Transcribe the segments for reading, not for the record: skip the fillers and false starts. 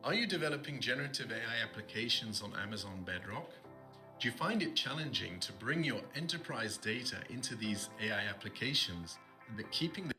Are you developing generative AI applications on Amazon Bedrock? Do you find it challenging to bring your enterprise data into these AI applications and that keeping the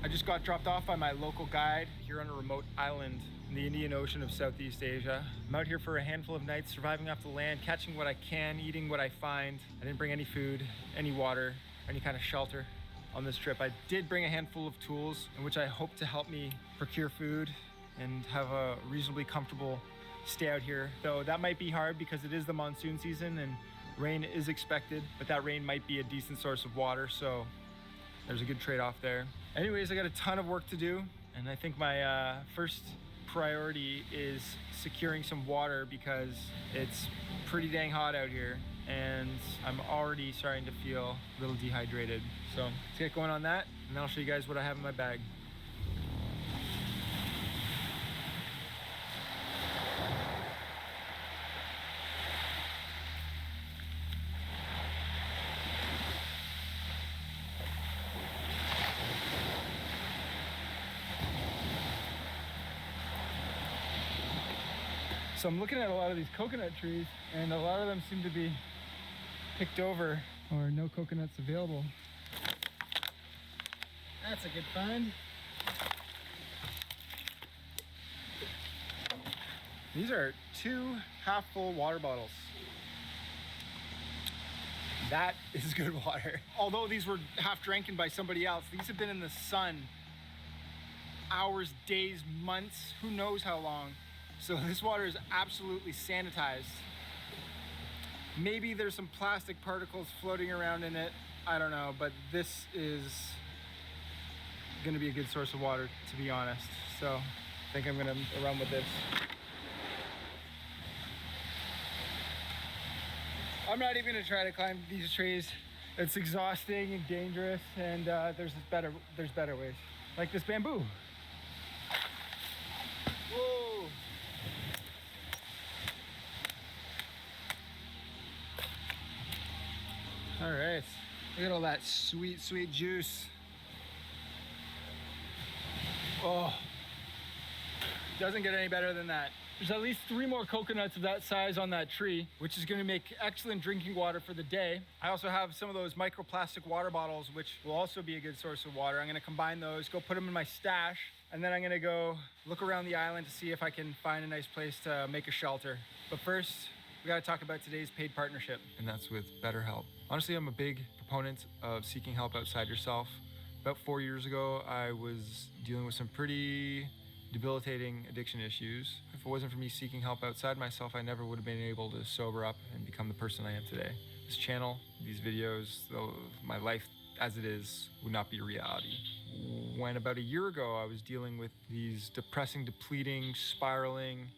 I just got dropped off by my local guide here on a remote island in the Indian Ocean of Southeast Asia. I'm out here for a handful of nights, surviving off the land, catching what I can, eating what I find. I didn't bring any food, any water, any kind of shelter on this trip. I did bring a handful of tools in which I hope to help me procure food and have a reasonably comfortable stay out here. Though that might be hard because it is the monsoon season and rain is expected, but that rain might be a decent source of water, so there's a good trade-off there. Anyways, I got a ton of work to do, and I think my first priority is securing some water because it's pretty dang hot out here and I'm already starting to feel a little dehydrated. So let's get going on that, and then I'll show you guys what I have in my bag. So I'm looking at a lot of these coconut trees, and a lot of them seem to be picked over or no coconuts available. That's a good find. These are 2 half-full water bottles. That is good water. Although these were half drinking by somebody else, these have been in the sun hours, days, months, who knows how long. So this water is absolutely sanitized. Maybe there's some plastic particles floating around in it, I don't know, but this is gonna be a good source of water, to be honest. So I think I'm gonna run with this. I'm not even gonna try to climb these trees. It's exhausting and dangerous, and there's better ways. Like this bamboo. Whoa. All right, look at all that sweet, sweet juice. Oh, doesn't get any better than that. There's at least 3 more coconuts of that size on that tree, which is gonna make excellent drinking water for the day. I also have some of those microplastic water bottles, which will also be a good source of water. I'm gonna combine those, go put them in my stash, and then I'm gonna go look around the island to see if I can find a nice place to make a shelter. But first, we gotta talk about today's paid partnership, and that's with BetterHelp. Honestly, I'm a big proponent of seeking help outside yourself. About 4 years ago, I was dealing with some pretty debilitating addiction issues. If it wasn't for me seeking help outside myself, I never would have been able to sober up and become the person I am today. This channel, these videos, my life as it is would not be reality. When about a year ago, I was dealing with these depressing, depleting, spiraling,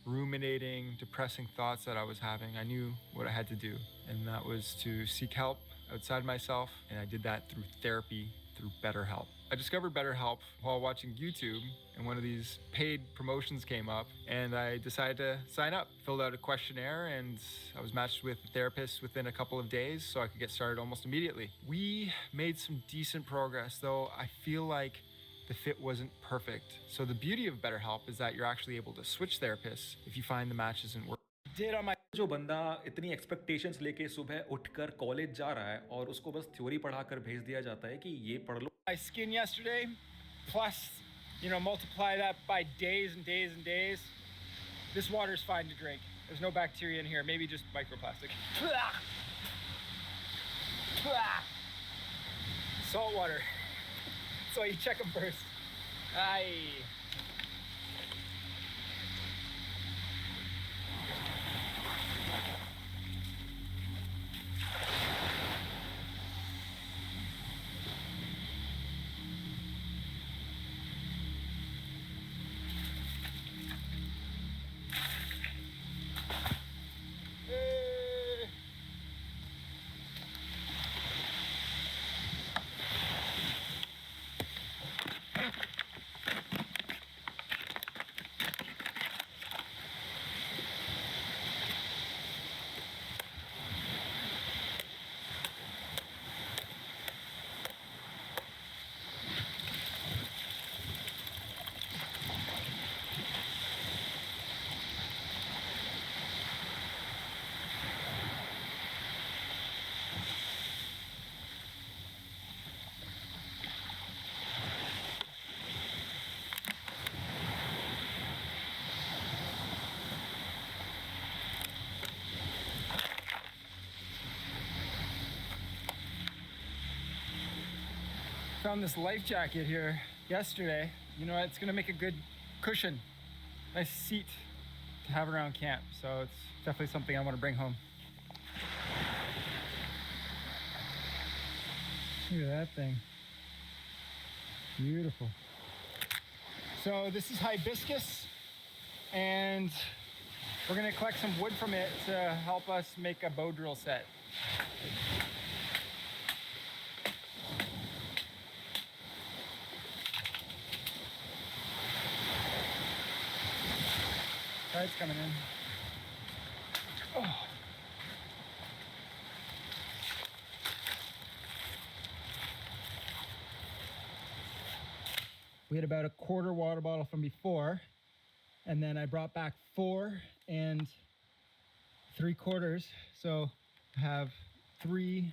ruminating, depressing thoughts that I was having, I knew what I had to do, and that was to seek help outside myself, and I did that through therapy, through BetterHelp. I discovered BetterHelp while watching YouTube, and one of these paid promotions came up, and I decided to sign up. Filled out a questionnaire, and I was matched with a therapist within a couple of days, so I could get started almost immediately. We made some decent progress, though I feel like the fit wasn't perfect. So the beauty of BetterHelp is that you're actually able to switch therapists if you find the match isn't working. जो बंदा इतनी expectations लेके सुबह उठकर college जा रहा है और उसको बस थ्योरी पढ़ाकर भेज दिया जाता है कि ये पढ़ लो. My skin yesterday, plus, multiply that by days and days and days. This water is fine to drink. There's no bacteria in here, maybe just microplastic. Salt water. So you check them first. Aye. Found this life jacket here yesterday. You know, it's gonna make a good cushion, nice seat to have around camp. So it's definitely something I want to bring home. Look at that thing. Beautiful. So this is hibiscus, and we're gonna collect some wood from it to help us make a bow drill set. Tide's coming in. Oh. We had about a quarter water bottle from before, and then I brought back 4 and 3/4. So I have 3,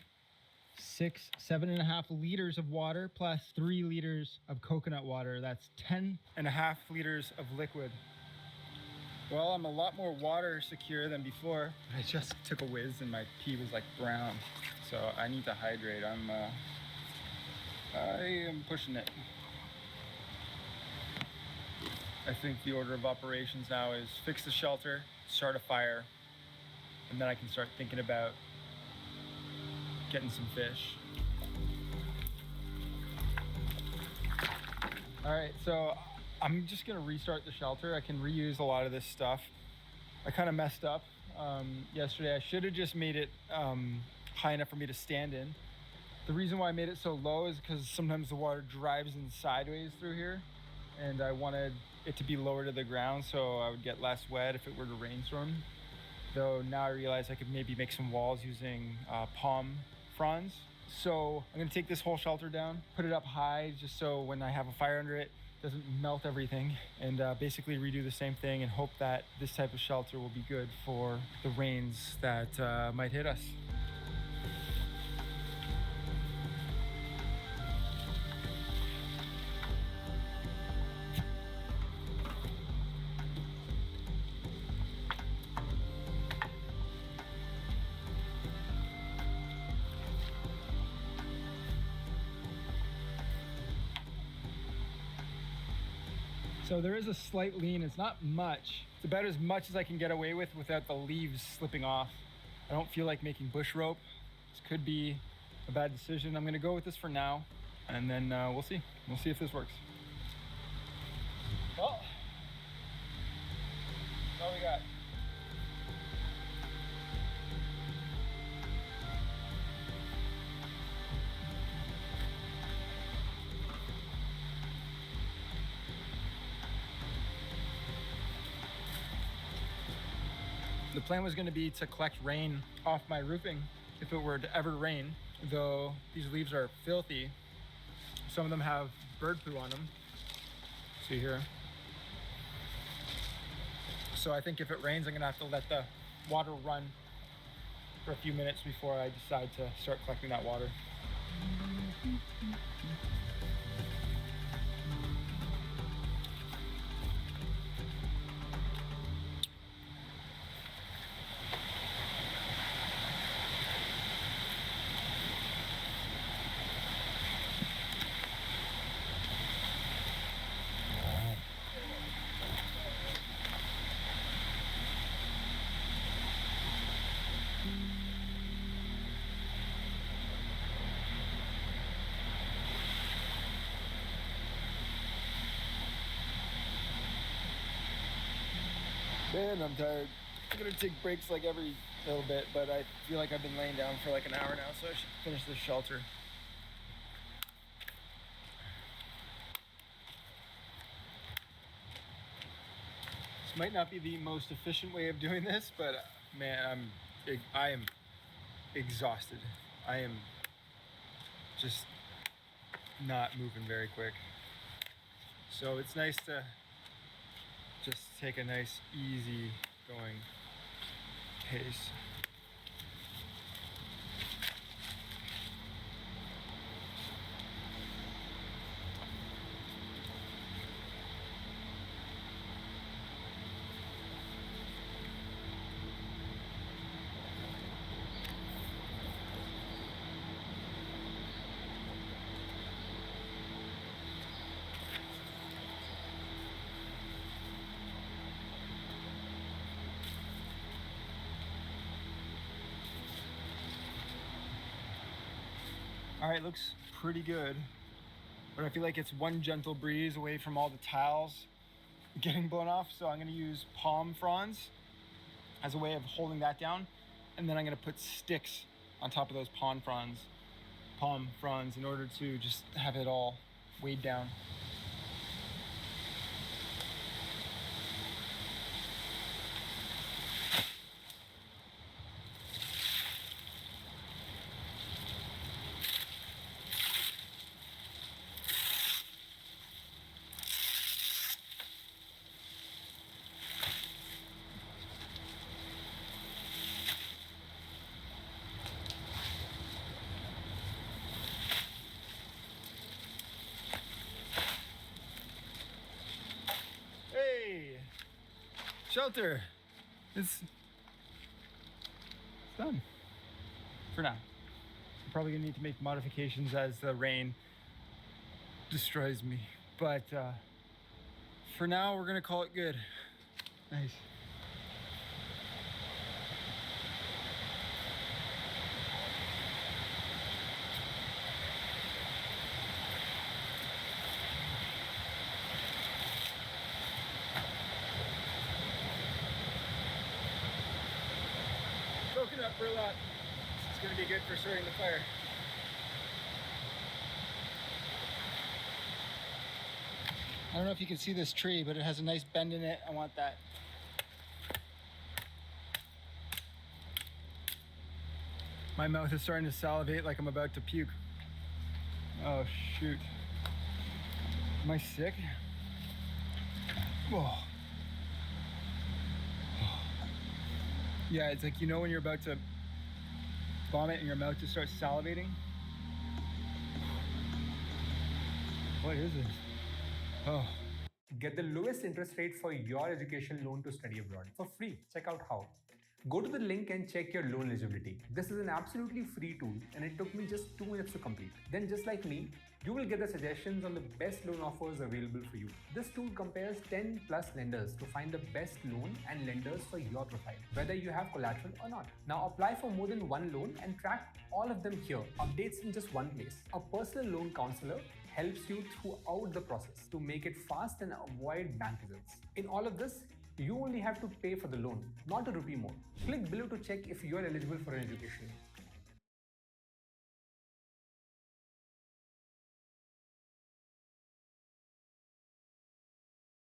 6, 7.5 liters of water plus 3 liters of coconut water. That's 10.5 liters of liquid. Well, I'm a lot more water secure than before. I just took a whiz and my pee was like brown. So I need to hydrate. I am pushing it. I think the order of operations now is fix the shelter, start a fire, and then I can start thinking about getting some fish. All right, so I'm just gonna restart the shelter. I can reuse a lot of this stuff. I kind of messed up yesterday. I should have just made it high enough for me to stand in. The reason why I made it so low is because sometimes the water drives in sideways through here, and I wanted it to be lower to the ground so I would get less wet if it were to rainstorm. Though now I realize I could maybe make some walls using palm fronds. So I'm gonna take this whole shelter down, put it up high just so when I have a fire under it, doesn't melt everything, and basically redo the same thing and hope that this type of shelter will be good for the rains that might hit us. So there is a slight lean. It's not much. It's about as much as I can get away with without the leaves slipping off. I don't feel like making bush rope. This could be a bad decision. I'm gonna go with this for now, and then we'll see. We'll see if this works. Well, that's all we got. The plan was going to be to collect rain off my roofing if it were to ever rain, though these leaves are filthy. Some of them have bird poo on them. See here. So I think if it rains, I'm going to have to let the water run for a few minutes before I decide to start collecting that water. Man, I'm tired. I'm gonna take breaks like every little bit, but I feel like I've been laying down for like an hour now, so I should finish this shelter. This might not be the most efficient way of doing this, but man, I am exhausted. I am just not moving very quick. So it's nice to just take a nice, easy going pace. All right, looks pretty good, but I feel like it's one gentle breeze away from all the tiles getting blown off. So I'm gonna use palm fronds as a way of holding that down. And then I'm gonna put sticks on top of those palm fronds in order to just have it all weighed down. Hey, shelter. It's done for now. I'm probably gonna need to make modifications as the rain destroys me, but for now we're gonna call it good. Nice. Coconut burlap. It's gonna be good for starting the fire. I don't know if you can see this tree, but it has a nice bend in it. I want that. My mouth is starting to salivate like I'm about to puke. Oh shoot. Am I sick? Oh. Yeah, it's like, you know when you're about to vomit and your mouth just starts salivating? What is this? Oh. Get the lowest interest rate for your education loan to study abroad for free. Check out how. Go to the link and check your loan eligibility. This is an absolutely free tool and it took me just 2 minutes to complete. Then just like me, you will get the suggestions on the best loan offers available for you. This tool compares 10 plus lenders to find the best loan and lenders for your profile, whether you have collateral or not. Now apply for more than one loan and track all of them here. Updates in just one place. A personal loan counselor helps you throughout the process to make it fast and avoid bank visits. In all of this, you only have to pay for the loan, not a rupee more. Click below to check if you are eligible for an education.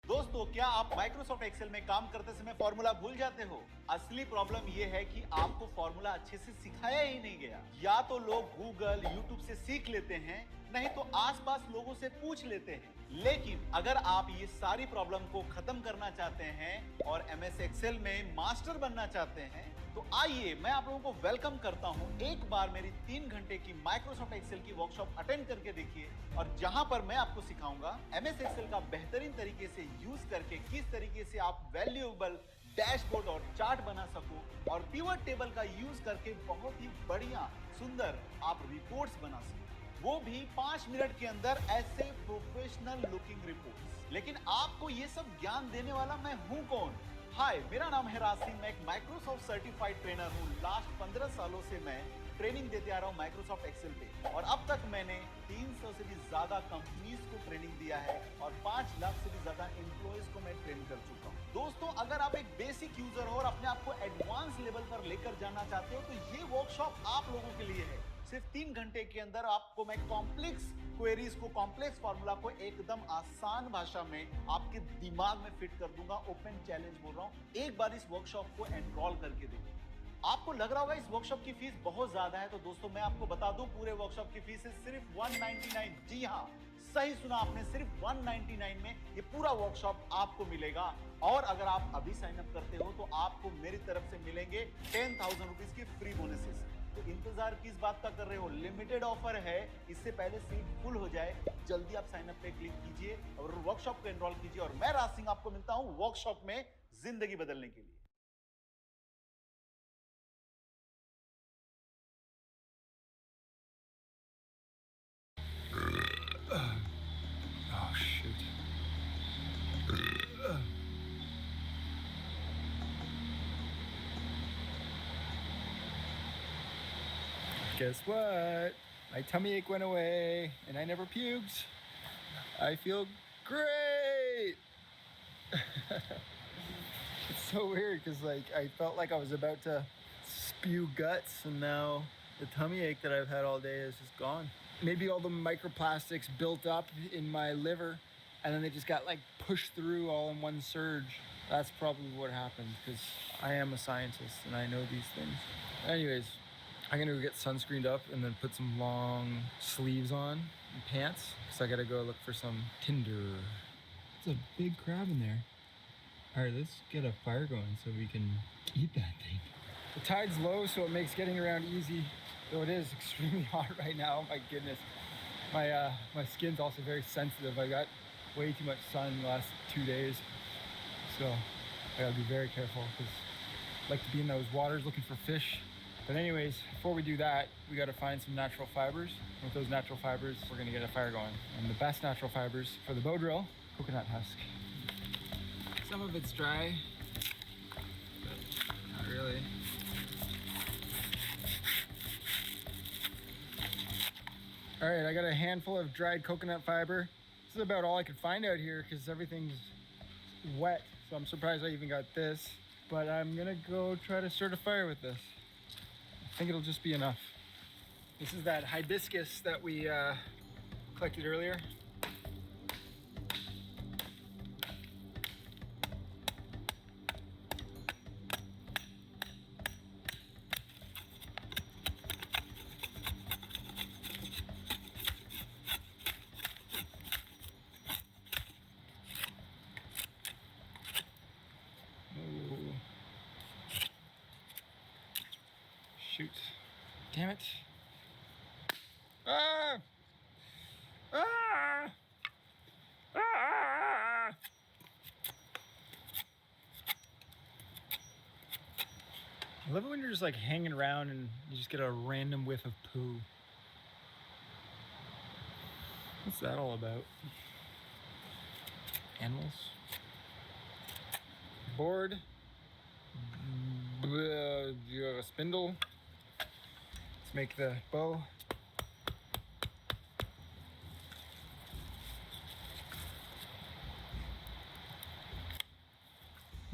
दोस्तों, क्या आप Microsoft Excel में काम करते समय formula भूल जाते हो? असली प्रॉब्लम यह है कि आपको फॉर्मूला अच्छे से सिखाया ही नहीं गया। या तो लोग गूगल, यूट्यूब से सीख लेते हैं, नहीं तो आसपास लोगों से पूछ लेते हैं। लेकिन अगर आप ये सारी प्रॉब्लम को खत्म करना चाहते हैं और एमएस एक्सेल में मास्टर बनना चाहते हैं, तो आइए मैं आप लोगों को वेलकम करता हूं। एक बार मेरी 3 घंटे की माइक्रोसॉफ्ट एक्सेल की वर्कशॉप अटेंड करके देखिए, और जहां पर मैं आपको सिखाऊंगा एमएस एक्सेल का बेहतरीन तरीके से यूज करके किस तरीके से आप वैल्यूएबल डैशबोर्ड और चार्ट बना सको, और पिवट टेबल का यूज करके बहुत ही बढ़िया सुंदर आप रिपोर्ट्स बना सको, वो भी 5 मिनट के अंदर ऐसे प्रोफेशनल लुकिंग रिपोर्ट्स। लेकिन आपको ये सब ज्ञान देने वाला मैं हूं कौन? हाय, मेरा नाम है राज सिंह, मैं एक माइक्रोसॉफ्ट सर्टिफाइड ट्रेनर हूं। लास्ट 15 सालों से मैं ट्रेनिंग देते आ रहा हूं माइक्रोसॉफ्ट एक्सेल पे, और अब तक मैंने 300 से भी ज्यादा कंपनीज को ट्रेनिंग दिया है और 5 लाख से भी ज्यादा एम्प्लॉयज को मैं ट्रेन कर चुका हूं। दोस्तों, अगर आप एक बेसिक यूजर हो और अपने आप को एडवांस लेवल पर लेकर जाना चाहते हो, तो ये वर्कशॉप आप लोगों के लिए है। सिर्फ 3 घंटे के अंदर आपको मैं कॉम्प्लेक्स क्वेरीज को, कॉम्प्लेक्स फार्मूला को एकदम आसान भाषा में आपके दिमाग में फिट कर दूंगा। ओपन चैलेंज बोल रहा हूं, एक बार इस वर्कशॉप को एनरोल करके देखिए। आपको लग रहा होगा इस वर्कशॉप की फीस बहुत ज्यादा है, तो दोस्तों मैं आपको बता दूं, पूरे वर्कशॉप की फीस है सिर्फ 199। जी हाँ, सही सुना आपने, सिर्फ 199 में ये पूरा वर्कशॉप आपको मिलेगा। और अगर आप अभी साइन अप करते हो तो आपको मेरी तरफ से मिलेंगे 10,000 रुपीज की फ्री बोनसेस। तो इंतजार किस बात का कर रहे हो? लिमिटेड ऑफर है, इससे पहले सीट फुल हो जाए, जल्दी आप साइन अप पे क्लिक कीजिए और वर्कशॉप को एनरोल कीजिए। और मैं राज सिंह आपको मिलता हूं वर्कशॉप में जिंदगी बदलने के लिए। Oh shoot. Guess what? My tummy ache went away and I never puked. I feel great. It's so weird because like I felt like I was about to spew guts, and now the tummy ache that I've had all day is just gone. Maybe all the microplastics built up in my liver and then they just got like pushed through all in one surge. That's probably what happened, because I am a scientist and I know these things. Anyways, I'm gonna go get sunscreened up and then put some long sleeves on and pants, because I gotta go look for some tinder. It's a big crab in there. All right, let's get a fire going so we can eat that thing. The tide's low, so it makes getting around easy, though it is extremely hot right now. My goodness. My skin's also very sensitive. I got way too much sun in the last 2 days. So I gotta be very careful, because I like to be in those waters looking for fish. But anyways, before we do that, we gotta find some natural fibers. And with those natural fibers, we're gonna get a fire going. And the best natural fibers for the bow drill, coconut husk. Some of it's dry, but not really. All right, I got a handful of dried coconut fiber. This is about all I could find out here because everything's wet. So I'm surprised I even got this, but I'm gonna go try to start a fire with this. I think it'll just be enough. This is that hibiscus that we collected earlier. Shoot. Damn it. Ah! Ah! Ah! I love it when you're just like hanging around and you just get a random whiff of poo. What's that all about? Animals? Board. Spindle. Let's make the bow.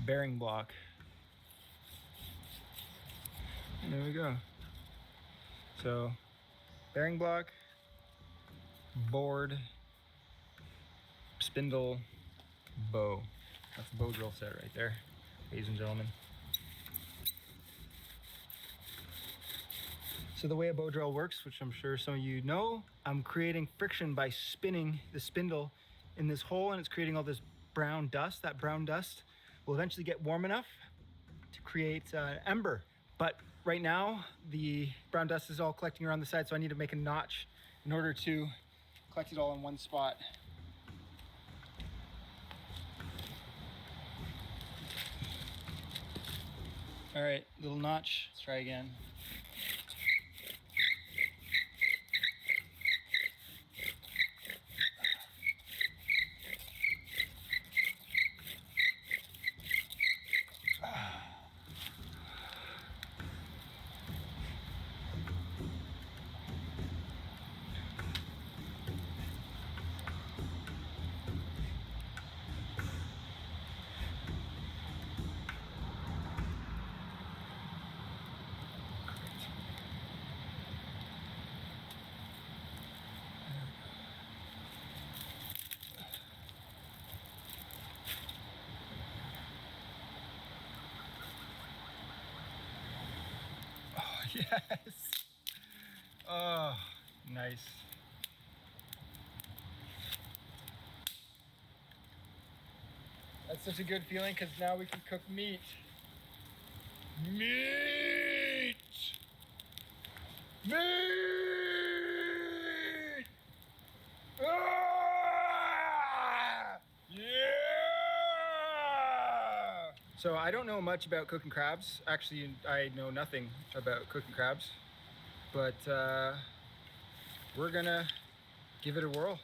Bearing block. And there we go. So, bearing block, board, spindle, bow. That's the bow drill set right there, ladies and gentlemen. So the way a bow drill works, which I'm sure some of you know, I'm creating friction by spinning the spindle in this hole, and it's creating all this brown dust. That brown dust will eventually get warm enough to create ember. But right now, the brown dust is all collecting around the side, so I need to make a notch in order to collect it all in one spot. All right, little notch. Let's try again. Yes. Oh, nice. That's such a good feeling, because now we can cook meat. Meat! Meat! Ah! Yeah! So I don't know much about cooking crabs. Actually, I know nothing about cooking crabs, but we're gonna give it a whirl.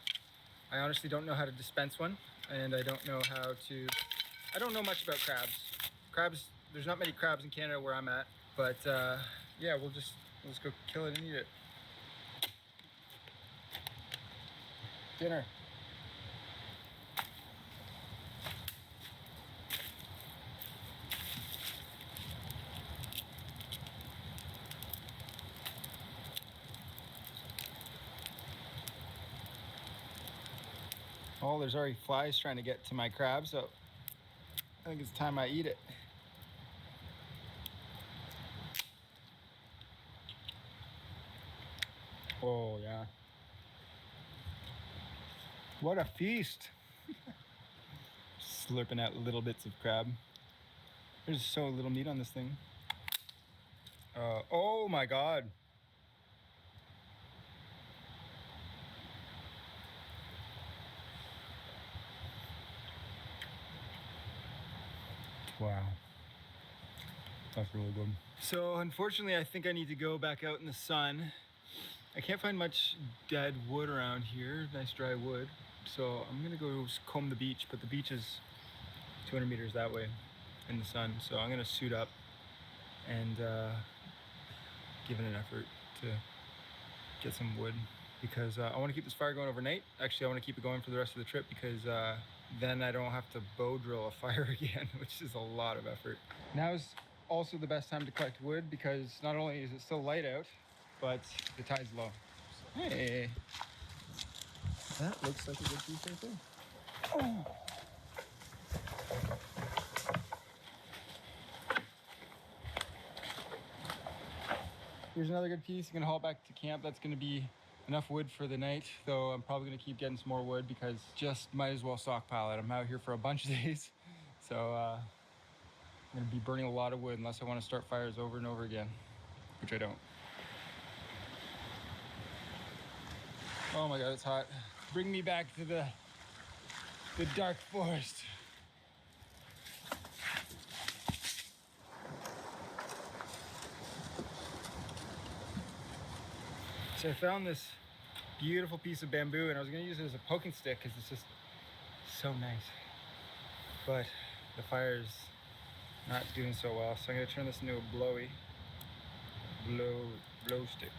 I honestly don't know how to dispense one, and I don't know much about crabs. Crabs, there's not many crabs in Canada where I'm at, but yeah, let's go kill it and eat it. dinner. Oh, there's already flies trying to get to my crab, so I think it's time I eat it. Oh, yeah. What a feast. Slurping out little bits of crab. There's so little meat on this thing. Oh my God. Wow. That's really good. So unfortunately, I think I need to go back out in the sun. I can't find much dead wood around here, nice dry wood. So I'm gonna go comb the beach, but the beach is 200 meters that way in the sun. So I'm gonna suit up and give it an effort to get some wood because I wanna keep this fire going overnight. Actually, I wanna keep it going for the rest of the trip because then I don't have to bow drill a fire again, which is a lot of effort. Now is also the best time to collect wood because not only is it still light out, but the tide's low. Hey, that looks like a good piece right there. Oh. Here's another good piece. I'm gonna haul back to camp. That's gonna be enough wood for the night, though I'm probably gonna keep getting some more wood because just might as well stockpile it. I'm out here for a bunch of days, so I'm gonna be burning a lot of wood unless I want to start fires over and over again, which I don't. Oh my God, it's hot. Bring me back to the dark forest. So I found this beautiful piece of bamboo and I was gonna use it as a poking stick because it's just so nice. But the fire's not doing so well, so I'm gonna turn this into a blow stick.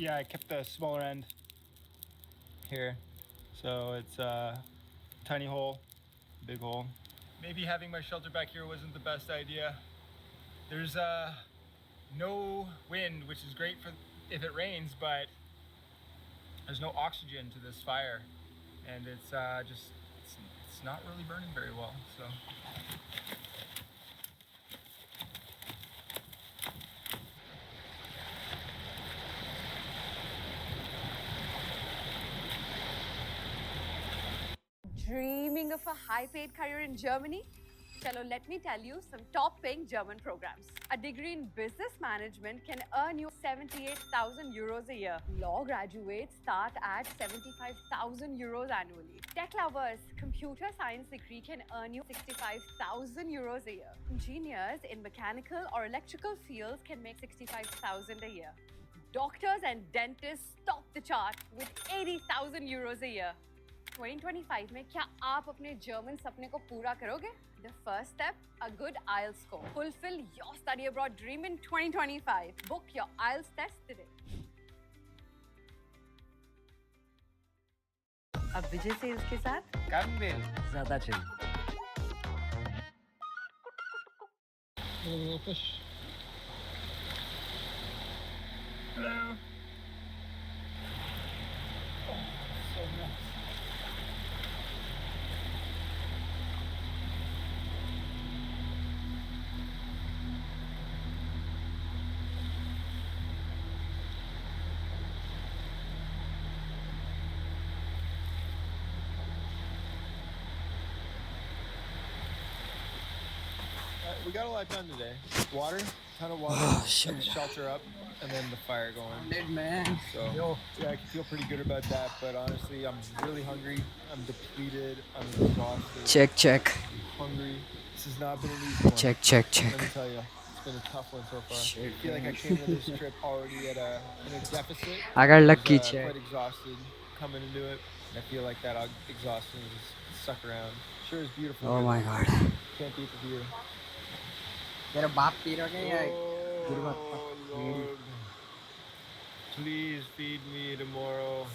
Yeah, I kept the smaller end here, so it's a tiny hole, big hole. Maybe having my shelter back here wasn't the best idea. There's no wind, which is great for if it rains, but there's no oxygen to this fire, and it's not really burning very well. So. Dreaming of a high-paid career in Germany? Chalo, let me tell you some top-paying German programs. A degree in business management can earn you 78,000 euros a year. Law graduates start at 75,000 euros annually. Tech lovers, computer science degree can earn you 65,000 euros a year. Engineers in mechanical or electrical fields can make 65,000 a year. Doctors and dentists top the chart with 80,000 euros a year. 2025 में क्या आप अपने German सपने को पूरा करोगे? The first step, a good IELTS score. Fulfill your study abroad dream in 2025. Book your IELTS test today. अब विजय sales के साथ कम बिल ज्यादा chill. Little fish. Hello. Oh, so nice. We got a lot done today. Water, ton of water, shelter up, and then the fire going. Big man. So yeah, I can feel pretty good about that. But honestly, I'm really hungry. I'm depleted. I'm exhausted. Check. I'm hungry. This has not been an easy one. Check. Let me tell you. It's been a tough one so far. Shit, I feel like I man. came to this trip already at in a deficit. I got Was, lucky, check. quite exhausted coming into it. And I feel like that exhaustion will just suck around. Sure is beautiful. Oh here, my though. god. Can't beat the view. तेरा बाप P रहा है या गुरुभत्ता? Oh Lord, please feed me tomorrow.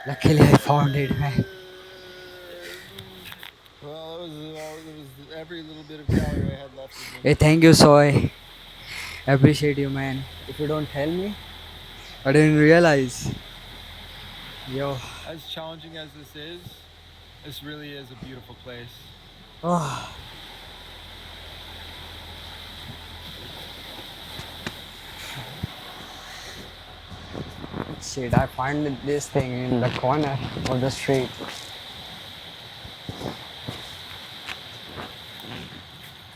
Luckily I found it, man. Well, it was every little bit of calorie I had left in me. Hey, thank you, Soy. I appreciate you, man. If you don't tell me, I didn't realize. Yo. As challenging as this really is a beautiful place. Oh. Shit, I find this thing in the corner of the street.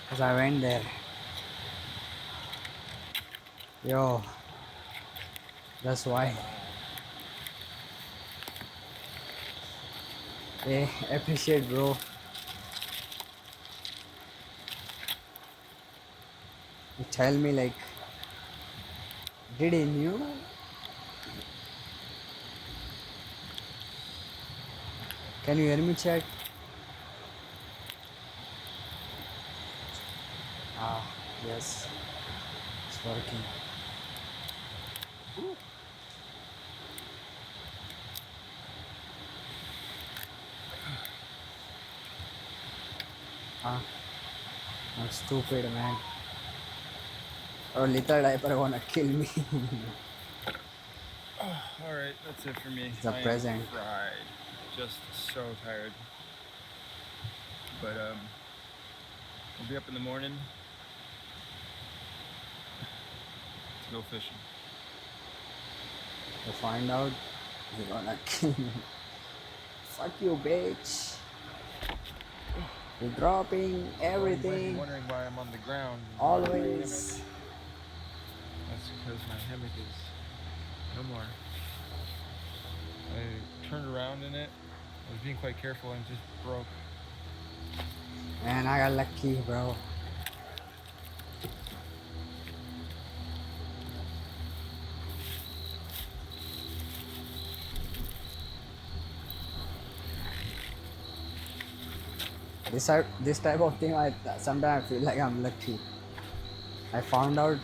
Cause I went there. Yo. That's why. Hey, appreciate, bro. You tell me, like, did he knew? Can you hear me, chat? Ah, yes. It's working. Ah, I'm stupid, man. Or little diaper wanna kill me. All right, that's it for me. It's a I present. am fried. Just so tired. But I'll be up in the morning to go fishing. To find out, you're gonna kill me. Fuck you, bitch. You're dropping everything. Wondering why I'm on the ground. Always. That's because my hammock is no more. I turned around in it. I was being quite careful and just broke. Man, I got lucky, bro. This type of thing, sometimes I feel like I'm lucky. I found out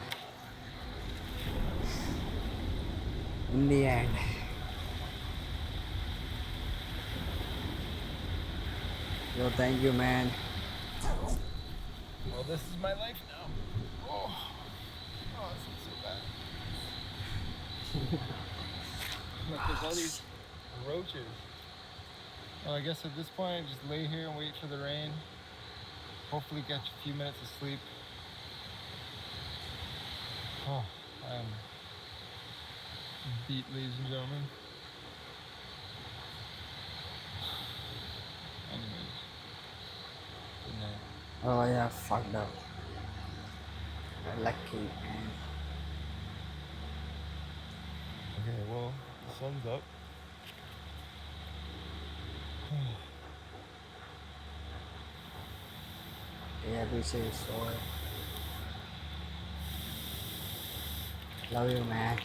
in the end. Yo, thank you, man. Well, this is my life now. Oh, this is so bad. Look, there's all these roaches. Well, I guess at this point, just lay here and wait for the rain. Hopefully catch a few minutes of sleep. Oh, I'm beat, ladies and gentlemen. Anyways, good night. Oh yeah, fucked up. Lucky, man. Okay, well, the sun's up. Yeah, appreciate it, so. Love you, man.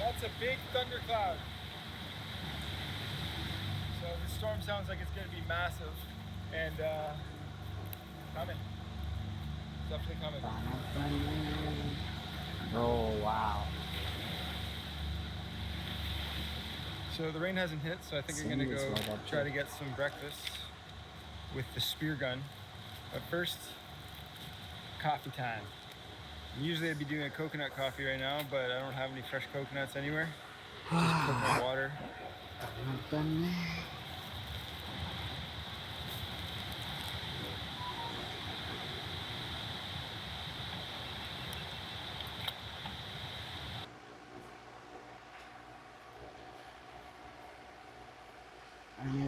That's a big thundercloud. So the storm sounds like it's going to be massive and coming. It's definitely coming. Oh, wow. So the rain hasn't hit, so I think I'm going to go try to get some breakfast with the spear gun. But first, coffee time. Usually I'd be doing a coconut coffee right now, but I don't have any fresh coconuts anywhere. Just coconut water.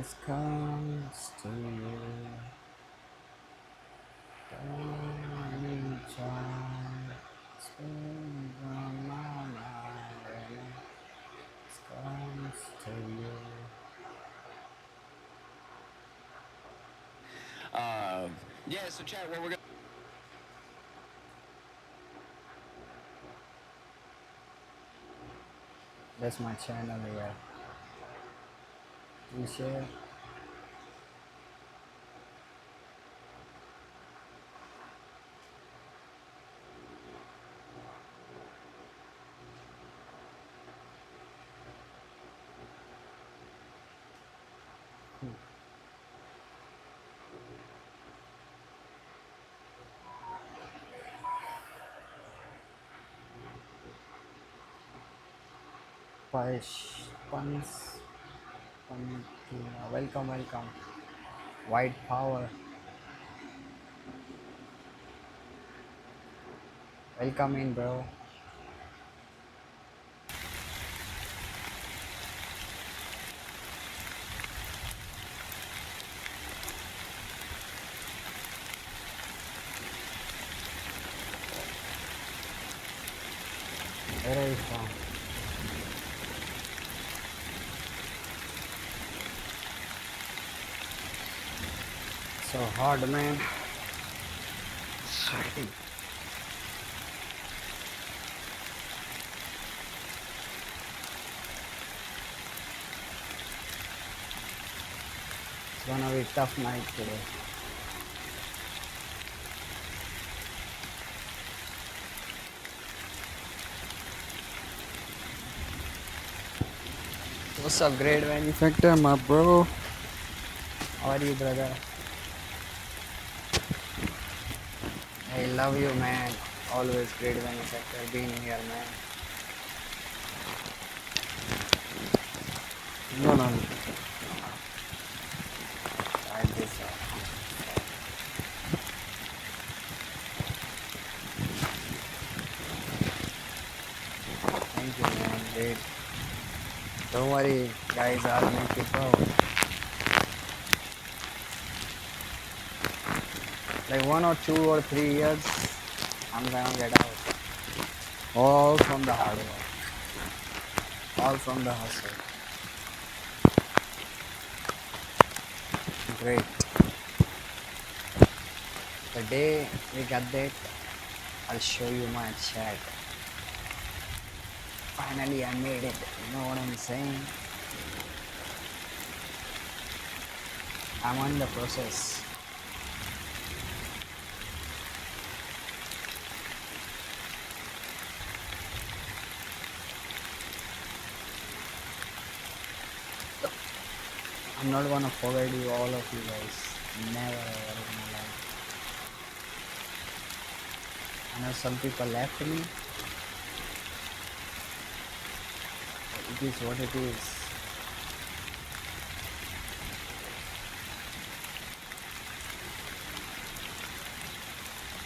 This comes to you. Tiny child, spins on my mind, and this comes to you. Yeah, so chat, what we're gonna That's my channel here. You share. Push, puns, welcome, welcome. White power. Welcome in, bro. Where are you from? So hard, man. Sweaty. It's gonna be a tough night today. What's up, Grade Manufacturer, my bro? How are you, brother? I love you, man. Always Grade Manufacturer being here, man. No, no, no. I this. Thank you, man. Great. Don't worry, guys. I'll make it out. Like 1 or 2 or 3 years, I'm gonna get out. All from the hard work. All from the hustle. Great. The day we get that, I'll show you my chat. Finally, I made it. You know what I'm saying? I'm on the process. I'm not gonna forget you, all of you guys. Never ever in my life. I know some people left me. It is what it is.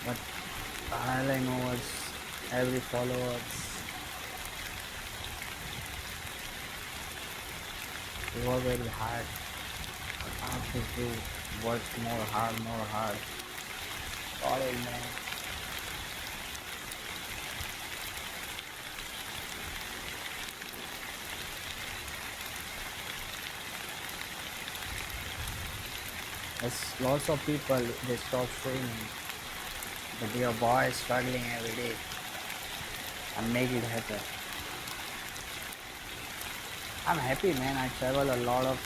But all I know is every followers. It was very hard. I have to do work more hard. Sorry, man. There's lots of people, they stop streaming, but your boy is struggling every day and make it happen. I'm happy, man. I travel a lot of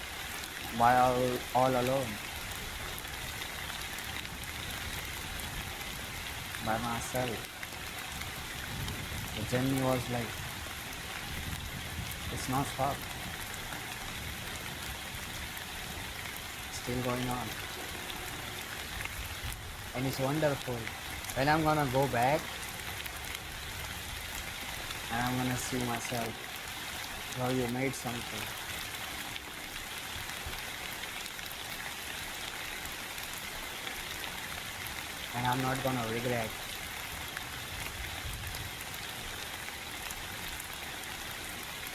while all alone by myself. The journey was like, it's not stopped. Still going on. And it's wonderful. When I'm gonna go back and I'm gonna see myself, how you made something. And I'm not gonna regret.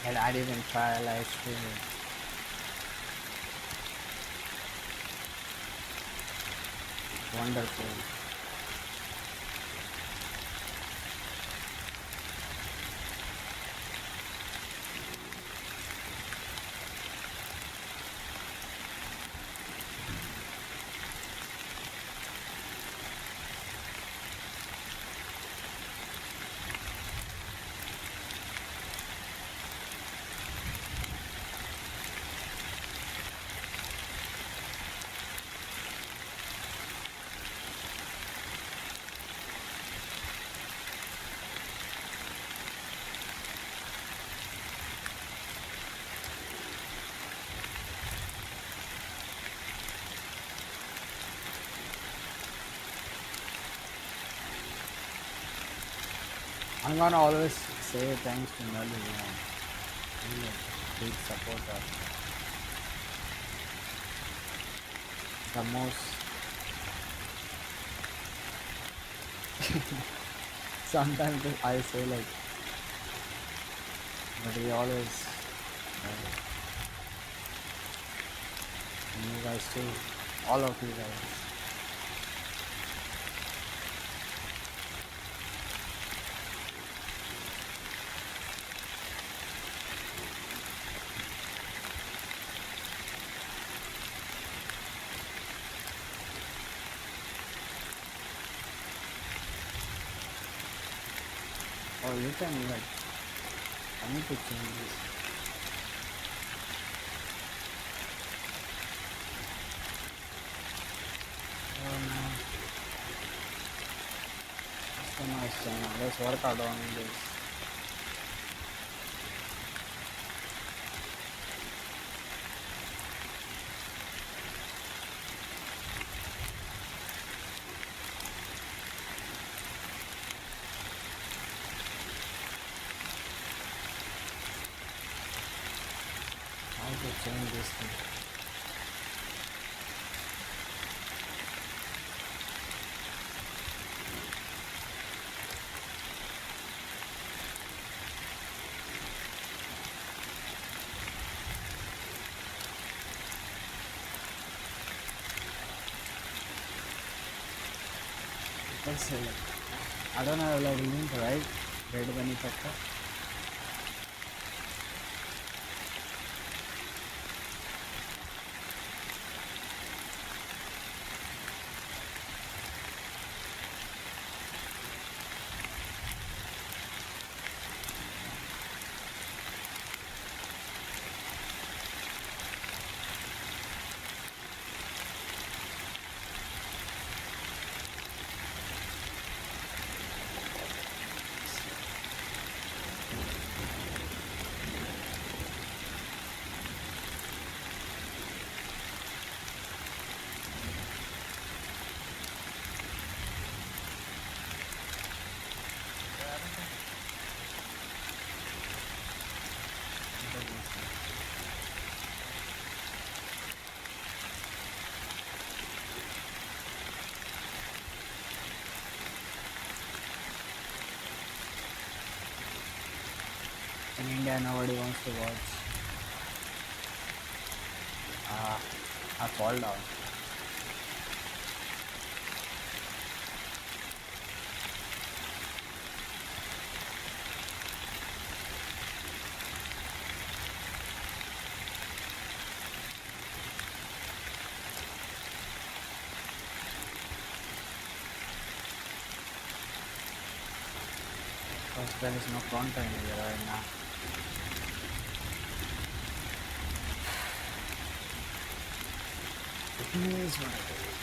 That I didn't try live streaming. wonderful. I'm gonna always say thanks to Nelly, he's a big supporter. The most sometimes I say like, but he always and you guys too, all of you guys. Oh, you can like, I need to change this. Oh no. It's a nice channel. Let's work out on this. How to change this thing? Let's see. I don't have like link, right? Red bunny factor. In India, nobody wants to watch. I fall down. Because there is no content here right now. It is what it is.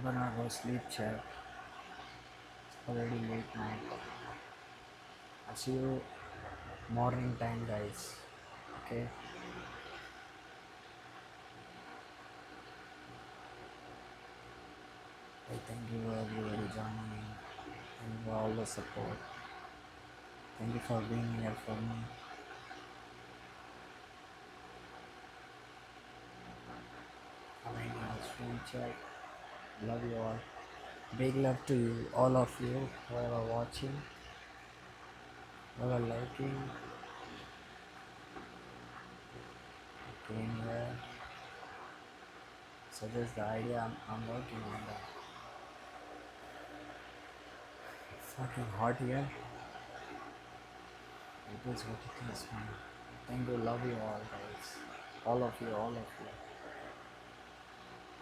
I'm gonna go sleep, chat. It's already late night. I'll see you morning time, guys. Okay. I thank you everybody joining me and for all the support. Thank you for being here for me. Have a nice stream, chat. Love you all. Big love to you, all of you who are watching, who are liking, who came here. Suggest the idea. I'm working on that. Fucking hot here. It is what it is, man. Thank you, love you all, guys. All of you, all of you.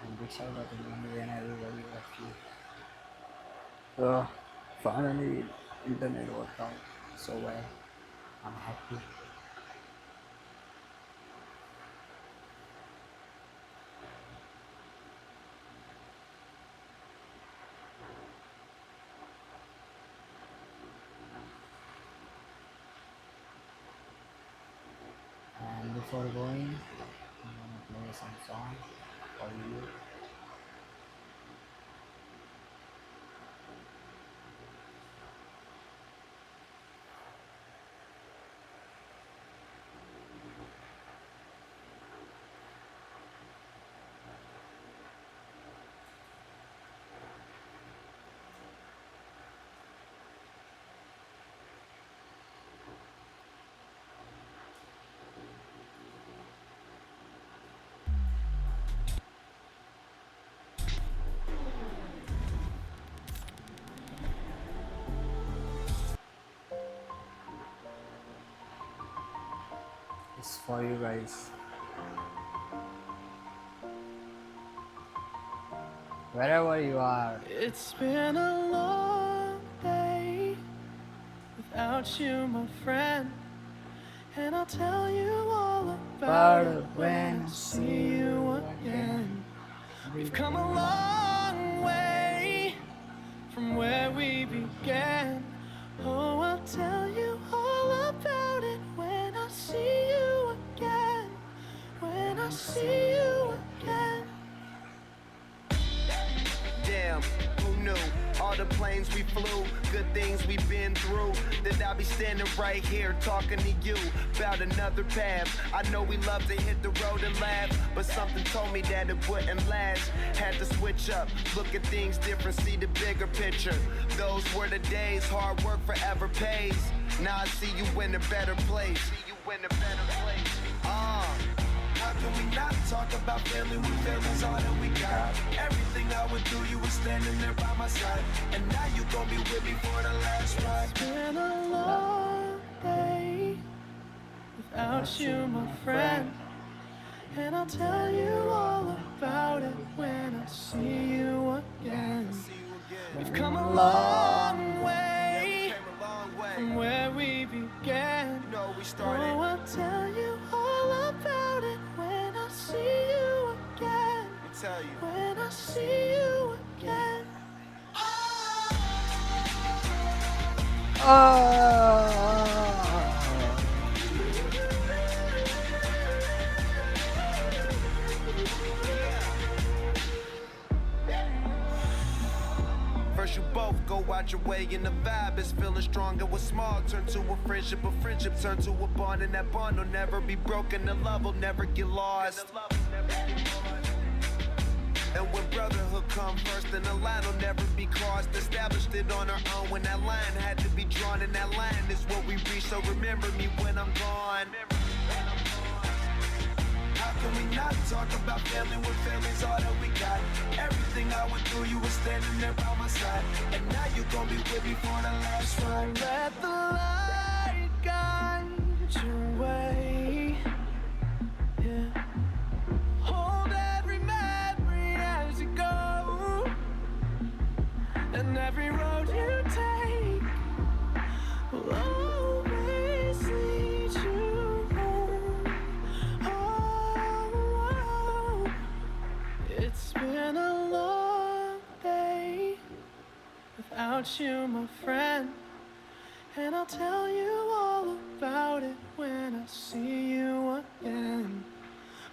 And big shout out to me and everybody of you. Finally, internet worked out so well. I'm happy. And before going, I'm gonna play some song for you. It's for you guys. Wherever you are. It's been a long day without you, my friend. And I'll tell you all about it when I see you again. We've come a long way from where we began. Oh, I'll tell you all about it when I see you again. When I see you again. Damn, who knew? All the planes we flew, good things we've been through. That I'll be standing right here talking to you about another path. I know we love to hit the road and laugh, but something told me that it wouldn't last. Had to switch up, look at things different, see the bigger picture. Those were the days, hard work forever pays. Now I see you in a better place. See you in a better place. How can we not talk about family when family's all that we got? Everything I went through, you were standing there by my side. And now you gon' be with me for the last ride. It's been a long day without you, my friend. And I'll tell you all about it when I see you again. We've come a long way from where we began. Oh, I'll tell you all about it when I see you again. When I see you again. First you both go out your way and the vibe is feeling stronger. What's small turn to a friendship turn to a bond, and that bond will never be broken. The love will never get lost. And when brotherhood come first, then the line will never be crossed. Established it on our own when that line had to be drawn, and that line is what we reach. So remember me when I'm gone. How can we not talk about family when family's all that we got? Everything I went through, you were standing there by my side. And now you gon' be with me for the last ride. Let the light guide your way. Yeah. Hold every memory as you go. And every road you take will always lead you home. Oh, it's been a long without you, my friend. And I'll tell you all about it when I see you again.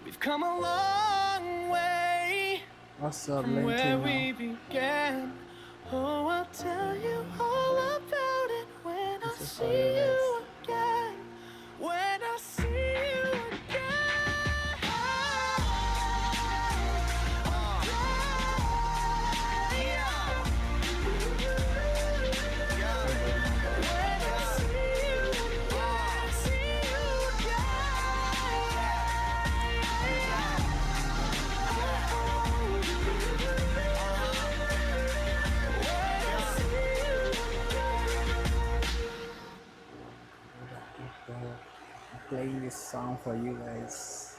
We've come a long way What's up, from where Lentino? we began. Oh, I'll tell you all about it when I This is for you see guys. you again. When I see you I'm playing this song for you guys.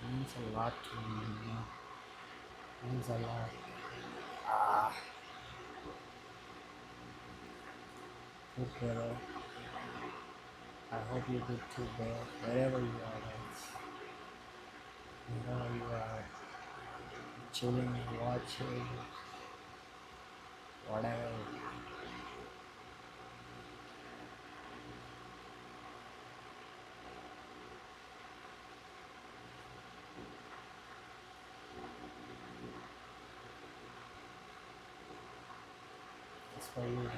It means a lot to me, you know. It means a lot. Ah, okay, bro. I hope you do too, bro. Wherever you are, guys. Wherever you are, chilling, watching, whatever. It's for you, man.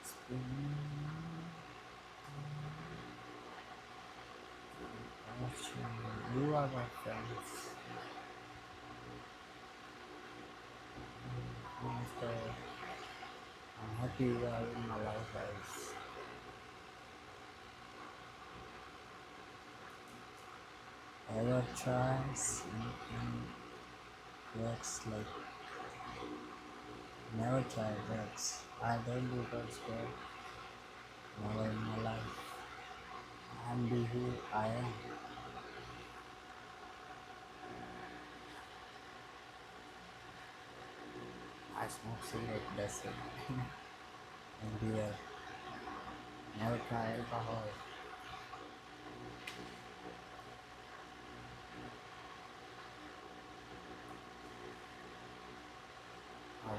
It's for you. Watching. You are my friends. Means that I'm happy you are in my life, guys. Ever tries anything works like never try drugs. I don't do drugs, bro. Never in my life. I'm be who I am. I smoke cigarette, that's it. And beer. Never try alcohol.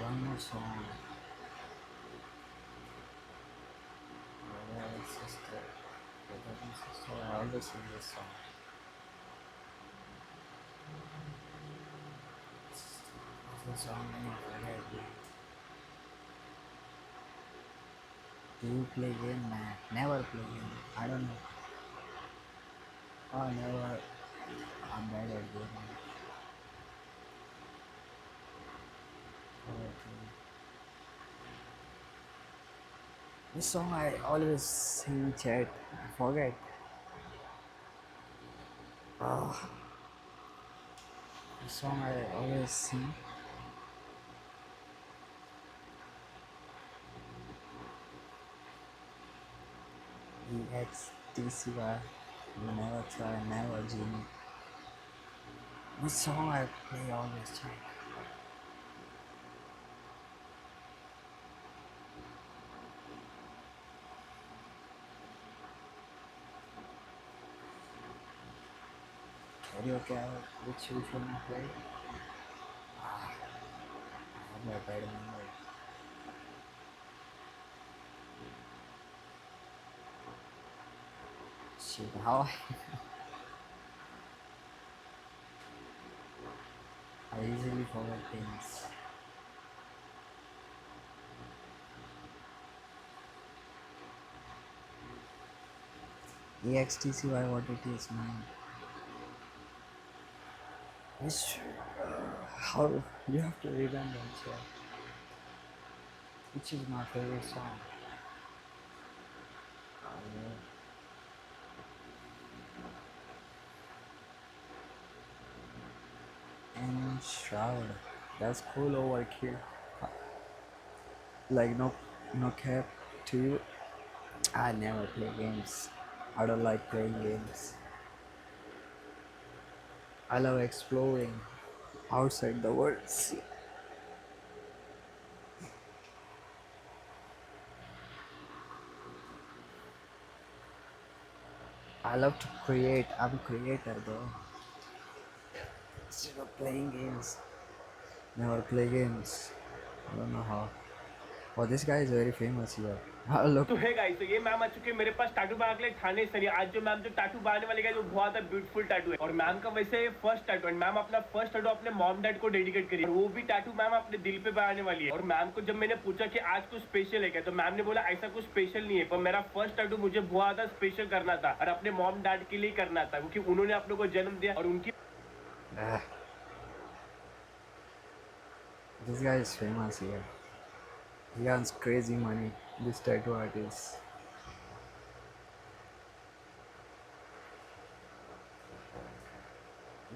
One more song. Brother and sister. Brother and sister. I always sing this song. It's a song in my favorite. Do you play game, man? Never play game. I don't know. Oh, never. I'm bad at gaming. This song I always sing chat. I forget. Oh, this song I always sing. EXTCY. You never try, never Jimmy. This song I play always chat. Karaoke, which one you play? Ah, I have my bad memory. Shit, how I easily forget things. EXTCY, what it is, man. Which, how you have to remember, so. Which is my favorite song? And Shroud. That's cool over here. Like no cap to you. I never play games. I don't like playing games. I love exploring outside the world. I love to create. I'm a creator, bro. Instead of playing games, never play games. I don't know how. Oh, this guy is very famous here. Look. तो है guys, तो ये ma'am आ चुके हैं मेरे पास टाटू बनाने के लिए थाने से। आज जो मैम जो टाटू बनाने वाले गाइस वो बहुत ही ब्यूटीफुल टाटू है और मैम का वैसे फर्स्ट टाटू है। मैम अपना फर्स्ट टाटू अपने मॉम डैड को डेडिकेट करी है, वो भी टाटू मैम अपने दिल पे बनाने वाली है। और मैम को जब मैंने पूछा कि आज कुछ स्पेशल है क्या, तो मैम ने बोला ऐसा कुछ स्पेशल नहीं है, पर मेरा फर्स्ट टाटू मुझे बहुत ज्यादा स्पेशल करना था और अपने मॉम डैड के लिए करना था, क्योंकि उन्होंने अपने को जन्म दिया और उनकी This guy is famous here. He earns crazy money, this tattoo artist.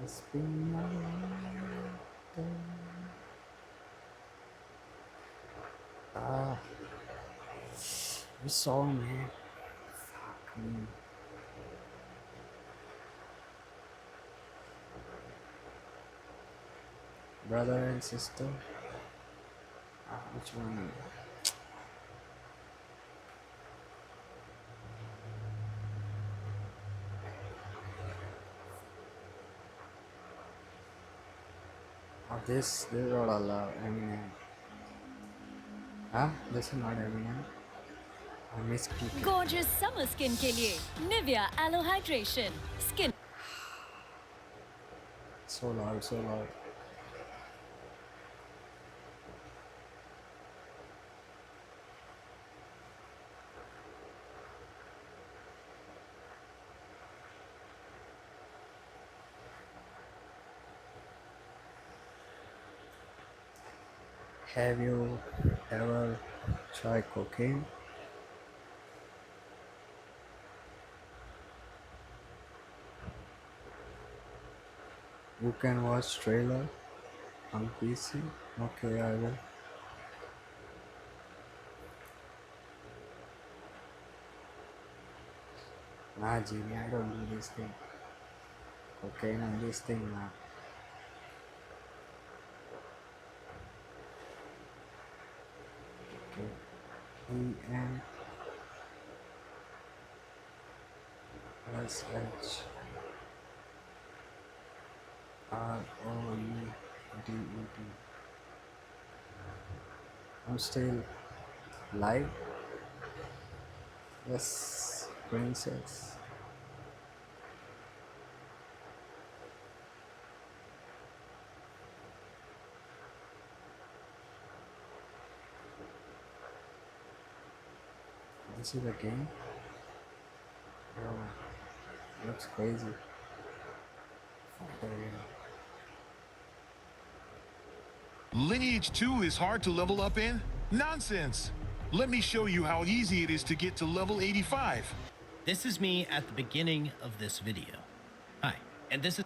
It's been a long time. This song, man. Fuck me. Brother and sister. Which one? Oh, this is what I love. Eminem. Huh? This is not Eminem. I miss Kiki. Gorgeous summer skin के लिए Nivea Aloe Hydration Skin. So loud, so loud. Have you ever tried cocaine? You can watch trailer on PC. Okay, I will. Nah, Jimmy, I don't do this thing. Cocaine on this thing, nah. E-N S-H R-O-U-D-E-D. I'm still live. Yes, princess. This is the game. Oh, looks crazy. Lineage 2 is hard to level up in? Nonsense! Let me show you how easy it is to get to level 85. This is me at the beginning of this video. Hi, and this is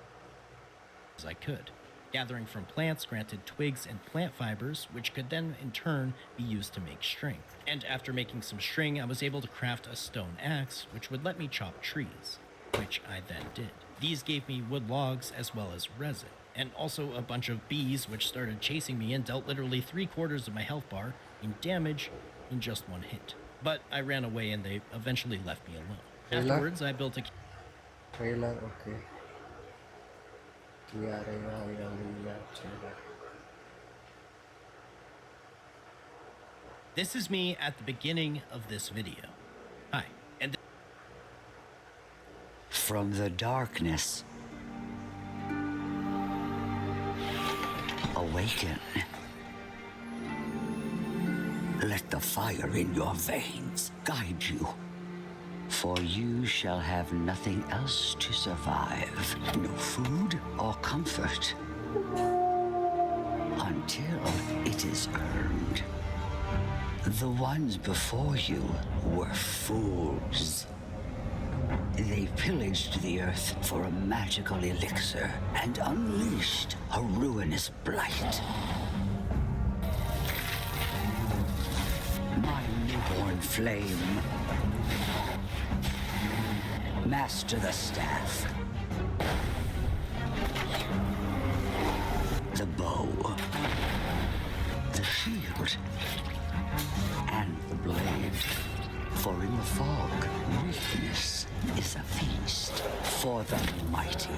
as I could, gathering from plants granted twigs and plant fibers, which could then in turn be used to make string. And after making some string, I was able to craft a stone axe, which would let me chop trees, which I then did. These gave me wood logs as well as resin, and also a bunch of bees which started chasing me and dealt literally 3/4 of my health bar in damage in just one hit. But I ran away and they eventually left me alone. Trailer? Afterwards, I built a Trailer, okay. Trailer. This is me at the beginning of this video. Hi, and from the darkness, awaken. Let the fire in your veins guide you, for you shall have nothing else to survive. No food or comfort, until it is earned. The ones before you were fools. They pillaged the earth for a magical elixir and unleashed a ruinous blight. My newborn flame, master the staff, the bow, the shield, and the blade. For in the fog, weakness is a feast for the mighty.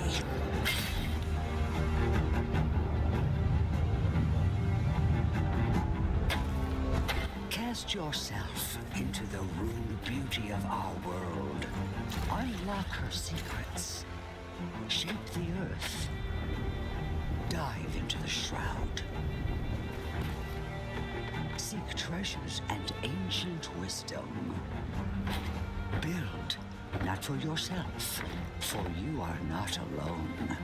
Cast yourself into the rude beauty of our world. Unlock her secrets. Shape the earth. Dive into the shroud. Seek treasures and ancient wisdom. Build, not for yourself, for you are not alone.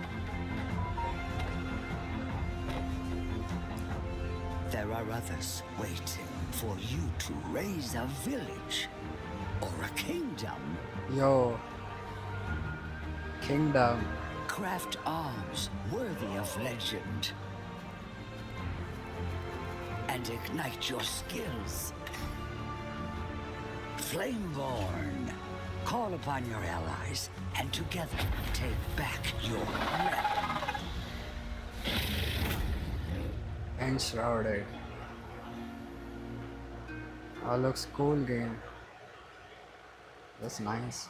There are others waiting for you to raise a village or a kingdom. Yo. Kingdom. Craft arms worthy of legend. And ignite your skills. Flameborn. Call upon your allies and together take back your realm. Enshrouded. Oh, looks cool game. That's nice.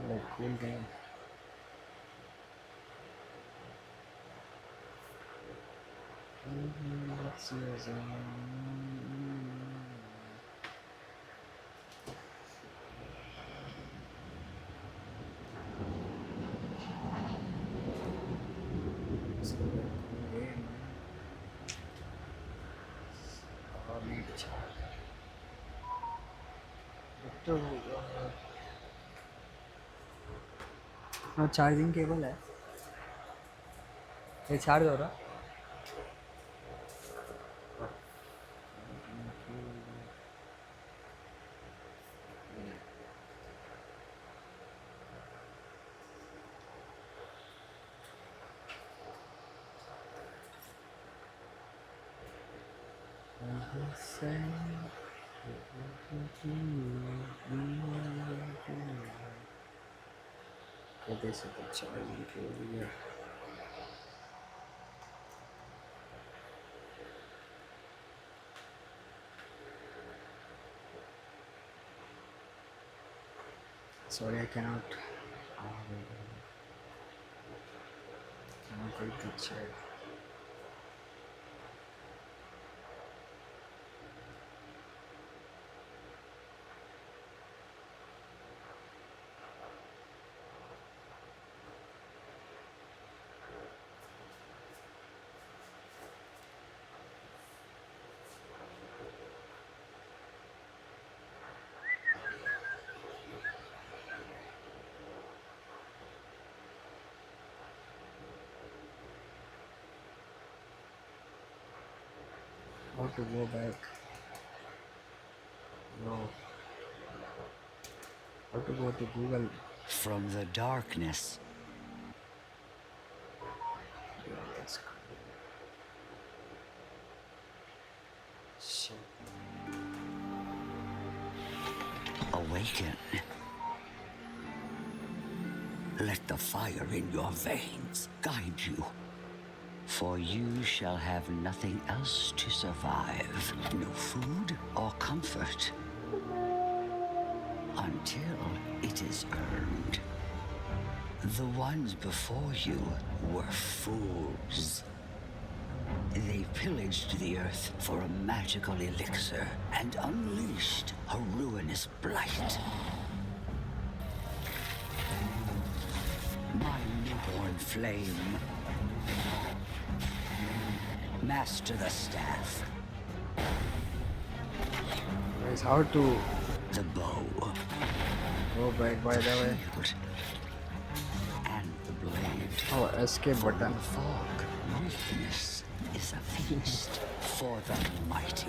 Like cool game. Let's use charging cable है ये charge हो रहा कैसे तो charging cable है Sorry, I cannot read the chat. How to go back? No. How to go to Google? From the darkness. Yeah, that's cool. Shit. Awaken. Let the fire in your veins guide you. For you shall have nothing else to survive. No food or comfort. Until it is earned. The ones before you were fools. They pillaged the earth for a magical elixir and unleashed a ruinous blight. My newborn flame. Master the staff. Guys, how to The bow. go back by the way? And the blade. Oh, escape For button. the fog, weakness is a feast for the mighty.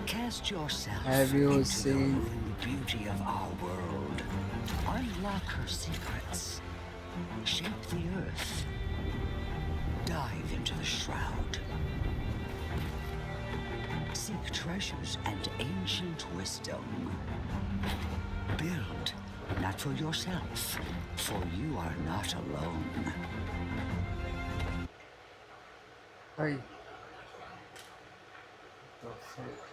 Cast yourself Have you into seen the rude beauty of our world. Unlock her secrets. Shape the earth. Dive into the shroud. Seek treasures and ancient wisdom. Build, not for yourself, for you are not alone. Hey. The fuck?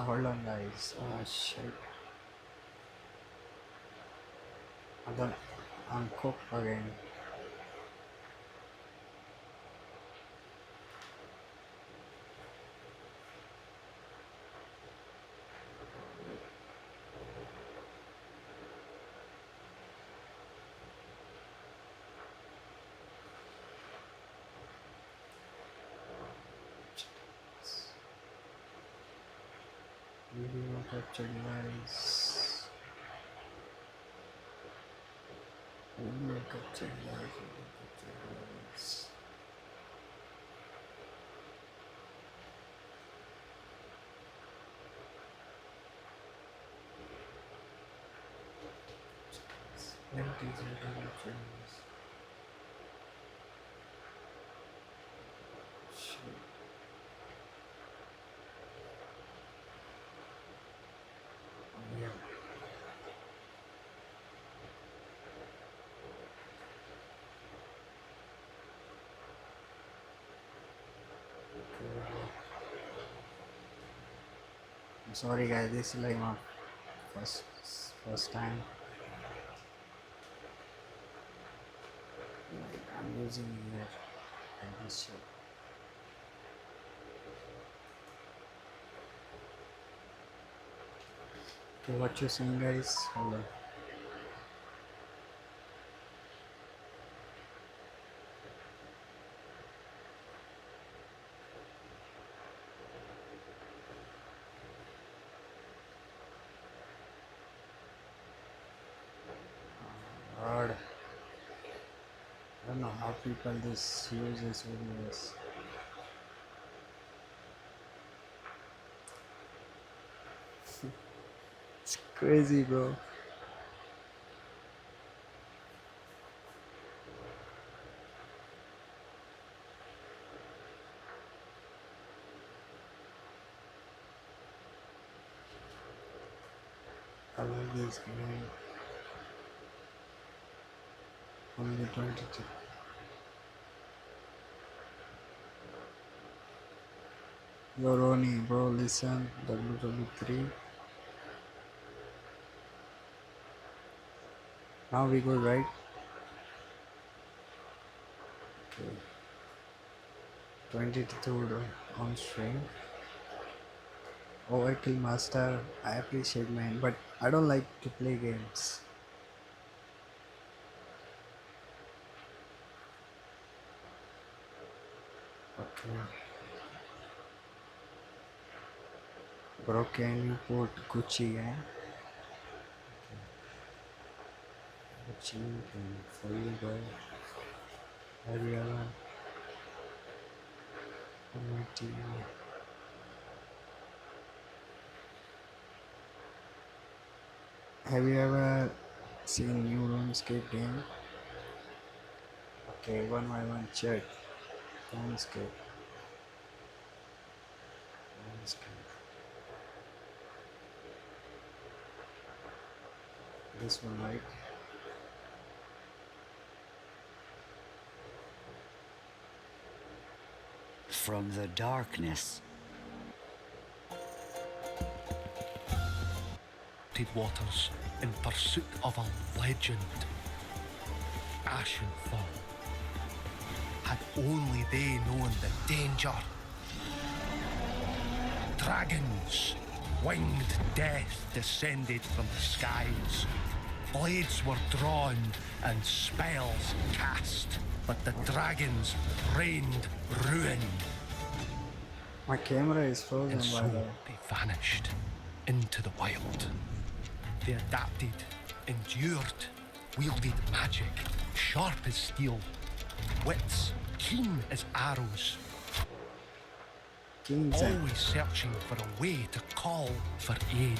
hold on, guys. Oh shit. I'm cooked again. Video capture device. Video capture device. Empty video capture device. Shit. Yeah. I'm sorry guys, this is like my first time. Like I'm using it like this shit. Okay, what you saying guys? Hold on. God. I don't know how people use this videos. It's crazy, bro. I like this game. Only 22. Yo, Ronnie, bro, listen. WW3. Now we go right. Okay. 22 on stream. Oh, I kill master. I appreciate, man, but I don't like to play games. Okay. Bro, can you put Gucci, eh? Gucci, for you, bro. Ariana. Have you ever seen new RuneScape game? Okay, one by one, check. RuneScape. This one, right? From the darkness. Waters in pursuit of a legend. Ashenfall. Had only they known the danger. Dragons, winged death descended from the skies. Blades were drawn and spells cast, but the dragons rained ruin. My camera is frozen, And so by the way. they vanished into the wild. They adapted, endured, wielded magic, sharp as steel, wits keen as arrows. Always searching for a way to call for aid.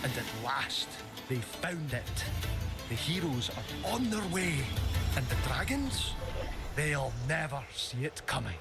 And at last, they found it. The heroes are on their way. And the dragons, they'll never see it coming.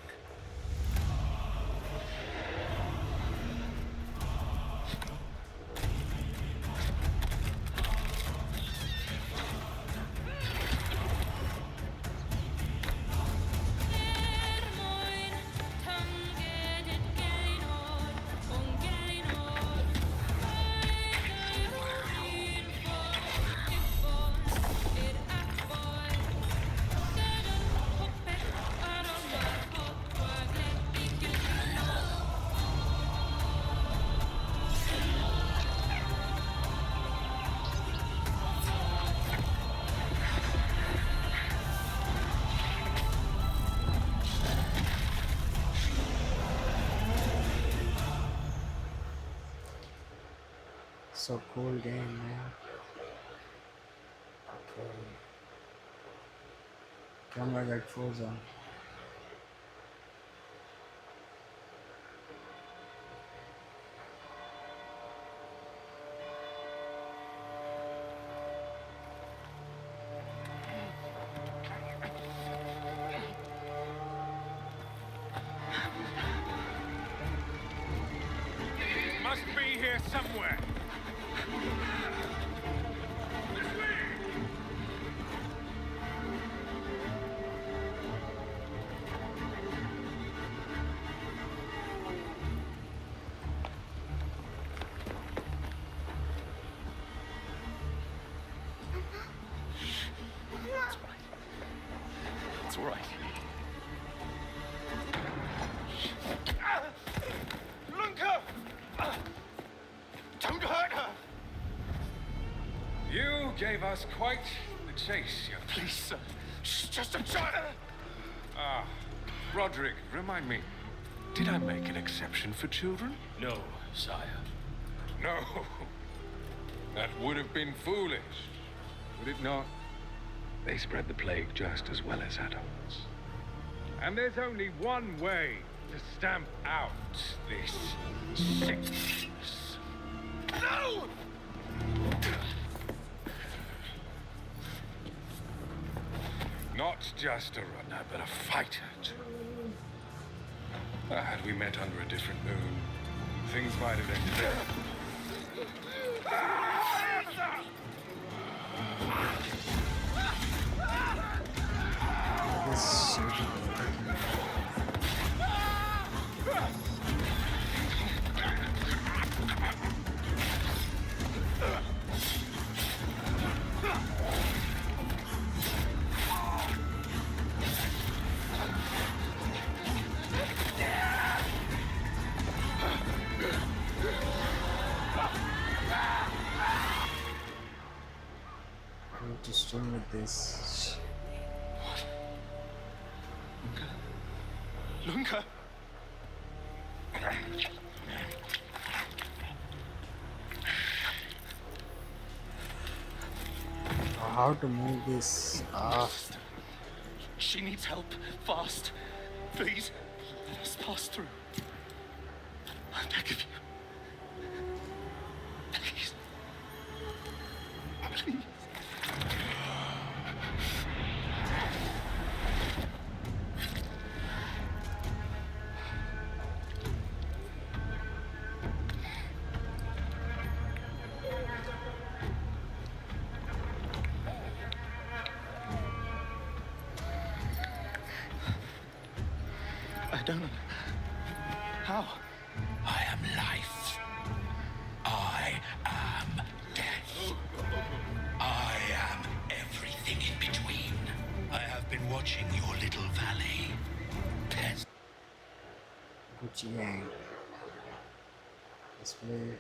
So cool game, man. Okay. Camera got frozen. Must be here somewhere. It's all right. Lunka! Don't hurt her! You gave us quite the chase, young. Please, sir. She's just a child. Ah, Roderick, remind me, did I make an exception for children? No, sire. No. That would have been foolish, would it not? They spread the plague just as well as adults. And there's only one way to stamp out this sickness. No! Not just a runner, but a fighter, too. Had we met under a different moon, things might have ended there. This I need to stream with this. Lunka! How to move this? She needs help. Fast. Please, let us pass through. I beg of you. Please. Please. I don't know. How? I am life. I am death. I am everything in between. I have been watching your little valley. Pest. Gucci gang. Display.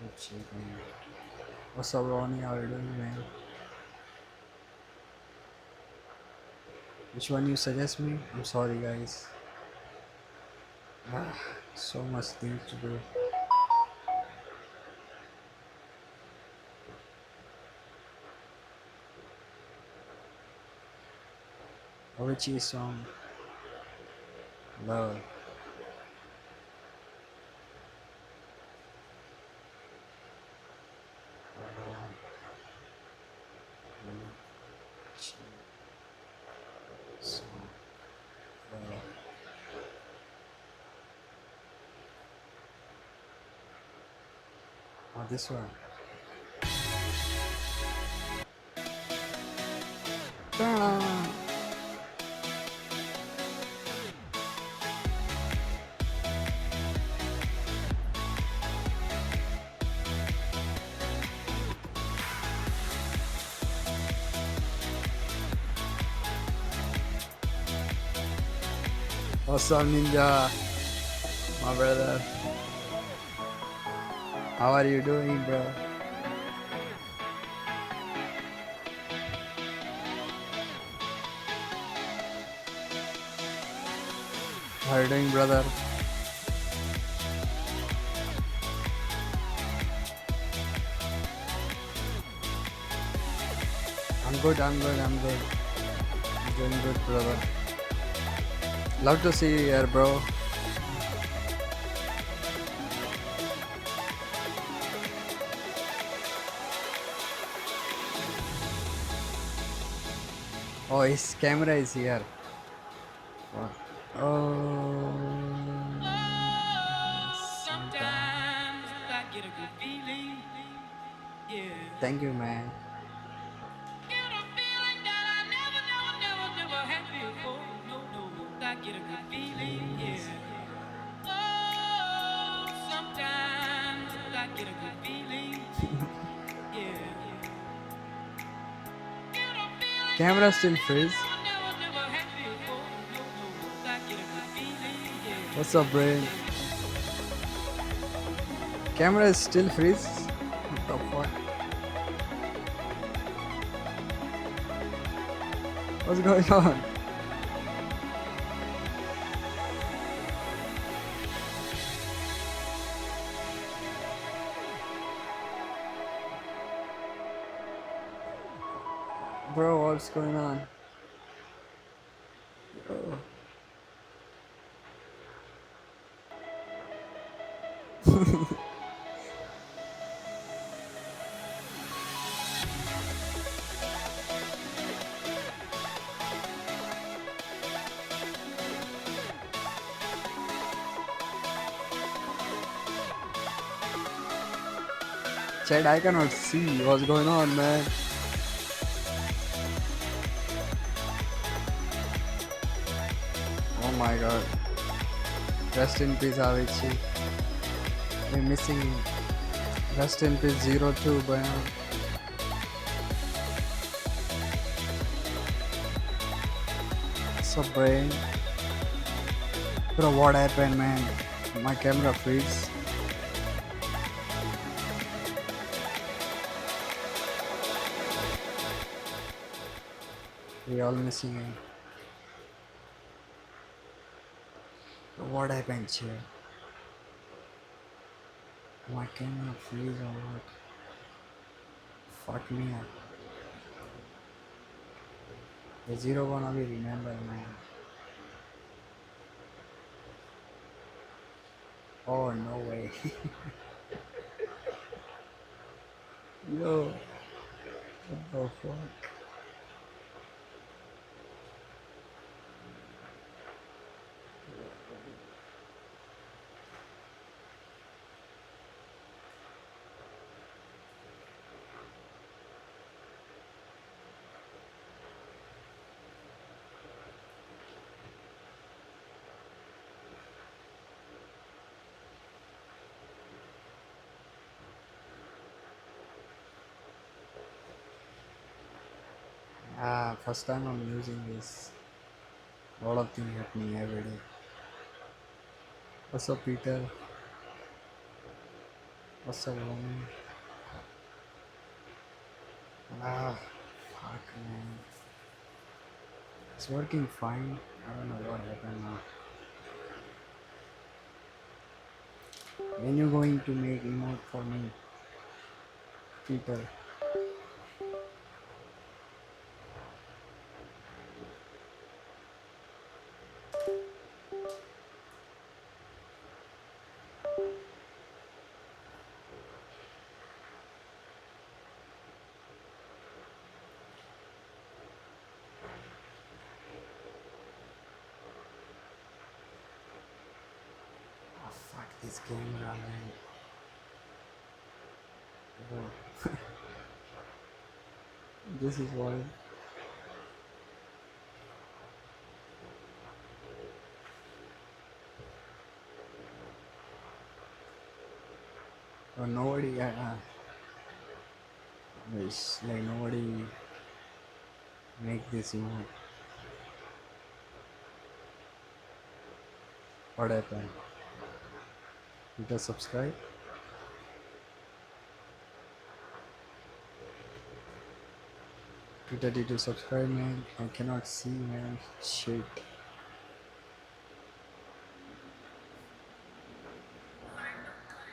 Gucci gang. What's up, Ronnie? How you doing, man? Which one you suggest me? I'm sorry, guys. So much things to do. Avicii song. Love. Oh, this one. What's up, Ninja? My brother. How are you doing, bro? How are you doing, brother? good. I'm good. I'm good. Doing good, brother. Love to see you here, bro. Oh, his camera is here. What? Oh. Sometimes I get a good feeling. Yeah. Thank you, man. Get a feeling that I never had before. No, I get a good feeling. Yeah. Oh, sometimes I get a good feeling. Yeah. Camera still freeze. Never had before. No, I get a good feeling. Yeah. What's up, brain? Camera is still freeze. What the fuck? What's going on? Bro, what's going on? Oh. Chat, I cannot see what's going on, man. Oh my god. Rest in peace, Avicii. We're missing him. Rest in peace, 02, man. What's up, brain? Bro, what happened, man? My camera freeze. We all missing him. What happened here? My camera freeze or what? Fuck me up. The zero gonna be remembered, man. Oh, no way. Yo. What the fuck? First time I'm using this. A lot of things happening every day. What's up, Peter? What's up, Roman? Fuck, man. It's working fine. I don't know what happened now. When you going to make emote for me, Peter? Oh, fuck this camera, man. Oh. This is why. Oh, nobody, wish, like nobody make this emote. What happened? You just subscribe? Peter, did you subscribe, man? I cannot see, man. Shit.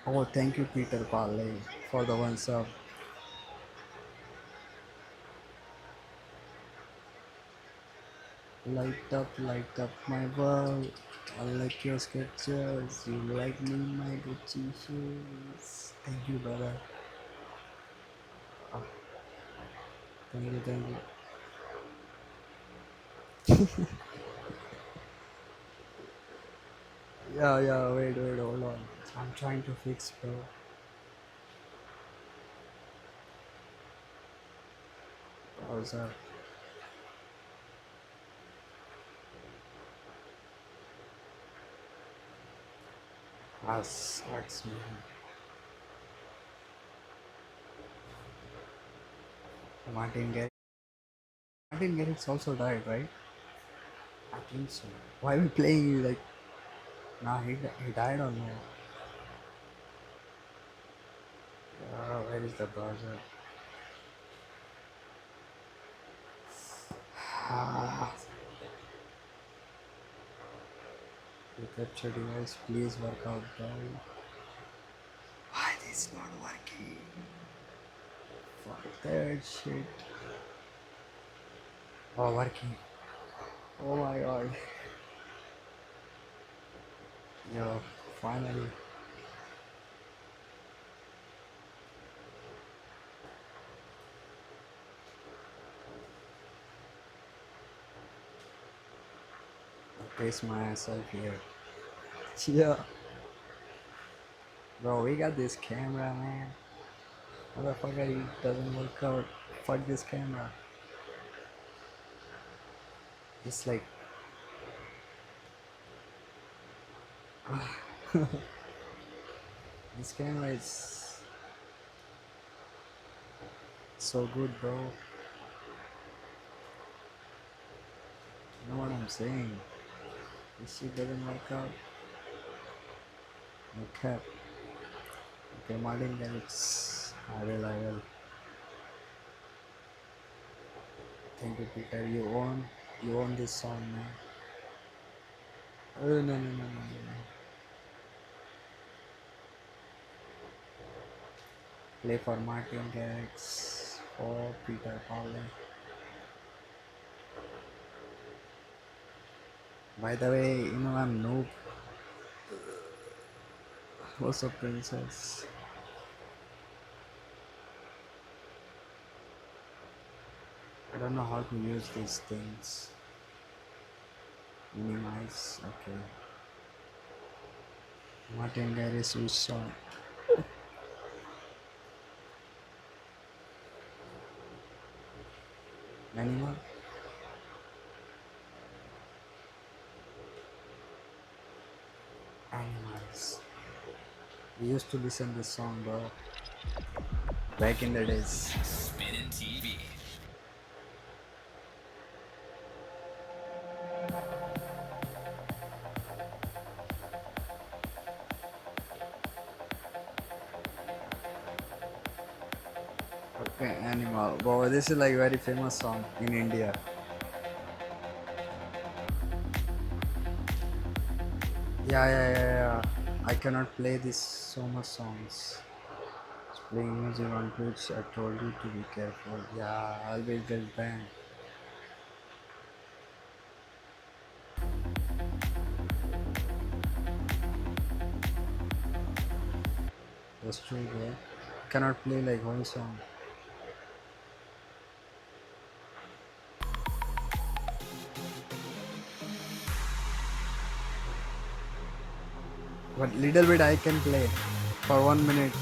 Oh, thank you, Peter Parley, for the one sub. Light up my world. I like your sketches. You like me, my Gucci shoes. Thank you, brother. Ah, thank you, thank you. Yeah, wait, hold on. I'm trying to fix, bro. Browser. Ah, sucks, man. Martin Garrix also died, right? I think so. Why are we playing like? Nah, he died or no? Where is the browser? Ah, the capture device, please work out, bro. Why this not working? Fuck that shit. Oh, working. Oh my god. Yo, finally. Pace myself here. Yeah. Bro, we got this camera, man. Motherfucker, it doesn't work out. Fuck this camera. It's like. This camera is so good, bro. You know what I'm saying? This shit doesn't work out. Okay. Okay, Martin, then it's. I will. Thank you, Peter. You own this song, man. Oh, no. Play for Martin Garrix, for Peter Paulin. By the way, you know I'm noob. What's up, princess? I don't know how to use these things. Minimize, okay. Martin Garrix, which song? Animal? Animals. We used to listen this song, bro. Back in the days. Spinning TV. Okay, Animal. Wow, this is like very famous song in India. Yeah. I cannot play this so much songs. It's playing music on Twitch. I told you to be careful. Yeah, I'll be get banned. That's true, bro. Cannot play like whole song. But little bit I can play for 1 minute.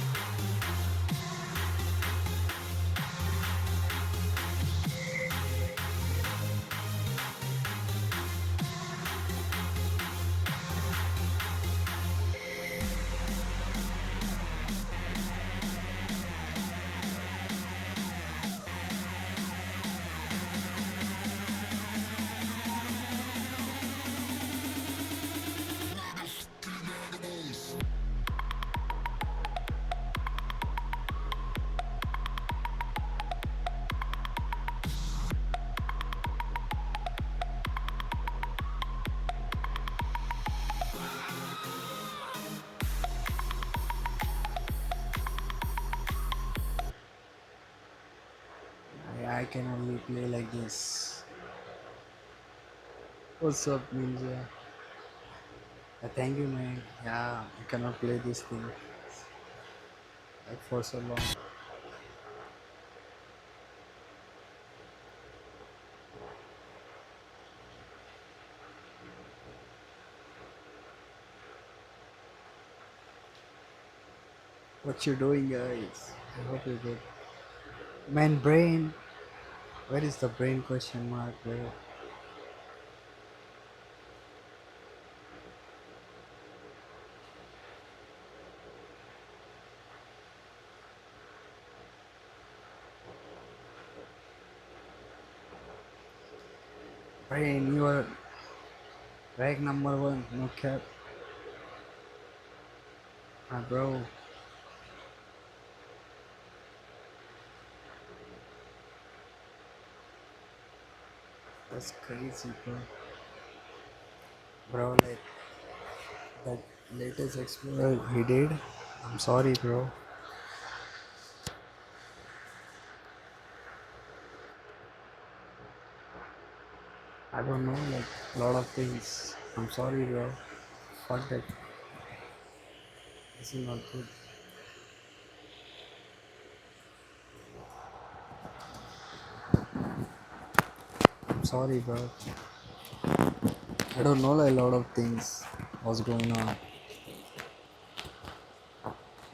I can only play like this. What's up, Ninja? Thank you, man. Yeah, I cannot play this thing like for so long. What you doing, guys? I hope you're good. Man, brain. Where is the brain question mark, bro? Brain, you are rank number one. No cap. Bro. That's crazy, bro. Bro, like that latest explorer he did. I'm sorry, bro. I don't know, like a lot of things. I'm sorry, bro. Fuck that. This is not good. I'm sorry, bro. I don't know like, a lot of things. What's going on?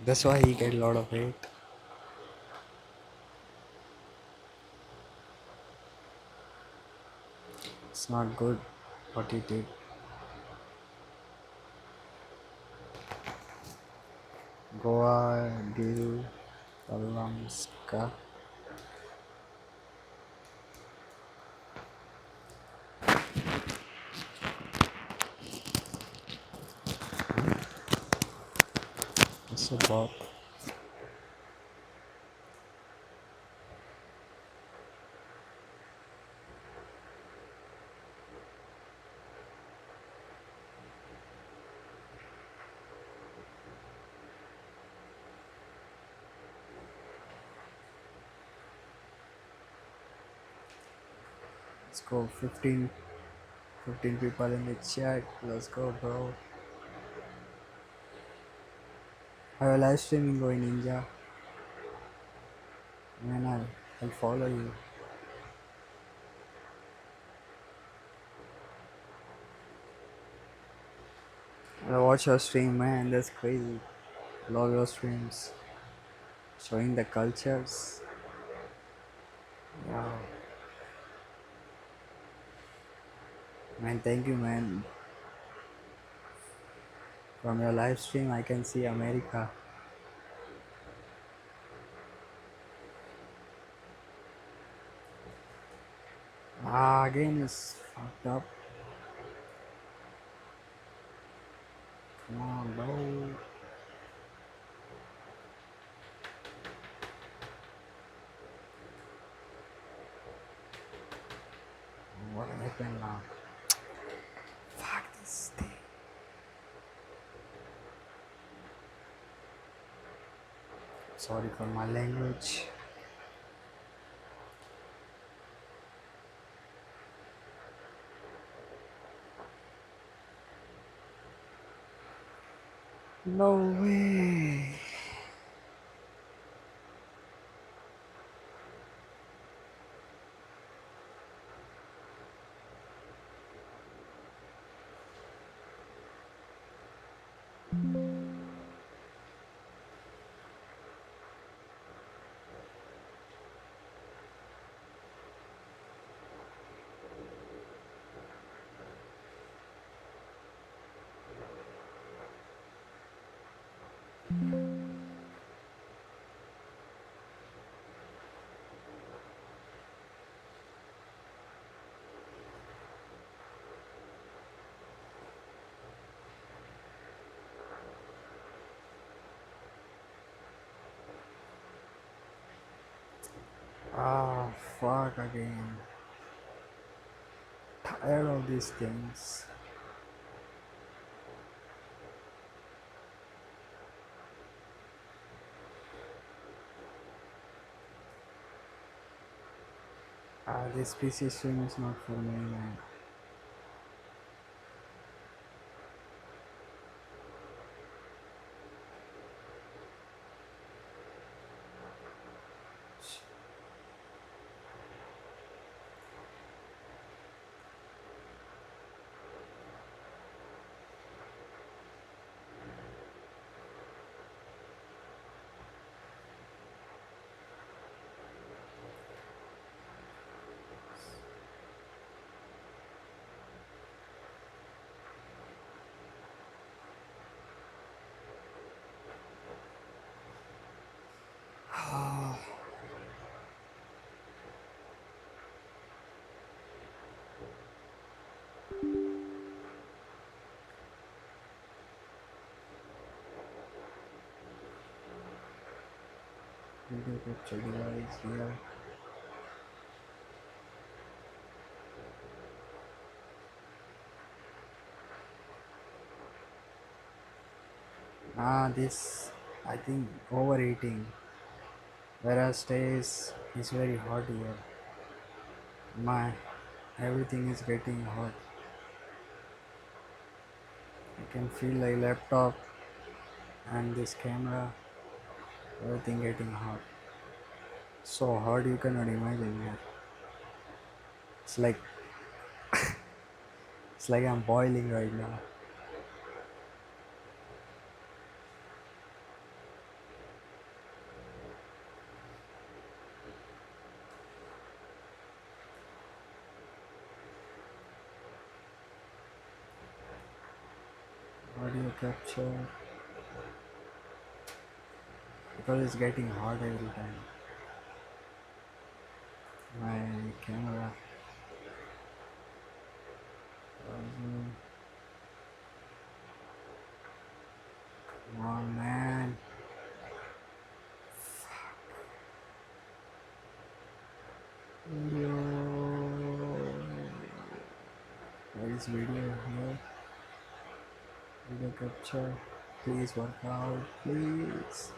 That's why he get a lot of hate. It's not good what he did. Goa, Dil, Talamska. What's up, Bob? Let's go. 15 people in the chat. Let's go, bro. How are live streaming going, Ninja? Man, I'll follow you. I watch your stream, man. That's crazy. Love your streams. Showing the cultures. Wow. Man, thank you, man. From your live stream, I can see America. Again, it's fucked up. Come on, bro. What happened now? Fuck this thing. Sorry for my language. No way. Fuck again. Tired of these things. This PC stream is not for me, man. Video capture device here. This I think overheating. Whereas stays is very hot here. My everything is getting hot. I can feel like laptop and this camera, everything getting hot. So hot you cannot imagine here. It's like it's like I'm boiling right now. Audio capture because it's getting hot every time. My camera. Come on, man. Video. Where is video here? Video capture. Please work out, please.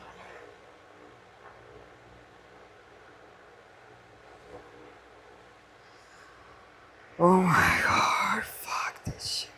Oh my god, fuck this shit.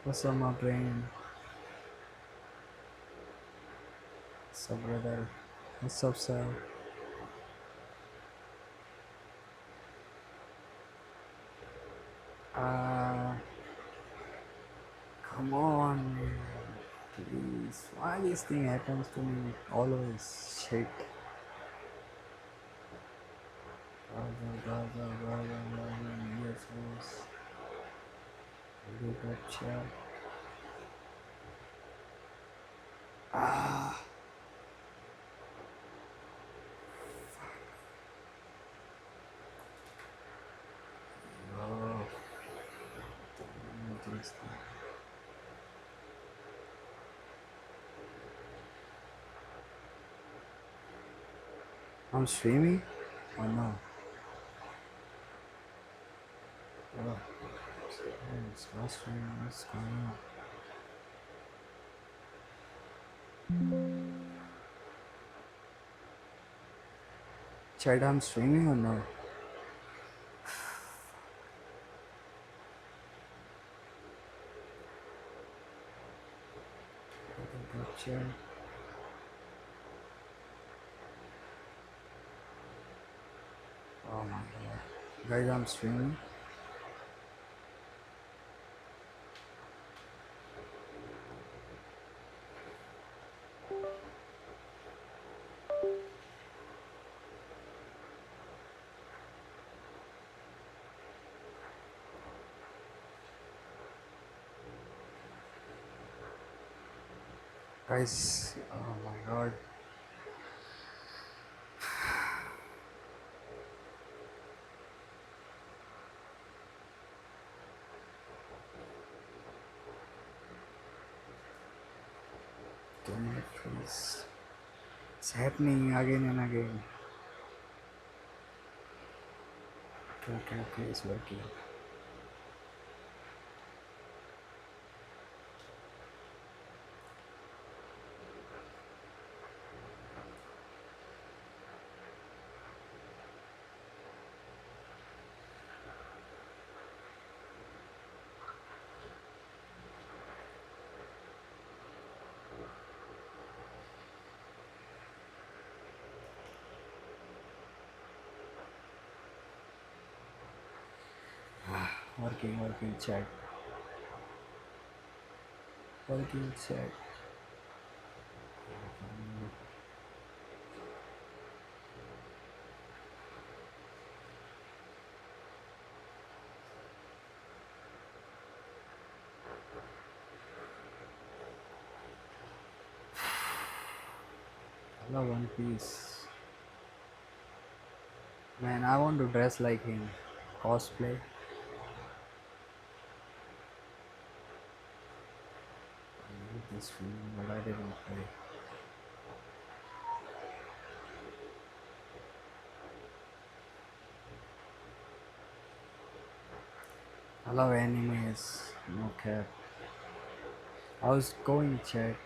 What's up, my brain? What's up, brother? What's up, sir? Come on, please. Why this thing happens to me always? Shit. Yes, yes. Video capture. Oh. Interesting. I'm streaming? Oh no. Oh. It's not streaming. What's going on? Chat, I'm streaming or no? Capture. Oh my god. Guys, I'm streaming. Guys, oh my god. Damn it, please. It's happening again and again. Okay, it's working. Working chat. Working chat. Love One Piece. Man, I want to dress like him. Cosplay. I need this film, but I didn't play. I love animes. No cap. I was going to check.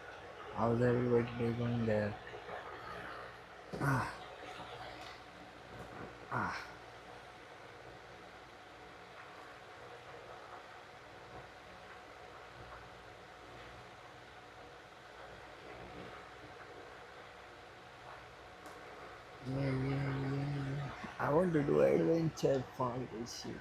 How's everybody going there? Ah, ah. Yeah. I want to do adventure fun this shit.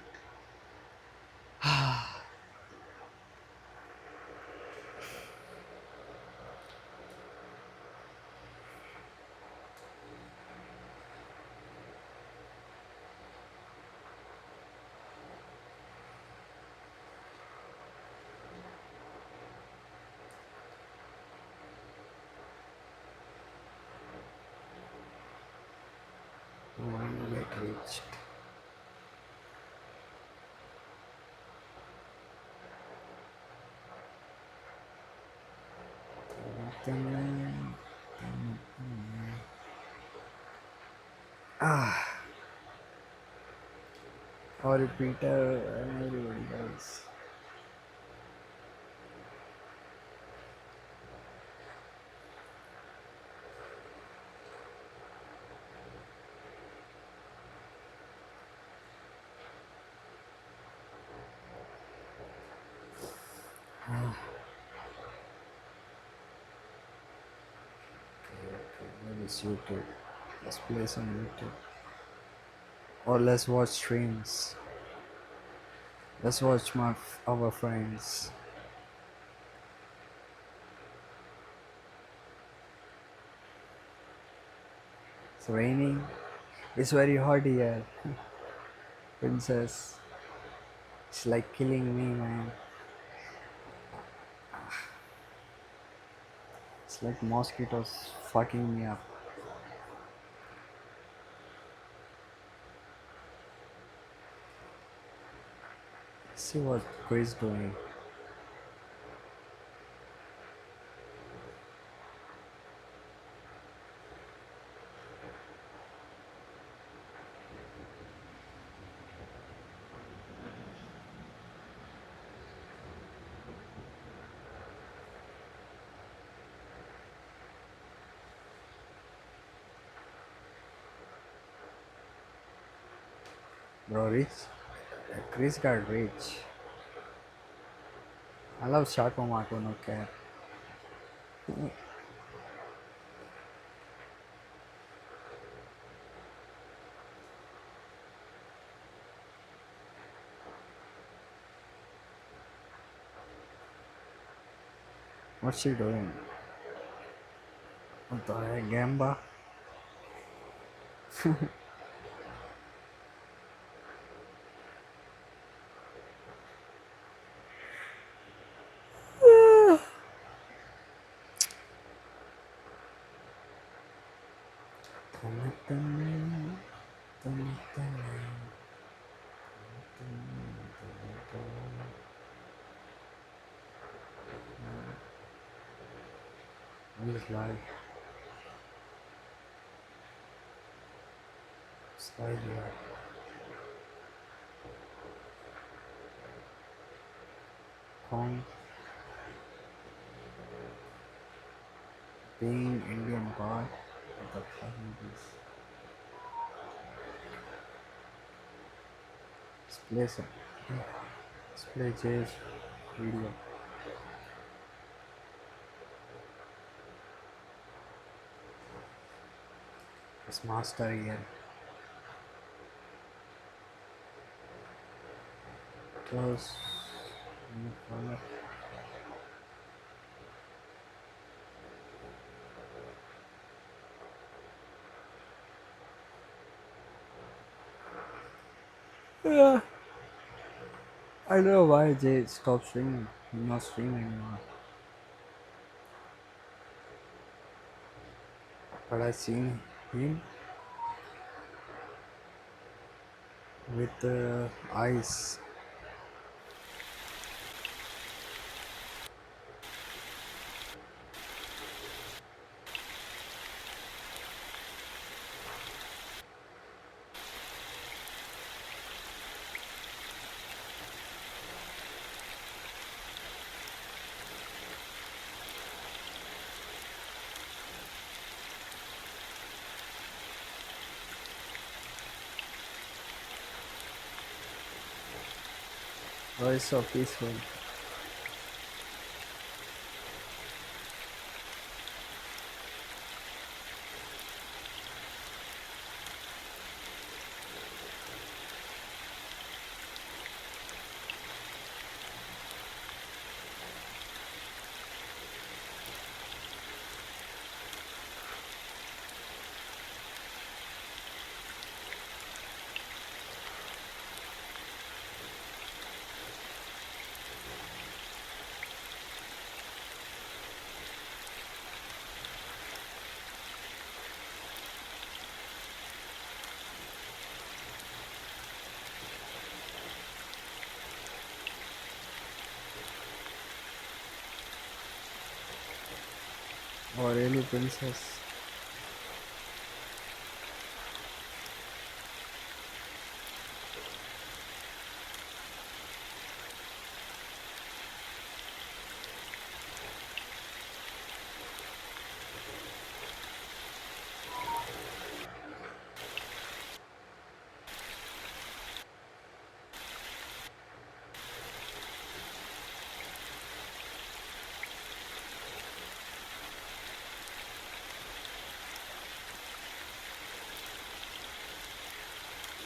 When we get reached. Ah, or Peter and everybody else. Ah. Maybe it's YouTube. Let's play some YouTube. Or let's watch streams. Let's watch our friends. It's raining. It's very hot here. Princess. It's like killing me, man. It's like mosquitoes fucking me up. Let's see what Chris doing. Bro, Chris got rich. I love Shaco Marco, no care. What's she doing? What the heck, Gamba? Slide. Slide here. Kong. Being Indian god. What the fuck is this? Let's play some. Let's play Jay's video. It's master here. Close. Yeah. I don't know why Jay stopped streaming. He's not streaming anymore. But I seen him with eyes. Oh, it's so peaceful. Oh, really, princess?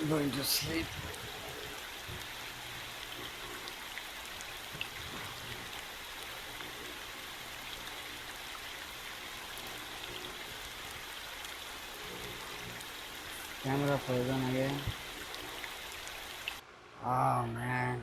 Going to sleep. Camera frozen again. Oh man.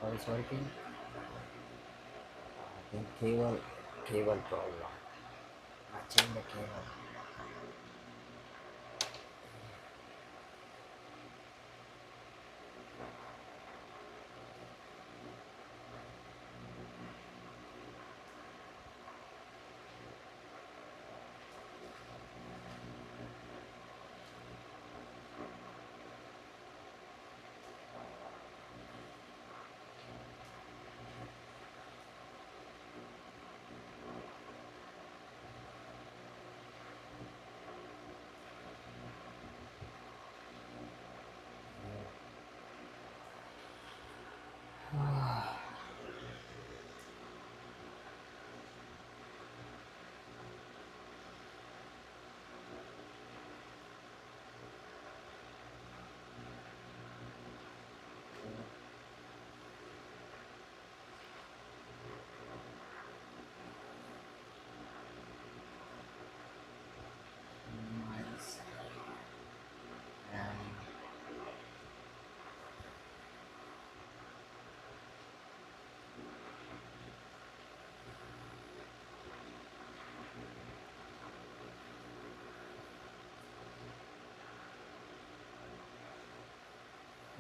Oh, it's working. I think cable problem. Matching the cable.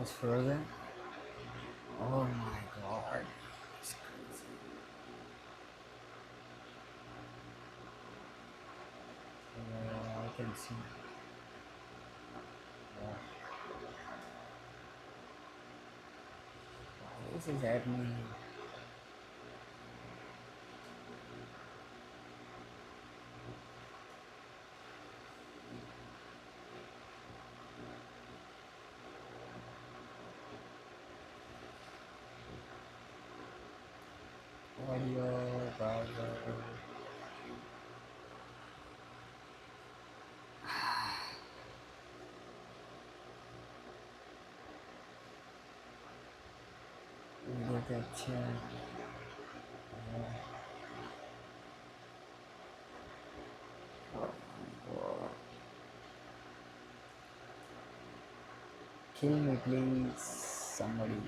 It's frozen. Oh my god. It's crazy. I can see. Yeah. This is happening. Audio browser. Video capture. Oh my god. Kill me please, somebody.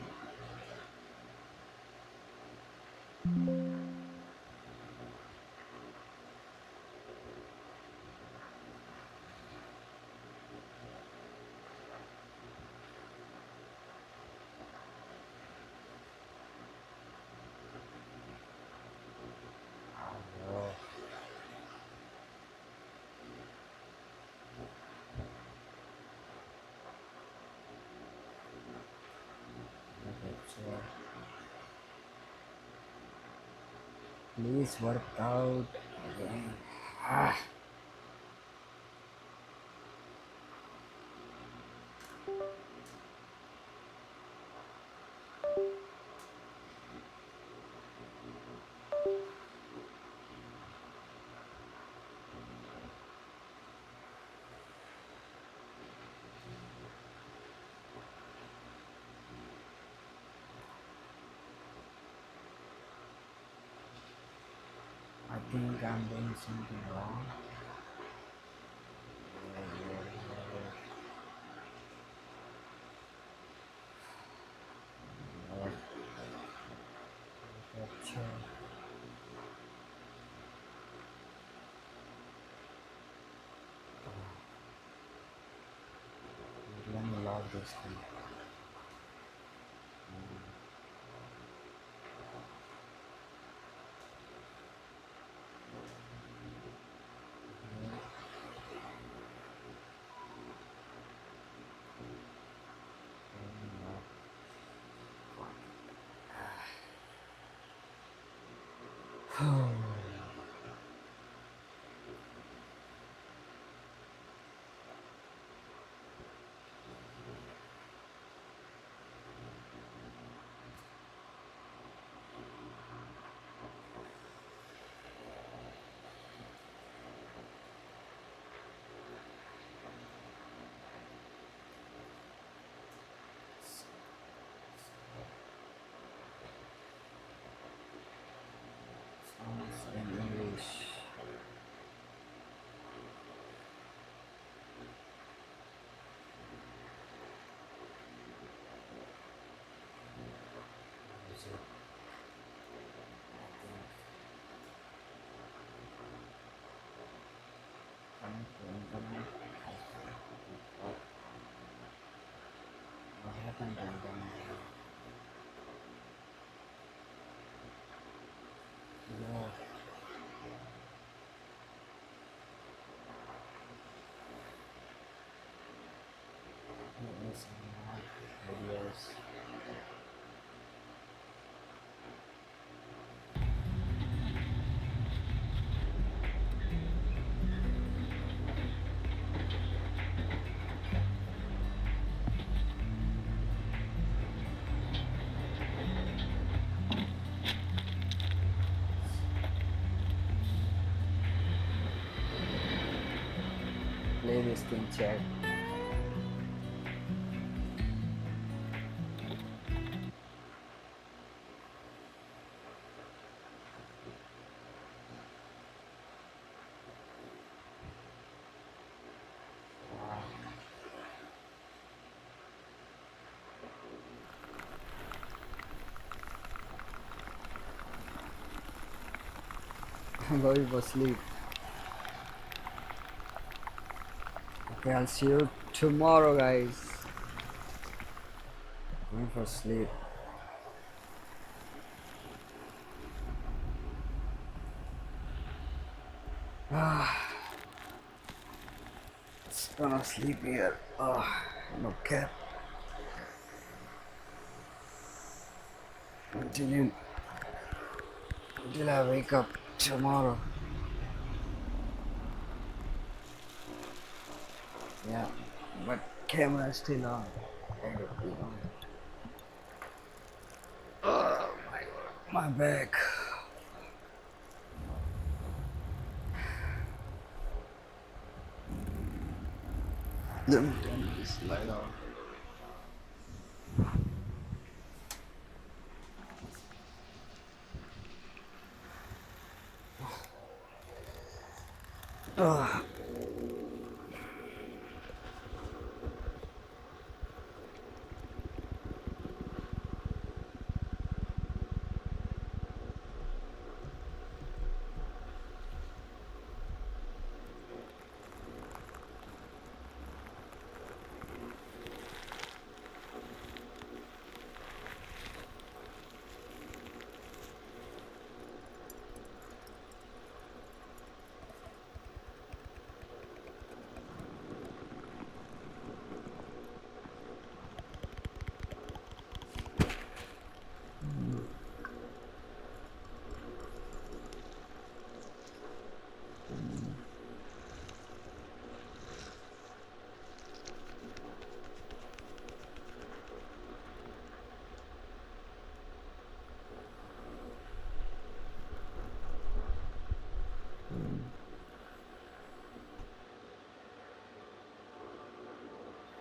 Oh. Capture. Please work out again. Ah. I think I'm doing something wrong. Capture. Let me log this thing. Sounds in English. What happened to internet? Yeah. Yes, videos. Play this thing, chat. I'm going for sleep. Okay, I'll see you tomorrow, guys. Going for sleep. It's gonna sleep here. No cap. Until I wake up tomorrow. Yeah, but camera is still on. Let it be on. Oh my god, my back. Let me turn this light on. Ugh.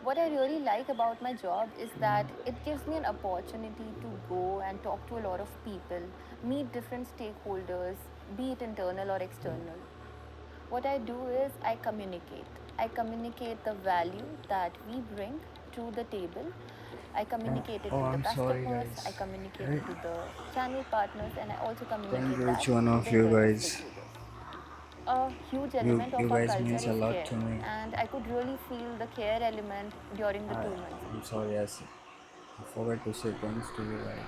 What I really like about my job is that it gives me an opportunity to go and talk to a lot of people, meet different stakeholders, be it internal or external. What I do is I communicate. I communicate the value that we bring to the table. I communicate it Oh, to the I'm sorry, customers, guys. I communicate it to the channel partners, and I also Thank communicate you, that each one to of the you internal guys. stakeholders. A huge You element you of our guys culture means a is lot care, to me. and I could really feel the care element during the 2 months. I'm sorry, I forgot to say thanks to you guys.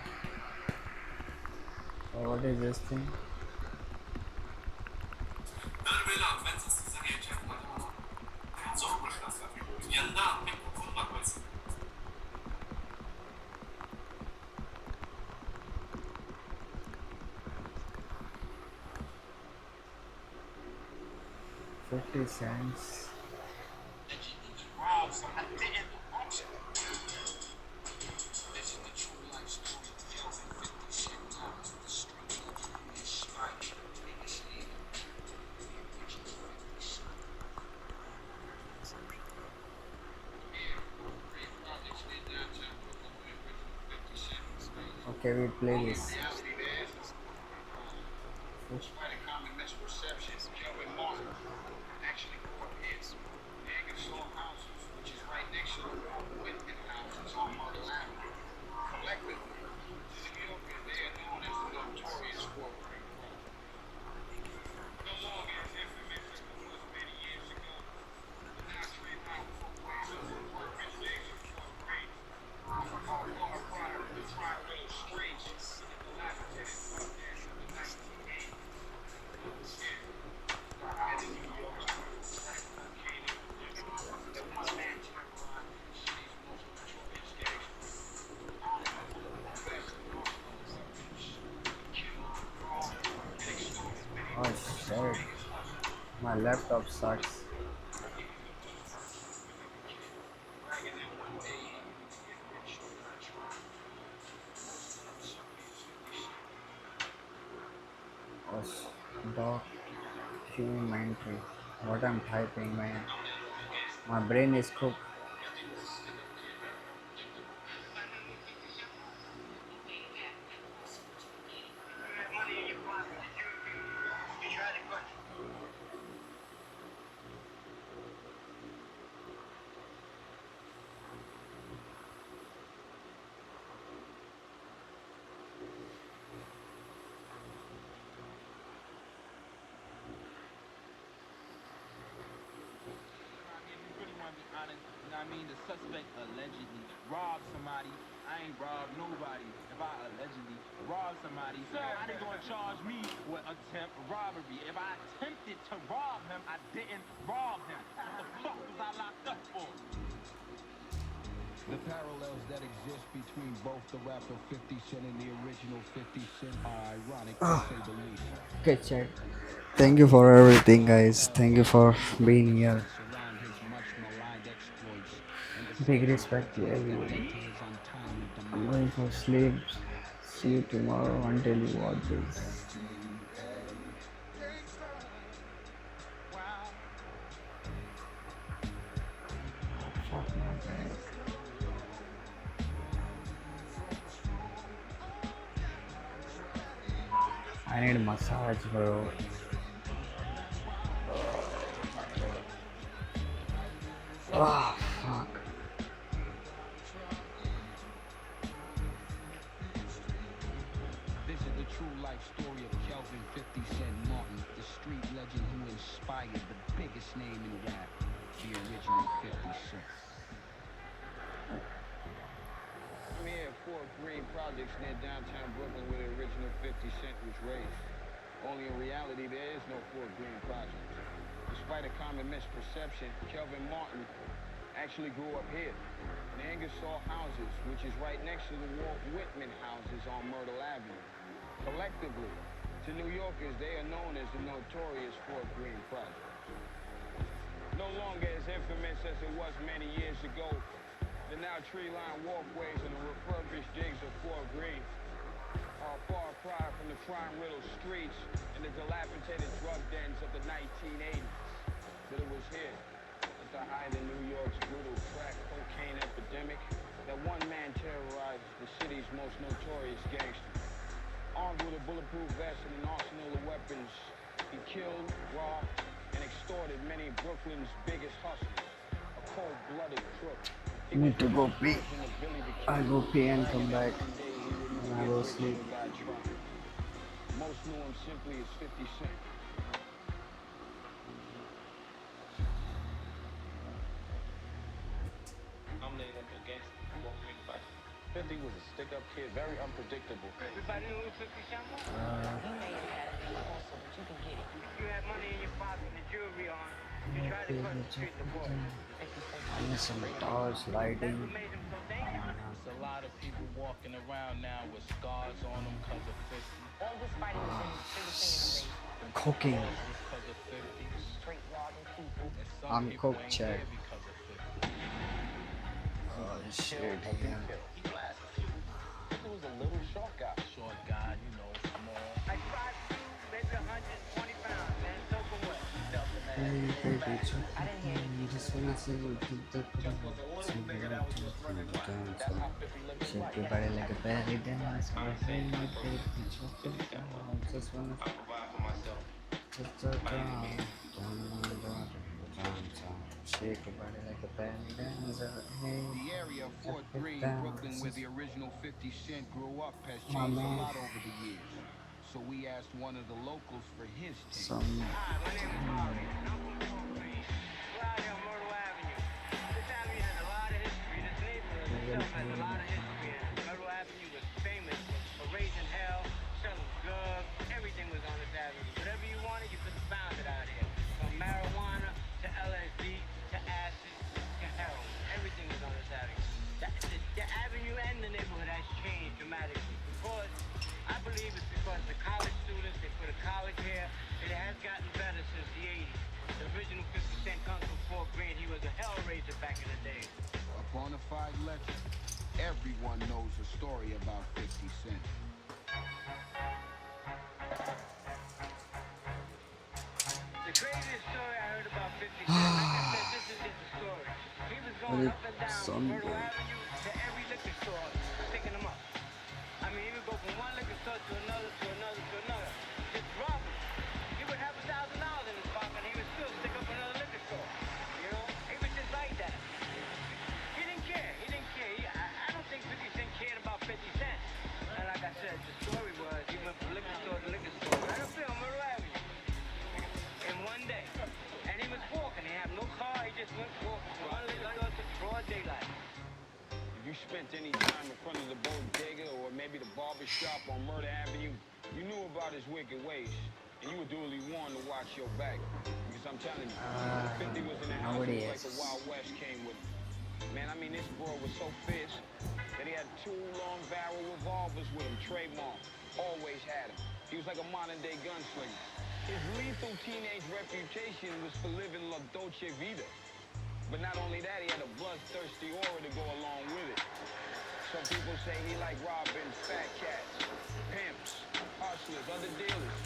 Oh, what is this thing? $0.50. Okay, we play this. Oh shit, my laptop sucks. Oh, documentary. What I'm typing, man. My brain is cooked. I mean, the suspect allegedly robbed somebody I ain't robbed nobody. If I allegedly robbed somebody, how they gonna charge me with attempt robbery? If I attempted to rob him, I didn't rob him. What the fuck was I locked up for? The parallels that exist between both the rapper 50 Cent and the original 50 Cent are ironic to say the least. Okay, chat. Thank you for everything, guys. Thank you for being here. Big respect to everyone. I'm going for sleep. See you tomorrow until you watch this. Fuck my bad. I need a massage, bro. Oh, fuck. This is the true life story of Kelvin 50 Cent Martin, the street legend who inspired the biggest name in rap, the original 50 Cent. I'm here at Fort Greene Projects near downtown Brooklyn where the original 50 Cent was raised. Only in reality, there is no Fort Greene Projects. Despite a common misperception, Kelvin Martin actually grew up here in the Ingersoll houses, which is right next to the Walt Whitman houses on Myrtle Avenue. Collectively, to New Yorkers, they are known as the notorious Fort Greene Projects. No longer as infamous as it was many years ago, the now tree-lined walkways and the refurbished digs of Fort Greene are a far cry from the crime-riddled streets and the dilapidated drug dens of the 1980s. But it was here, at the height of New York's brutal crack cocaine epidemic, that one man terrorized the city's most notorious gangster. Armed with a bulletproof vest and an arsenal of weapons, he killed, robbed, and extorted many of Brooklyn's biggest hustlers. A cold-blooded crook. I need to go pee. I'll go pee and come back. And I will sleep. Most knew him simply as 50 Cent. I'm laying up against Fort Greene Project. 50 was a stick-up kid, very unpredictable. Everybody knew 50 Cent was? He made it out of this also, but you can get it. You had money in your pocket and the jewelry on. You tried to cross the street to boy. I need some torch lighting. There's a lot of people walking around now with scars on them because of 50. All this fighting was in the biggest thing in the race. Cooking. Because of 50. Straight robbing people. And some I'm people cooked, ain't Chad. here because of 50. Oh shit, yeah. He blasted people. He was a little short guy. Short guy, you know, small. Like 5'2", maybe 120 pounds, man. So for what? Shake your body like a belly dance. Just wanna shake your body like a belly dancer. The area of Fort Greene, Brooklyn, where the original 50 Cent grew up, has My changed a man. lot over the years. So we asked one of the locals for his take. Some Hi, my name is Bobby. I'm from Fort Greene. We're out here on Myrtle Avenue. This avenue has a lot of history. This neighborhood itself has a lot of history. And Myrtle Avenue was famous for raising hell, selling drugs. Everything was on this avenue. Whatever you wanted, you could have found it out here. From marijuana to LSD to acid to heroin. Everything was on this avenue. The avenue and the neighborhood has changed dramatically. Because I believe it's because the college students, they put a college here. It has gotten better since the 80s. The original 50 Cent comes from Fort Greene. He was a hellraiser back in the day. A bona fide legend. Everyone knows a story about 50 Cent. The craziest story I heard about 50 Cent, like I said, this is just a story. He was going up and down Myrtle Avenue to every liquor store, picking them up. I mean, he would go from one liquor store to another, to another, to another. Just robbing. He would have $1,000 in his pocket, and he would still stick up another liquor store. You know, he was just like that. He didn't care. He didn't care. I don't think 50 Cent cared about 50 Cent. And like I said, the story was he went from liquor store to liquor store, right up there on Myrtle Avenue, in one day. And he was walking. He had no car. He just went walking from one liquor store to broad daylight. If you spent spent any time in front of the bodega or maybe the barber shop on Murder Avenue, you knew about his wicked ways. And you were duly warned to watch your back. Because I'm telling you, 50 was in the house, it was like the Wild West came with him. Man, I mean, this bro was so fierce that he had 2 long barrel revolvers with him, trademark. Always had him. He was like a modern day gunslinger. His lethal teenage reputation was for living La Dolce Vita. But not only that, he had a bloodthirsty aura to go along with it. Some people say he like robbing fat cats, pimps, hustlers, other dealers,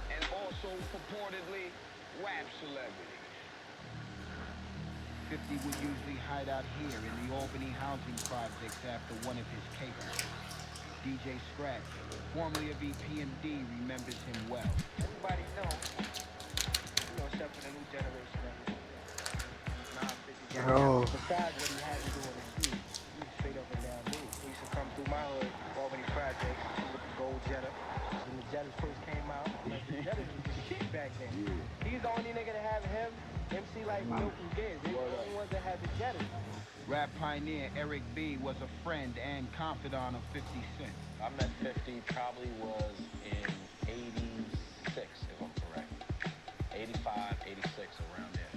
and also purportedly rap celebrities. 50 would usually hide out here in the Albany housing projects after one of his cases. DJ Scratch, formerly of EPMD, remembers him well. Everybody knows, except for the new generation. Bro. Besides what he had to do on the street, he was straight up and down dude. He used to come through my hood, Albany Projects, with the gold Jetta. When the Jettas first came out, like the Jettas was just cheap back then. He's the only nigga to have him, MC like Milton Gibbs. He's the only ones that had the Jettas. Rap pioneer Eric B. was a friend and confidant of 50 Cent. I met 50 probably was in 86, if I'm correct. 85, 86, around there.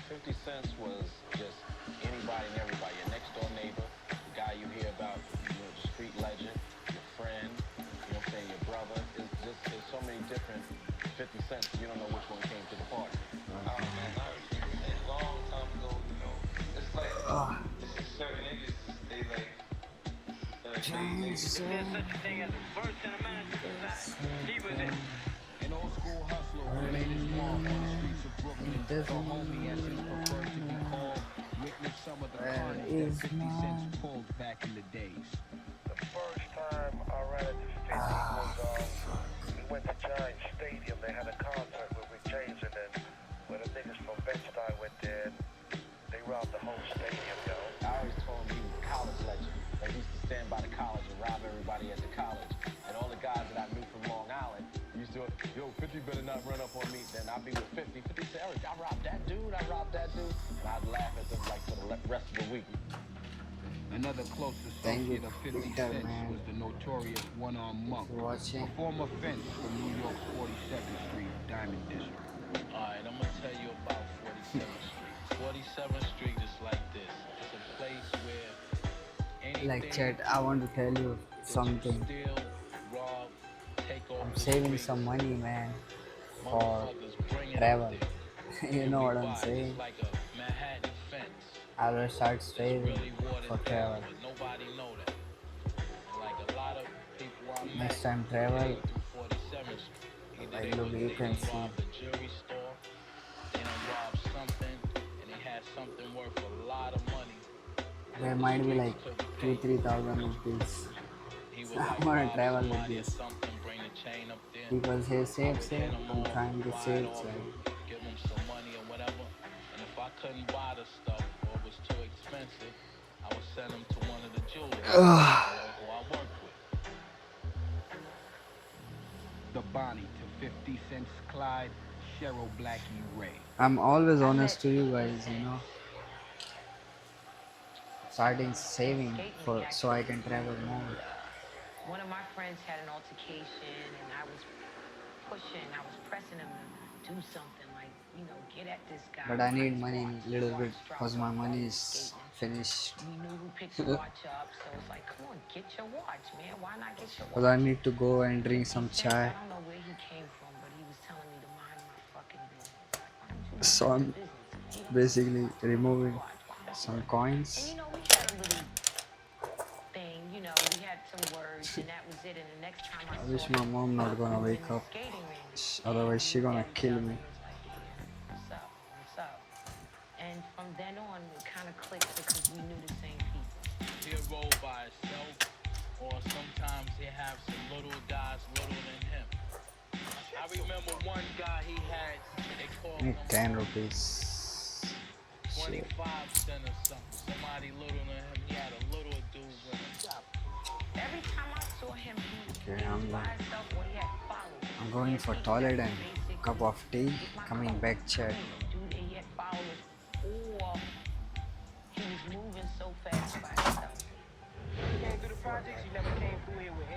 50 Cent was just anybody and everybody. Your next door neighbor, the guy you hear about, the street legend, your friend, what I'm saying, your brother. There's so many different 50 Cents, you don't know which one came to the party. Oh man, I heard people say a long time ago, it's like, it's a certain niggas, they like, There's such a thing as a first in a man, he was it. An old school hustler who made his mark on the streets of Brooklyn, the homie as he preferred to be called, witnessed some of the carnage that 50 Cent pulled back in the days. The first time I ran into 50 was, we went to Giant Stadium, they had a concert with Rick James, and then when the niggas from Bed-Stuy went there, they robbed the whole stadium, yo. I always told him he was a college legend. Like, he used to stand by the college and rob everybody at the college. And all the guys that I knew from Long Island used to, yo, 50 better not run up on me. Then I'd be with 50. 50 said, Eric, I robbed that dude, I robbed that dude. And I'd laugh at them like for the rest of the week. Another close associate of 50 Cent was the notorious one-armed monk, a former fence from New York's 42nd Street Diamond District. Alright, I'm gonna tell you about 47th Street. 47th Street is like this. It's a place where anything like chat, I want to tell you something. steal, rob, take off I'm the saving street, some money, man, for motherfuckers bring it travel. up there. You know what I'm Wide, saying? It's like a Manhattan fence. I will start saving Really watered for down, travel. but nobody know that. And like a lot of people I met, Next time travel, they through 47th Street. Either like they look, you they can done see. robbed a jewelry store, they done robbed something, and they had something worth a lot of money. There might be like 2,000-3,000 rupees. I'm gonna travel with this. People say save, I'm trying to save, so Give them some money or whatever. And if I couldn't buy the stuff or it was too expensive, I would send them to one of the jewelers who I work with. The Bonnie to 50 Cent's Clyde, Cheryl Blackie Ray. I'm always honest to you guys, you know. Starting saving for so I can travel more. One of my friends had an altercation, and I was pressing him to do something, like, get at this guy. But I need money a little bit because my money is finished. We knew who picked the watch up, so it's like, come on, get your watch, man. Why not get your watch? Because I need to go and drink some chai. I don't know where he came from, but he was telling me to mind my fucking business. So I'm basically removing some coins. And we had a little thing, we had some words, and that was it. And the next time I wish my mom not gonna wake up, otherwise she gonna kill me. What's up? And from then on, it kind of clicked because we knew the same people. He'll roll by himself, or sometimes he have some little guys little than him. I remember one guy he had, they called Need him 10 rupees. 25 cent or something. Somebody little than him, he had a little dude with him. Every time I saw him, he Okay, I'm was by done. himself or he had followers. I'm going for toilet and cup of tea. Coming back, chat. Dude, he had followers, or he was moving so fast by himself.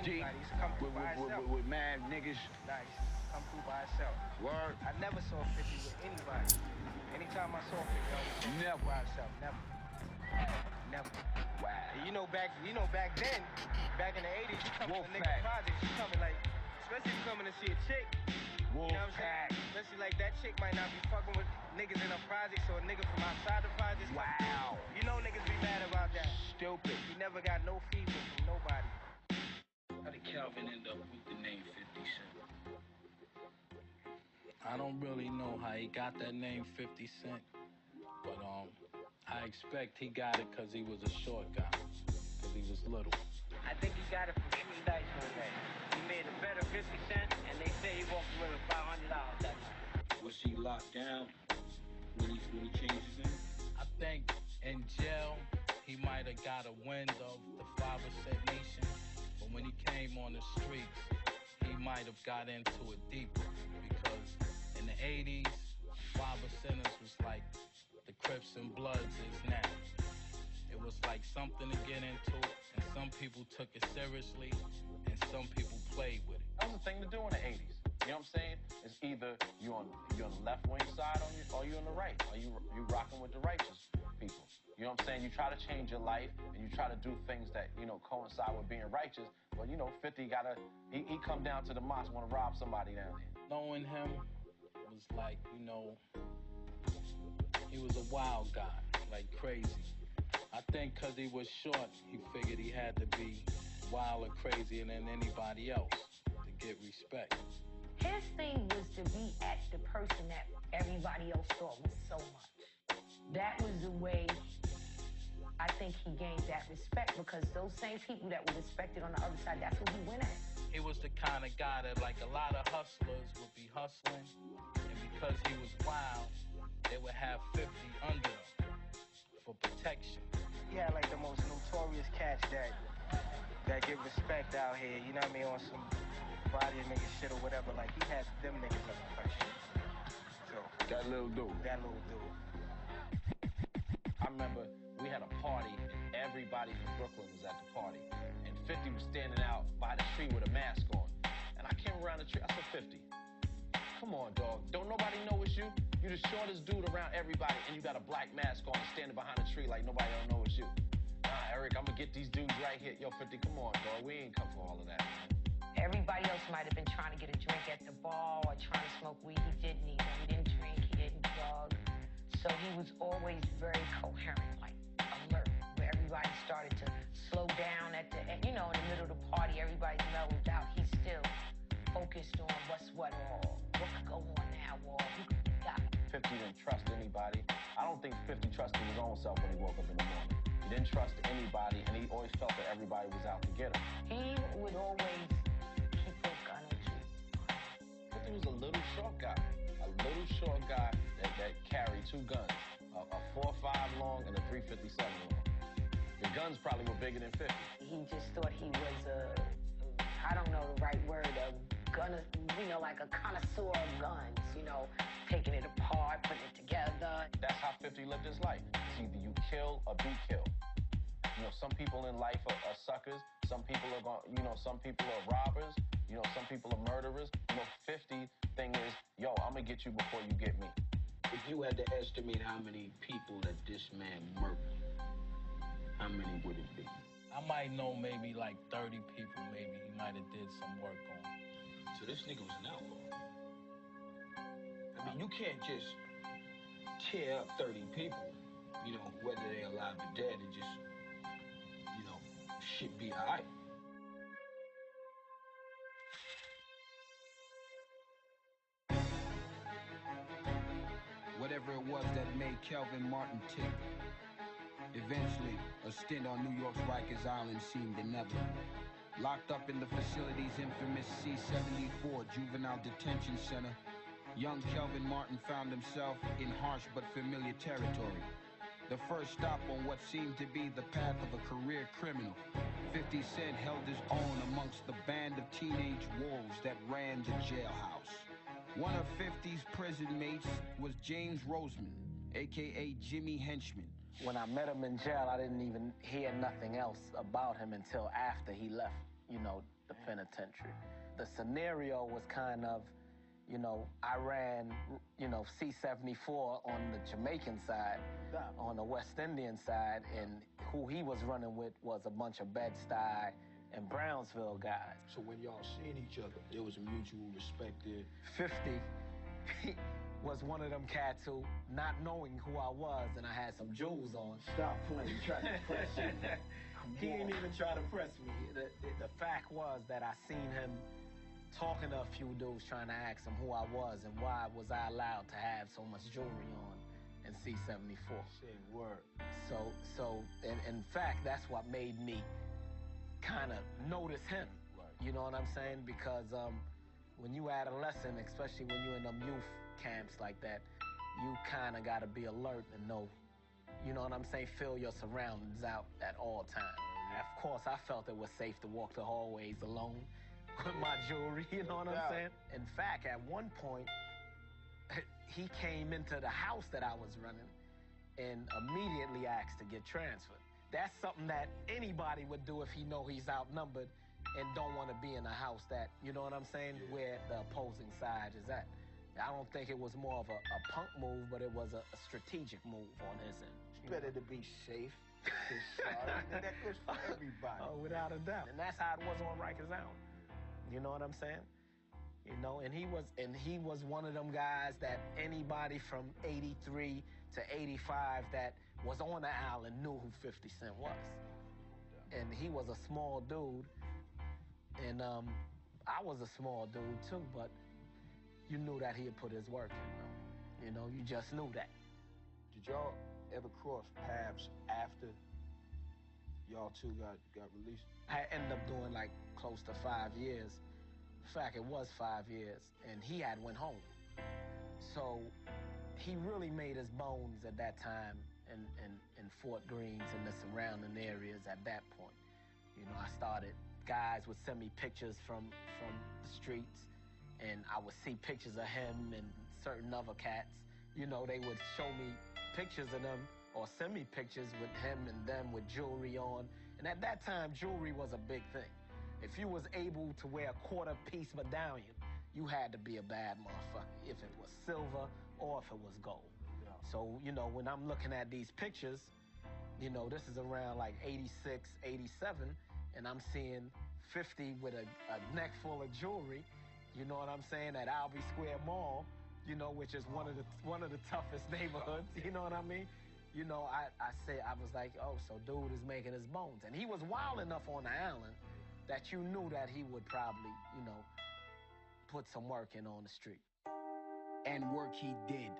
deep anybody. He used to come through by himself. with mad niggas. Nah, he used to come through by himself. Word. I never saw 50 with anybody. Anytime I saw 50, I always saw him Never. by himself. Never. Wow. And you know back then, back in the 80s, you come to a nigga Wolfpack. project, you coming like, especially if you coming to see a chick. You know what I'm saying? Especially like that chick might not be fucking with niggas in a project, so a nigga from outside the project. Wow. You know niggas be mad about that. Stupid. He never got no feedback from nobody. How did Calvin end up with the name 50 Cent? I don't really know how he got that name 50 Cent, but I expect he got it because he was a short guy, because he was little. I think he got it from shooting dice one day. He made a bet of 50 cents, and they say he walked away with $500 that night. Was he locked down when he changed his name? I think in jail he might have got a wind of the 5% Nation, but when he came on the streets, he might have got into it deeper, because in the 80s, 5%ers was like the Crips and Bloods is now. It was like something to get into, and some people took it seriously, and some people played with it. That was the thing to do in the 80s. You know what I'm saying? It's either you on the left wing side or you on the right. Or you rocking with the righteous people. You know what I'm saying? You try to change your life and you try to do things that, you know, coincide with being righteous. But you know, 50 he come down to the mosque, want to rob somebody down there. Knowing him was like, you know, he was a wild guy, like crazy. I think because he was short, he figured he had to be wild or crazier than anybody else to get respect. His thing was to be at the person that everybody else thought was so much. That was the way I think he gained that respect, because those same people that were respected on the other side, that's what he went at. He was the kind of guy that, like, a lot of hustlers would be hustling, and because he was wild, they would have 50 under them for protection. He had like the most notorious cats that get respect out here, you know what I mean, on some body nigga shit or whatever. Like, he had them niggas under pressure. So That little dude. I remember we had a party and everybody from Brooklyn was at the party. And 50 was standing out by the tree with a mask on. And I came around the tree, I said, 50, come on, dog. Don't nobody know it's you? You the shortest dude around everybody and you got a black mask on and standing behind a tree like nobody don't know it's you. Nah, Eric, I'm gonna get these dudes right here. Yo, 50, come on, dog. We ain't come for all of that, man. Everybody else might have been trying to get a drink at the bar or trying to smoke weed. He didn't either. He didn't drink, he didn't drug. So he was always very coherent, like alert, where everybody started to slow down at the end. You know, in the middle of the party, everybody's mellowed out. He's still focused on what's what, or what could go on now, or who could be got. 50 didn't trust anybody. I don't think 50 trusted his own self when he woke up in the morning. He didn't trust anybody, and he always felt that everybody was out to get him. He would always keep his gun on you. 50 was a little short guy. A little short guy that carried two guns. A 4.5 long and a 357 long. The guns probably were bigger than 50. He just thought he was I don't know the right word, a gun, you know, like a connoisseur of guns, you know, taking it apart, putting it together. That's how 50 lived his life. It's either you kill or be killed. You know, some people in life are suckers. Some people are some people are robbers. You know, some people are murderers. You know, 50 thing is, yo, I'm gonna get you before you get me. If you had to estimate how many people that this man murdered, how many would it be? I might know maybe like 30 people, maybe he might have did some work on. So this nigga was an outlaw. I mean, you can't just tear up 30 people, you know, whether they're alive or dead, and just, you know, shit be all right. Whatever it was that made Kelvin Martin tick. Eventually, a stint on New York's Rikers Island seemed inevitable. Locked up in the facility's infamous C-74 Juvenile Detention Center, young Kelvin Martin found himself in harsh but familiar territory. The first stop on what seemed to be the path of a career criminal. 50 Cent held his own amongst the band of teenage wolves that ran the jailhouse. One of 50's prison mates was James Roseman, a.k.a. Jimmy Henchman. When I met him in jail, I didn't even hear nothing else about him until after he left, you know, the penitentiary. The scenario was kind of, you know, I ran, you know, C-74 on the Jamaican side, on the West Indian side, and who he was running with was a bunch of Bed-Stuy and Brownsville guys. So when y'all seen each other, there was a mutual respect there? 50 was one of them cats who, not knowing who I was, and I had some jewels on. Stop playing, try to press me. He didn't even try to press me. The fact was that I seen him talking to a few dudes trying to ask him who I was and why was I allowed to have so much jewelry on in C-74. Saying word. So in fact, that's what made me kind of notice him. Right. You know what I'm saying? Because when you adolescent, especially when you're in them youth camps like that, you kind of got to be alert and know, you know what I'm saying, fill your surroundings out at all times. Of course, I felt it was safe to walk the hallways alone with my jewelry, you know what I'm saying? In fact, at one point, he came into the house that I was running and immediately asked to get transferred. That's something that anybody would do if he know he's outnumbered and don't want to be in a house that, you know what I'm saying, where the opposing side is at. I don't think it was more of a punk move, but it was a strategic move on his end. It's better to be safe than sorry. That goes for everybody. Oh, without a doubt. And that's how it was on Rikers Island. You know what I'm saying? You know, and he was one of them guys that anybody from 83 to 85 that was on the island knew who 50 Cent was. And he was a small dude, and I was a small dude too, but you knew that he had put his work in, though. You know, you just knew that. Did y'all ever cross paths after y'all two got released? I ended up doing like close to 5 years. In fact, it was 5 years, and he had went home. So he really made his bones at that time in Fort Greens and the surrounding areas at that point. You know, I started, guys would send me pictures from the streets, and I would see pictures of him and certain other cats. You know, they would show me pictures of them or send me pictures with him and them with jewelry on. And at that time, jewelry was a big thing. If you was able to wear a quarter-piece medallion, you had to be a bad motherfucker, if it was silver or if it was gold. Yeah. So, you know, when I'm looking at these pictures, you know, this is around like 86, 87, and I'm seeing 50 with a neck full of jewelry, you know what I'm saying, at Albee Square Mall, you know, which is one of the toughest neighborhoods, you know what I mean? You know, I was like, oh, so dude is making his bones. And he was wild enough on the island that you knew that he would probably, you know, put some work in on the street. And work he did.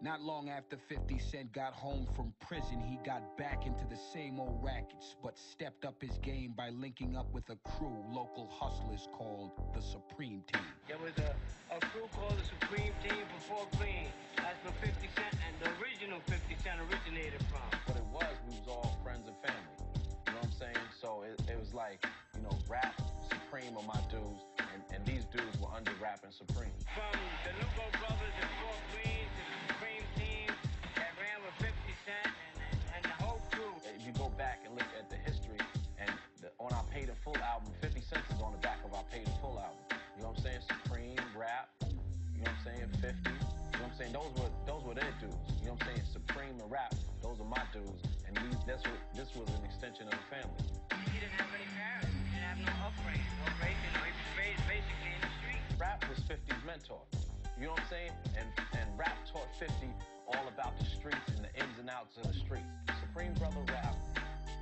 Not long after 50 Cent got home from prison, he got back into the same old rackets, but stepped up his game by linking up with a crew local hustlers called the Supreme Team. There was a crew called the Supreme Team from Fort Greene. That's where 50 Cent and the original 50 Cent originated from. What it was, we was all friends and family. You know what I'm saying? So it was like, you know, Rap, Supreme are my dudes, and these dudes were under Rap and Supreme. From the Lugo brothers in Fort Greene to the Supreme Team that ran with 50 Cent and the whole crew. If you go back and look at the history, and on our Paid in Full album, 50 Cent is on the back of our Paid in Full album. You know what I'm saying? Supreme, Rap, you know what I'm saying? 50. You know what I'm saying? Those were their dudes. You know what I'm saying? Supreme and Rap, those are my dudes. And this was an extension of the family. He didn't have any parents. He didn't have no upbringing. No raising. He was raised basically in the street. Rap was 50's mentor. You know what I'm saying? And Rap taught 50 all about the streets and the ins and outs of the streets. Supreme Brother Rap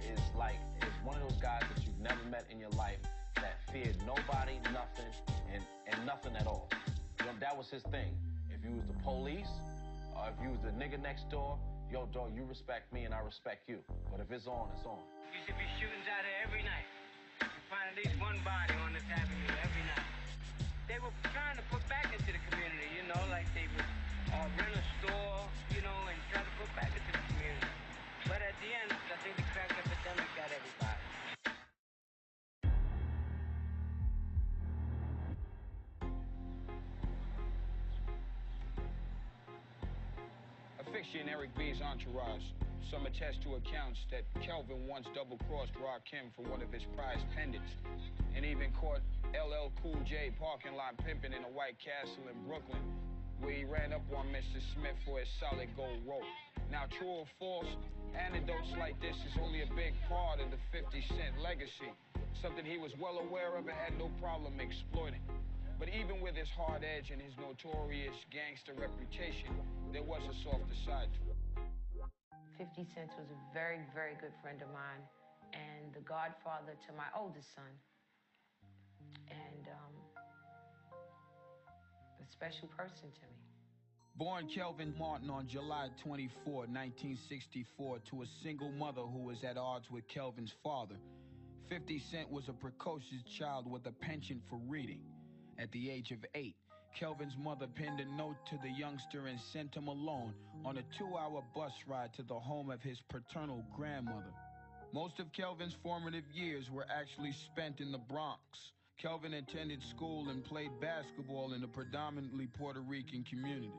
is one of those guys that you've never met in your life that feared nobody, nothing, and nothing at all. You know, that was his thing. If you was the police, or if you was the nigga next door, yo, dog, you respect me and I respect you. But if it's on, it's on. Used to be shootings out here every night. You find at least one body on this avenue every night. They were trying to put back into the community, you know, like they would rent a store, you know, and try to put back into the community. But at the end, I think the crack epidemic got everybody. A fixture in Eric B's entourage Some attest to accounts that Kelvin once double-crossed Rakim for one of his prized pendants, and even caught LL Cool J parking lot pimping in a White Castle in Brooklyn, where he ran up on Mr. Smith for his solid gold rope. Now, true or false, anecdotes like this is only a big part of the 50 Cent legacy, something he was well aware of and had no problem exploiting. But even with his hard edge and his notorious gangster reputation, there was a softer side to it. 50 Cent was a very, very good friend of mine and the godfather to my oldest son. And a special person to me. Born Kelvin Martin on July 24, 1964, to a single mother who was at odds with Kelvin's father, 50 Cent was a precocious child with a penchant for reading. At the age of 8, Kelvin's mother penned a note to the youngster and sent him alone on a 2-hour bus ride to the home of his paternal grandmother. Most of Kelvin's formative years were actually spent in the Bronx. Kelvin attended school and played basketball in a predominantly Puerto Rican community.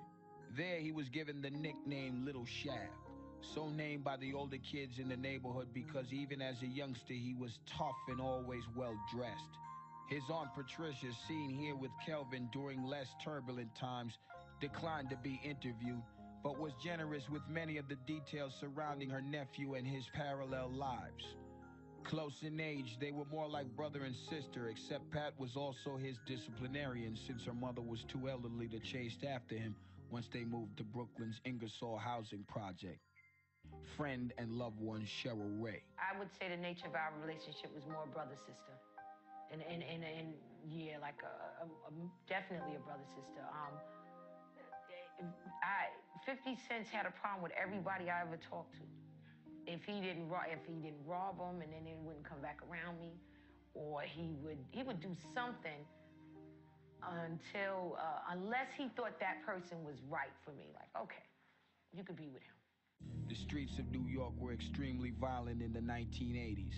There, he was given the nickname Little Shab, so named by the older kids in the neighborhood because even as a youngster, he was tough and always well-dressed. His Aunt Patricia, seen here with Kelvin during less turbulent times, declined to be interviewed, but was generous with many of the details surrounding her nephew and his parallel lives. Close in age, they were more like brother and sister, except Pat was also his disciplinarian since her mother was too elderly to chase after him once they moved to Brooklyn's Ingersoll housing project. Friend and loved one Cheryl Ray. I would say the nature of our relationship was more brother-sister. And yeah, like definitely a brother-sister. 50 Cent had a problem with everybody I ever talked to. If he didn't rob them and then he wouldn't come back around me, or he would do something until unless he thought that person was right for me. Like, okay, you could be with him. The streets of New York were extremely violent in the 1980s.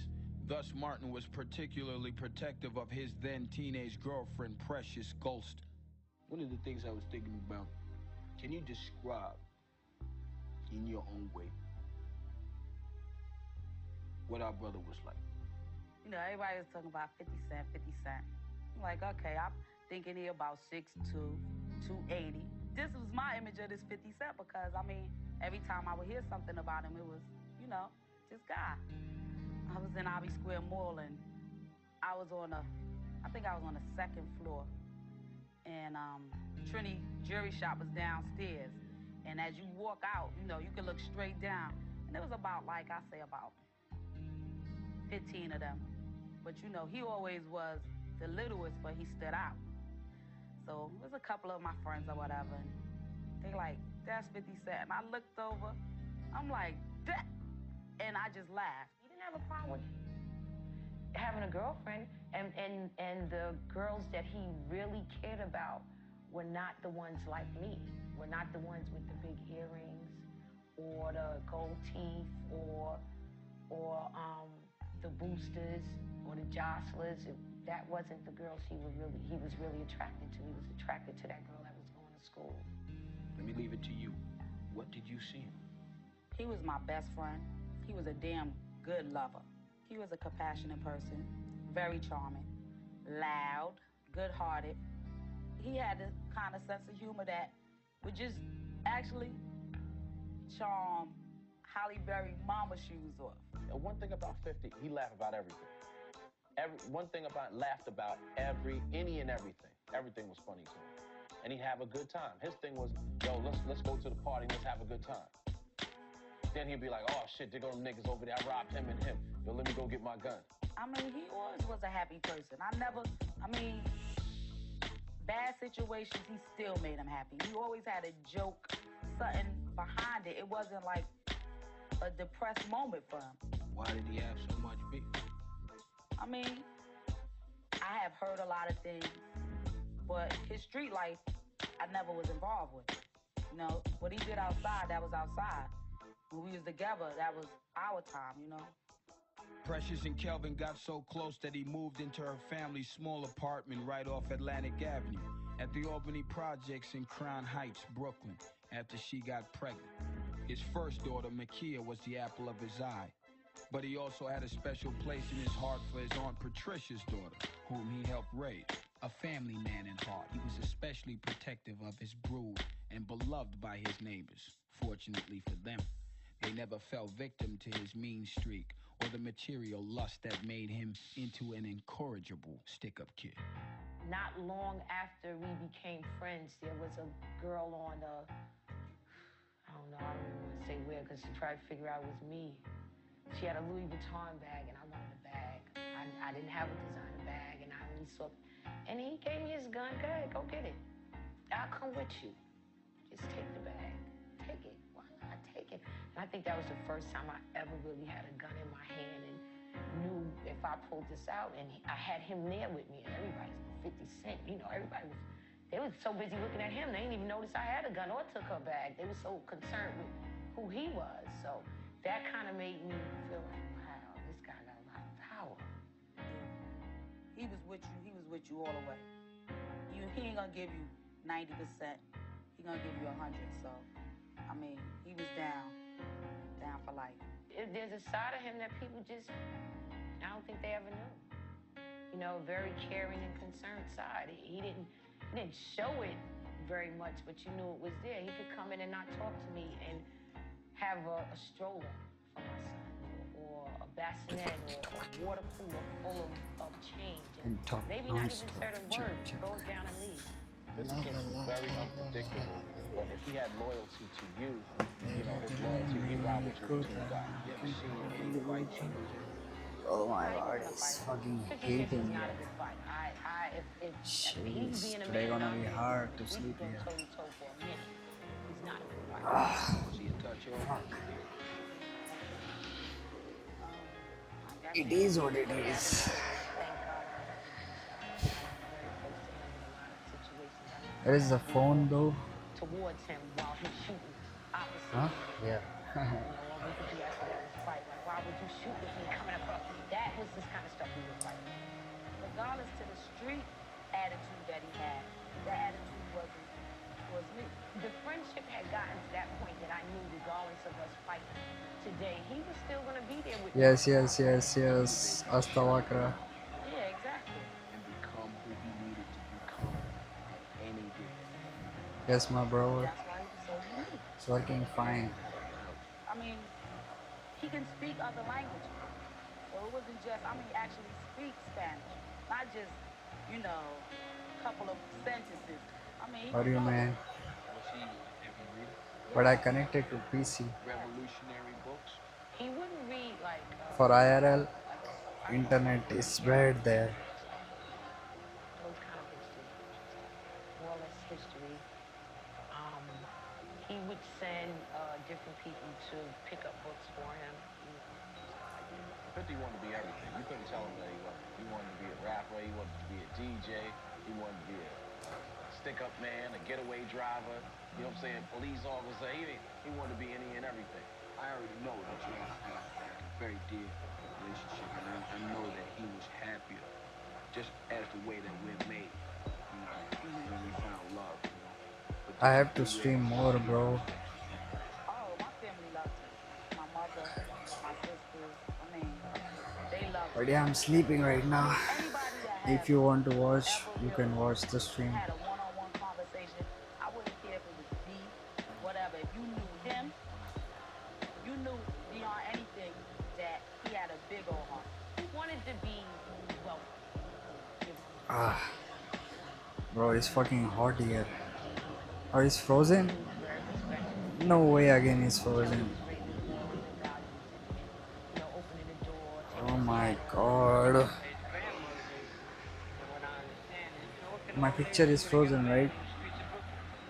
Thus, Martin was particularly protective of his then teenage girlfriend, Precious Golston. One of the things I was thinking about, can you describe in your own way what our brother was like? You know, everybody was talking about 50 Cent, 50 Cent. I'm like, okay, I'm thinking he about 6'2", 280. This was my image of this 50 Cent because, I mean, every time I would hear something about him, it was, you know, this guy. I was in Abbey Square Mall, and I think I was on the second floor, and Trinity Jewelry Shop was downstairs. And as you walk out, you know, you can look straight down, and there was about, like I say, about 15 of them. But, you know, he always was the littlest, but he stood out. So it was a couple of my friends or whatever, and they like, that's 50 Cent. And I looked over, I'm like, that, and I just laughed. He didn't have a problem with having a girlfriend, and the girls that he really cared about were not the ones like me, were not the ones with the big earrings or the gold teeth or the boosters or the jostlers. That wasn't the girls he was really attracted to. He was attracted to that girl that was going to school. Let me leave it to you. What did you see him? He was my best friend. He was a damn good lover. He was a compassionate person, very charming, loud, good-hearted. He had the kind of sense of humor that would just actually charm Halle Berry mama shoes off. And one thing about 50, he laughed about everything. Laughed about any and everything. Everything was funny to him. And he'd have a good time. His thing was, yo, let's go to the party, let's have a good time. Then he'd be like, oh shit, there go them niggas over there, I robbed him and him. Yo, let me go get my gun. I mean, he always was a happy person. Bad situations, he still made him happy. He always had a joke, something behind it. It wasn't like a depressed moment for him. Why did he have so much beef? I mean, I have heard a lot of things, but his street life, I never was involved with. You know, what he did outside, that was outside. When we was together, that was our time, you know. Precious and Kelvin got so close that he moved into her family's small apartment right off Atlantic Avenue at the Albany Projects in Crown Heights, Brooklyn, after she got pregnant. His first daughter, Makia, was the apple of his eye. But he also had a special place in his heart for his Aunt Patricia's daughter, whom he helped raise. A family man in heart, he was especially protective of his brood and beloved by his neighbors. Fortunately for them, they never fell victim to his mean streak or the material lust that made him into an incorrigible stick-up kid. Not long after we became friends, there was a girl on I don't know, I don't even want to say where because she tried to figure out it was me. She had a Louis Vuitton bag and I wanted a bag. I didn't have a designer bag and I only saw, and he gave me his gun. Go ahead, go get it. I'll come with you. Just take the bag. Take it. Why not? Take it. And I think that was the first time I ever really had a gun in my hand and knew if I pulled this out, and I had him there with me, and everybody's 50 Cent, you know, they were so busy looking at him, they didn't even notice I had a gun or took her bag. They were so concerned with who he was. So that kind of made me feel like, wow, this guy got a lot of power. He was with you all the way. He ain't gonna give you 90%. He gonna give you 100. So, I mean, he was down for life. There's a side of him that people just, I don't think they ever knew. You know, very caring and concerned side. He didn't show it very much, but you knew it was there. He could come in and not talk to me and have a stroller for my son, or a bassinet, or a water cooler full of change. And talk maybe not even non-stop. certain words. Throw it down and leave. This kid was very unpredictable, but if he had loyalty to you, you know, his loyalty would be around with you until you die. You ever seen any fights? Oh my god, it's fucking hating me. Jeez, today gonna be hard to sleep here. Fuck. It is what it is. Where is the phone though? Towards him while he's shooting opposite. Huh? Yeah. We could do after that was fight. Like, why would you shoot with me coming across? That was this kind of stuff we would fight. Regardless to the street attitude that he had, the attitude wasn't towards me. The friendship had gotten to that point that I knew, regardless of us fighting today, he was still going to be there with me. Yes. Astawakra. Yeah, exactly. And become who he needed to become any day. Yes, my bro. That's why he was so unique. It's working fine. I mean, he can speak other languages. So it wasn't just, I mean, he actually speaks Spanish. Not just, you know, a couple of sentences. I mean, How are you, man? But I connected to PC. Revolutionary books. He wouldn't read like... For IRL, internet is bad there. Those kind of books too. More or less history. He would send different people to pick up books for him. 50 wanted to be everything. You couldn't tell him that he wasn't. He wanted to be a rapper, he wanted to be a DJ, he wanted to be a stick-up man, a getaway driver, you know what I'm saying, police officer. He wanted to be any and everything. I already know that you have a very dear relationship, and I know that he was happier just as the way that we're made, you know, when we found love, you know. But I have to stream more, bro. oh, my family loves it. My mother, my sisters, I mean, they love it. But yeah, I'm sleeping right now. If you want to watch, you can watch the stream. Had a one-on-one conversation. I wouldn't care if it was me, whatever. If you knew him, you knew beyond anything that he had a big old heart. He wanted to be wealthy. Bro, it's fucking hot here. Oh, it's frozen? No way again it's frozen. Oh my god. My picture is frozen, right?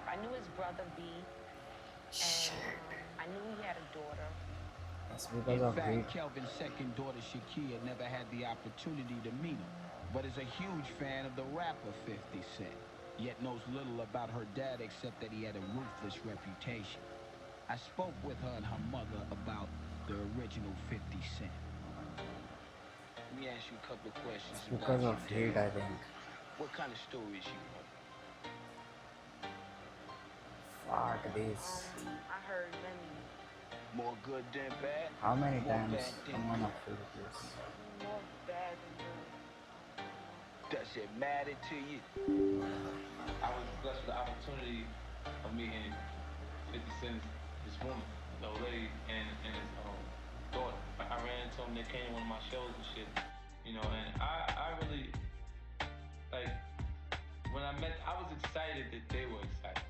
I knew his brother B, and I knew he had a daughter. That's because of hate. Kelvin's second daughter, Shakia, never had the opportunity to meet him, but is a huge fan of the rapper 50 Cent, yet knows little about her dad except that he had a ruthless reputation. I spoke with her and her mother about the original 50 Cent. Let me ask you a couple of questions. It's because of hate, I think. What kind of stories you know? Fuck this. I heard many More good than bad. How many More times bad than I'm gonna good. feel this? More bad than Does it matter to you? I was blessed with the opportunity of meeting 50 Cent's this woman, the old lady, and his daughter. I ran into them. They came to one of my shows and shit, you know. And I really like when I met. I was excited that they were excited.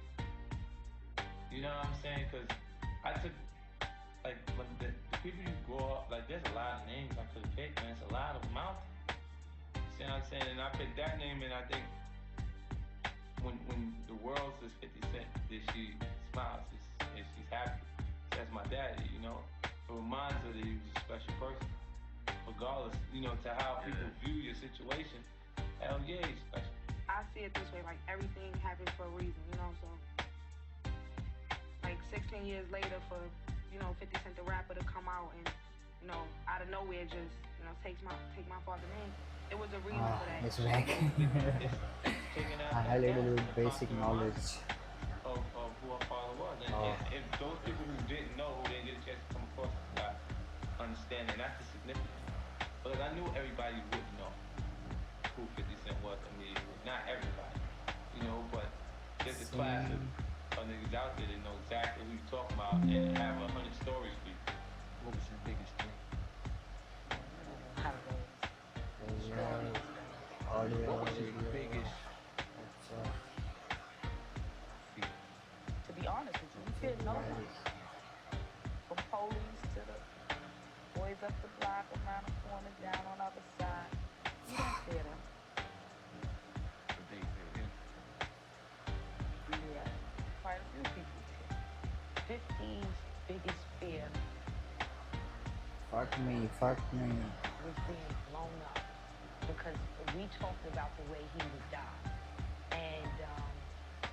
You know what I'm saying? Because I took like when the people you grow up like. There's a lot of names I could have picked, man. It's a lot of them out there. See what I'm saying? And I picked that name, and I think when the world says 50 Cent, that she smiles and she's happy. That's my daddy, you know. It reminds her that he was a special person. Regardless, you know, to how people view your situation, hell yeah, he's special. I see it this way, like everything happens for a reason, you know, so like 16 years later for, 50 Cent the rapper to come out and, out of nowhere just, take my father's name. It was a reason for that. It's back. I had a little bit basic knowledge. Of who our father was. And if those people who didn't know, who didn't get a chance to come across this guy, understand, and that's the significance. Because I knew everybody wouldn't know who 50 Cent was immediately. Not everybody, but there's a class of niggas out there that know exactly who you're talking about and have 100 stories for you. What was your biggest thing? Audio, what was his biggest To be honest with you, you feel no one. From police to the boys up the block, around the corner, down on the other side. You don't fear them. But they feared him. Yeah, quite a few people did. 50's biggest fear Fuck me. was being blown up because we talked about the way he would die. And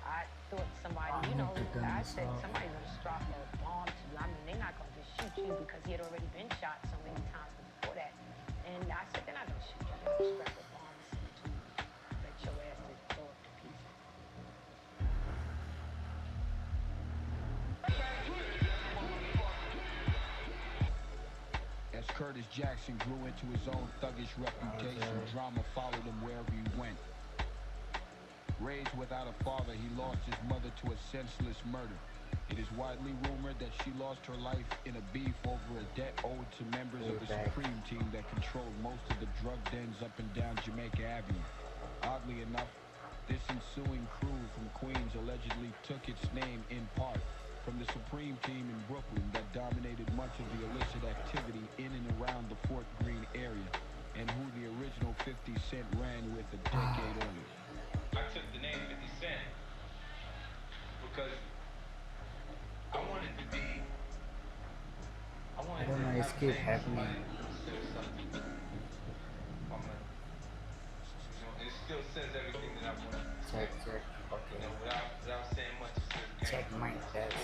I thought somebody, I said somebody's going to strap a bomb to you. I mean, they're not going to just shoot you because he had already been shot so many times before that. And I said, they're not going to shoot you. They're going to strap a bomb to you. Let your ass just blow up to pieces. As Curtis Jackson grew into his own thuggish reputation, drama followed him wherever he went. Raised without a father, he lost his mother to a senseless murder. It is widely rumored that she lost her life in a beef over a debt owed to members of the Supreme Team that controlled most of the drug dens up and down Jamaica Avenue. Oddly enough, this ensuing crew from Queens allegedly took its name in part from the Supreme Team in Brooklyn that dominated much of the illicit activity in and around the Fort Greene area, and who the original 50 Cent ran with a decade earlier. I took the name 50 Cent because I wanted to be. I don't know, it's keep happening. It still says everything that I want. Check. Okay. Without saying much, it says Check my test.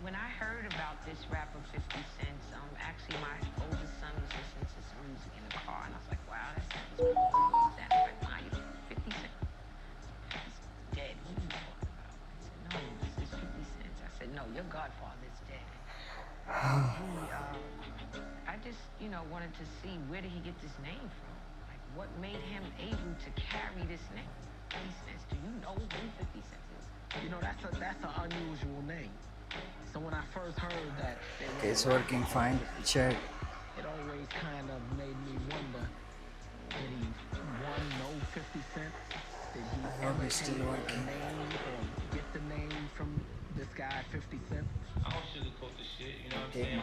When I heard about this rapper 50 Cent, actually my oldest son was listening to some music in the car, and I was like, wow, that sounds really cool. I was like, wow, you 50 Cent? He's dead. What are you talking about? I said, no, this is 50 Cent. I said, no, your godfather is dead. I just, wanted to see where did he get this name from? Like, what made him able to carry this name? 50 Cent. Do you know who 50 Cent is? That's an unusual name. So when I first heard that Okay, it's working fine. Check. it always kind of made me wonder, did he know 50 Cent? Did he hope it's still working. Get the name from this guy 50 Cent? I don't sugarcoat the shit, you know what I'm saying? They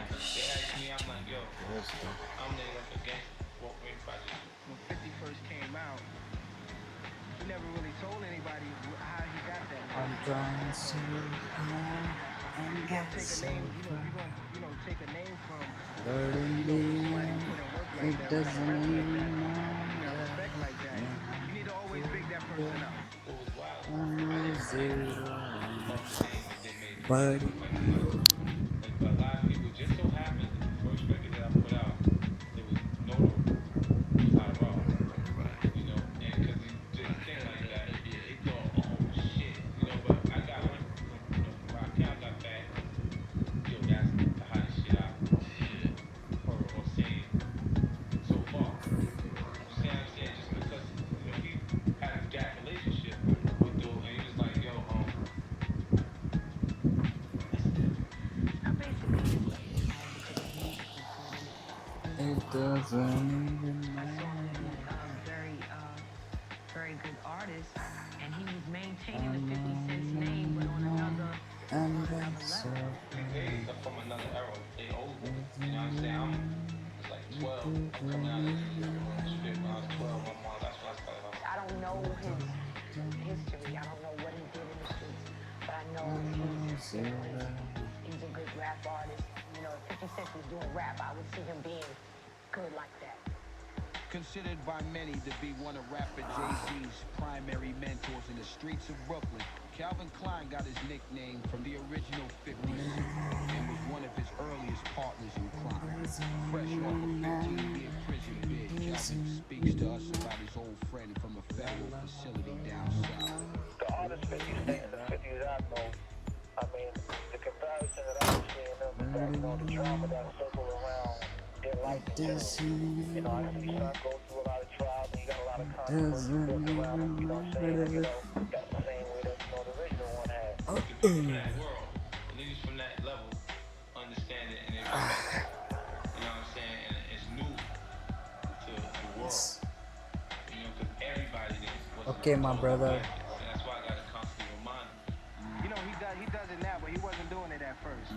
ask me, I'm like, yo, I'm nigga up against Fort Greene Project. When 50 first came out, he never really told anybody how he got that name. I'm trying so hard and get so far. Take a name from But in the end, it doesn't even matter. You need to always big that person up. But a lot of people just so happened that the first record that I put out, it was notable. It was Hot Raw. And because he did a thing like that, he thought, oh shit, but I got one from Rock County, got back. Yo, that's doesn't even I saw him be matter. a very good artist, and he was maintaining the 50 Cent's name, but on another And then so They are from another era. They old niggas. You know what I'm saying? It's like 12. I'm coming out of the strip when I was 12. My mom, that's when I started. I don't know his history. I don't know what he did in the streets, but I know he's a good rap artist. You know, if 50 Cent was doing rap, I would see him being good like that. Considered by many to be one of rapper Jay-Z's primary mentors in the streets of Brooklyn, Calvin Klein got his nickname from the original 50 Cent and was one of his earliest partners in crime. Fresh off a 15-year prison bid, Calvin speaks to us about his old friend from a federal facility down south. The artist 50 Cent and the 50s I know, I mean, the comparison that I was seeing them is that, you know, the drama that circle around their life in general. You know, I see son go through a lot of trials and he got a lot of controversy built around him, you know what I'm saying? And, you know, that's the same way that, you know, the original one had. The people from that world, the niggas from that level, understand it and they respect it. You know what I'm saying? And it's new to the world. You know, because everybody was Okay, my brother. and that's why I got to constantly remind them. You know, he does it now, but he wasn't doing it at first.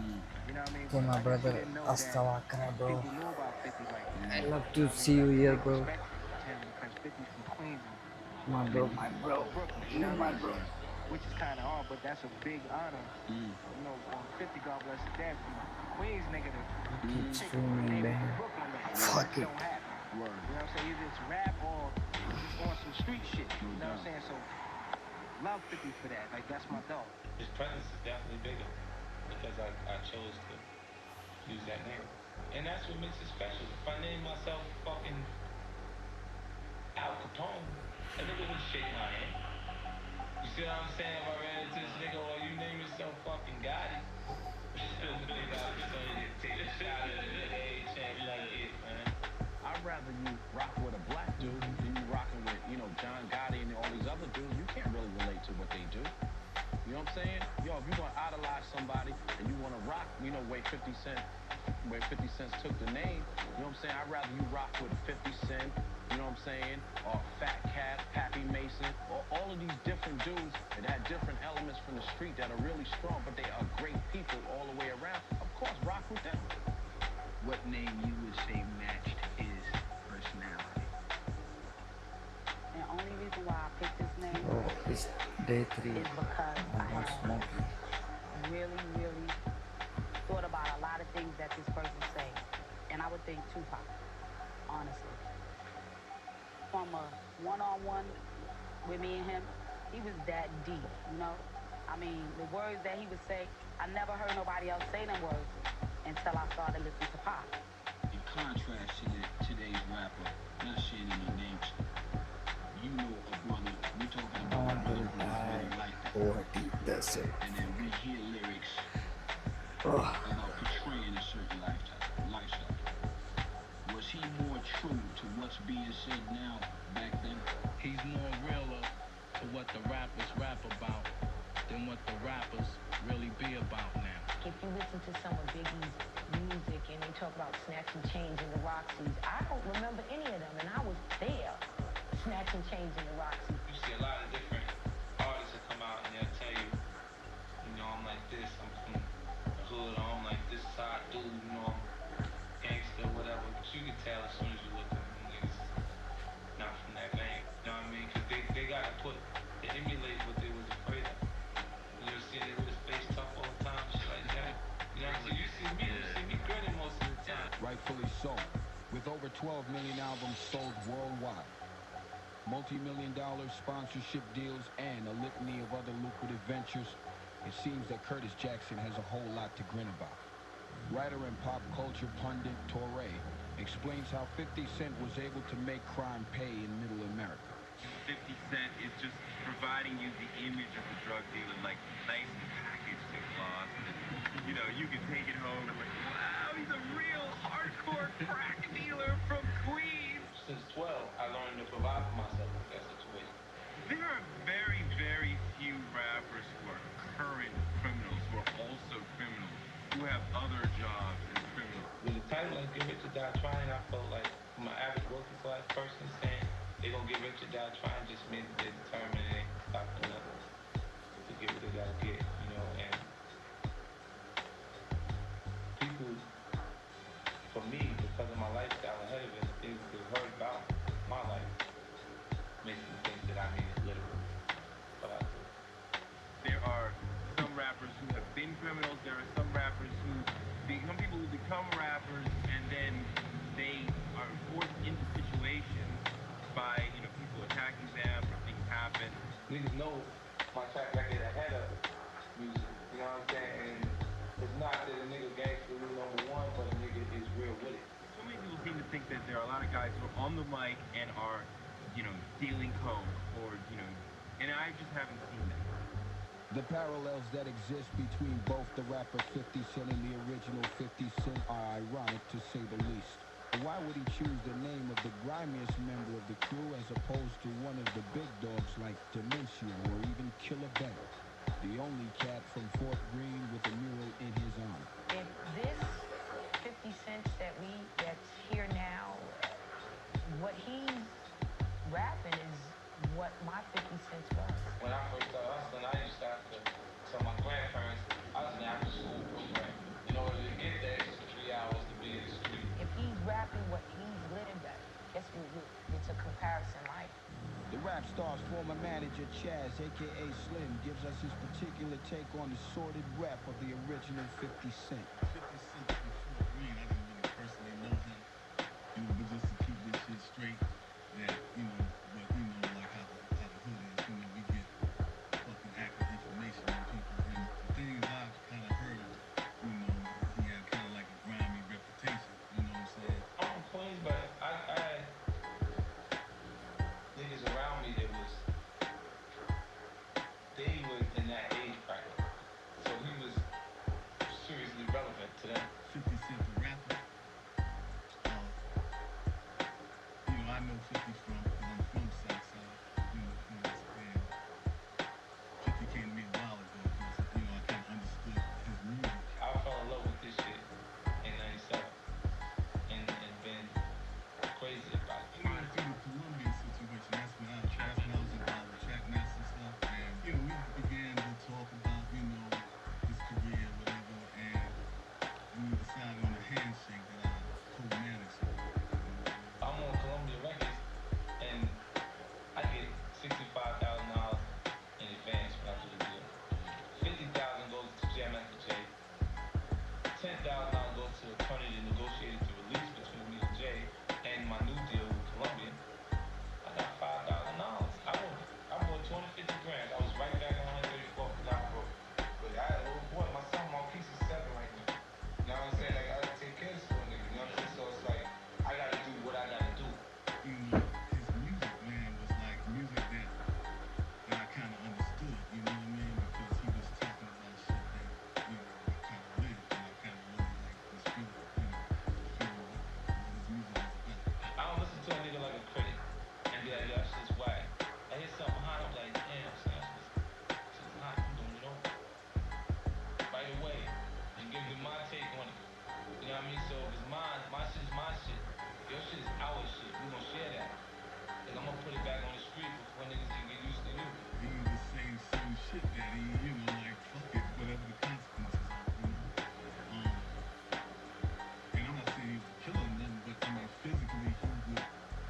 You know what I mean? Okay, my I guess he brother. didn't know that Astagfirullah, bro. people knew about 50 like that. I love to see you here, bro. Because 50's from Queens. My bro, my bro. Brooklyn, You know, my bro. which is kind of hard, but that's a big honor. You know, on 50, God bless his dad, from Queens nigga to Keep streaming, man. Fuck it. don't happen. You know what I'm saying? Either it's rap or just on some street shit. You know what I'm saying? So, love 50 for that. Like, that's my dog. His presence is definitely bigger because I chose to use that name. And that's what makes it special. If I name myself fucking Al Capone, that nigga would shake my hand. You see what I'm saying? If I ran into this nigga, or you name yourself fucking Gotti, still the nigga out the sun, you take a shot at it, hey, champ, like it, man. I'd rather you rock with a black dude than you rocking with, you know, John Gotti and all these other dudes. You can't really relate to what they do. You know what I'm saying? Yo, if you're gonna idolize somebody and you wanna rock, you know, where 50 Cent took the name, you know what I'm saying? I'd rather you rock with 50 Cent, you know what I'm saying? Or Fat Cat, Pappy Mason, or all of these different dudes that had different elements from the street that are really strong, but they are great people all the way around. Of course, rock with them. What name you would say matched his personality? The only reason why I picked this name Oh, it's day 3. is because I I'm not have smoking. really thought about a lot of things that this person say, and I would think Tupac, honestly. From a one-on-one with me and him, he was that deep, you know? I mean, the words that he would say, I never heard nobody else say them words until I started listening to Pop. In contrast to today's rapper, not saying any names, you know a brother, we're talking about a brother who was really like that. And then we hear lyrics about portraying a certain lifestyle. Was he more true to what's being said now back then? He's more realer to what the rappers rap about than what the rappers really be about now. If you listen to some of Biggie's music and they talk about snatching change in the Roxy's, I don't remember any of them, and I was there, snatching change in the Roxy. You see a lot of different artists that come out and they'll tell you, you know, I'm like this, I'm from the hood, or I'm like this side dude, you know, I'm gangster, whatever. But you can tell as soon as you look at them niggas, not from that vein. You know what I mean? Because they got to emulate what they was afraid of. You know, see, they with his face tough all the time, shit like that. You know what I'm saying? You see me grinning most of the time. Rightfully so. With over 12 million albums sold worldwide, multi-million-dollar sponsorship deals, and a litany of other lucrative ventures, it seems that Curtis Jackson has a whole lot to grin about. Writer and pop culture pundit Torre explains how 50 Cent was able to make crime pay in Middle America. 50 Cent is just providing you the image of the drug dealer, like nice and packaged and glossed, and you know, you can take it home and like, wow, he's a real hardcore crack dealer from Queens. Since 12, I learned to provide for myself in that situation. There are very, very few rappers who are current criminals, who are also criminals, who have other jobs as criminals. with a title like Get Rich or Die Trying, I felt like my average working class person saying they gonna get rich or die trying just means that they're determined and they ain't stop for nothing to get what they gotta get, you know. And people, for me, because of my lifestyle ahead of it, the things that they've heard about my life makes them think that I mean it literally. But I do. There are some rappers who have been criminals. There are some rappers who, some people who become rappers and then they are forced into situations by, people attacking them or things happen. Niggas know my track record ahead of music, you know what I'm saying? And it's not that a nigga gangster really #1, but a nigga is real with it. So many people seem to think that there are a lot of guys who are on the mic and are, dealing coke or, and I just haven't seen that. The parallels that exist between both the rapper 50 Cent and the original 50 Cent are ironic to say the least. Why would he choose the name of the grimiest member of the crew as opposed to one of the big dogs like Dementia or even Killer Bear? The only cat from Fort Greene with a mural in his honor. If this 50 Cent that's here now, what he's rapping is what my 50 Cent was. When I first started hustling, I used to have to tell my grandparents I was in the after school program in order to get the extra 3 hours to be in the street. If he's rapping what he's lived, guess it's a comparison life. The rap star's former manager Chaz, a.k.a. Slim, gives us his particular take on the sordid rap of the original 50 Cent. 50 Cent before Green, I didn't really personally know him, but just to keep this shit straight, that, like how the hood is, we get fucking accurate information on people, and the things I've kind of heard, he had kind of like a grimy reputation, you know what I'm saying? I'm from Queens, but I had niggas around me that they were in that age bracket, so he was seriously relevant to them. 50 Cent the rapper, I know 50 because I'm from Southside, Queens, and 50 came to me a while ago because, I kind of understood his music. I fell in love with this shit in '97 and been crazy about it. Through the Colombian situation, that's when I was involved with Trackmaster stuff, and we began to talk about his career, whatever, and we decided on a handshake that I co-managed. I'm on Columbia Records, and I get $65,000 in advance when I do the deal. $50,000 goes to Jam Master Jay. $10,000 goes to attorney to negotiate the release between me and Jay, and my new deal with Columbia. I got $5,000. I bought 250 grams. I was right back on 134 because I broke. But I had a little boy, my son, my piece is 7 right now. You know what I'm saying? Like, I gotta take care of this little nigga. You know what I'm saying? So it's like, I gotta do what I gotta do. His music, man, was like music that I kind of understood, you know what I mean? Because he was talking about shit that, I kind of lived, and I kind of really was feeling, what his music was about. I don't listen to a nigga like a critic and be like, yo, that shit's whack. I hear something hot, I'm like, damn, son, that shit's hot. I'm doing it over right away and give you my take on it. You know what I mean? So if it's mine, my shit is my shit. Your shit is our shit. We gonna share that. Cause I'm gonna put it back on the street before niggas can get used to you. He was saying some shit that he, like, fuck it, whatever the consequences are, And I'm not saying he was a killer or nothing, but, physically he would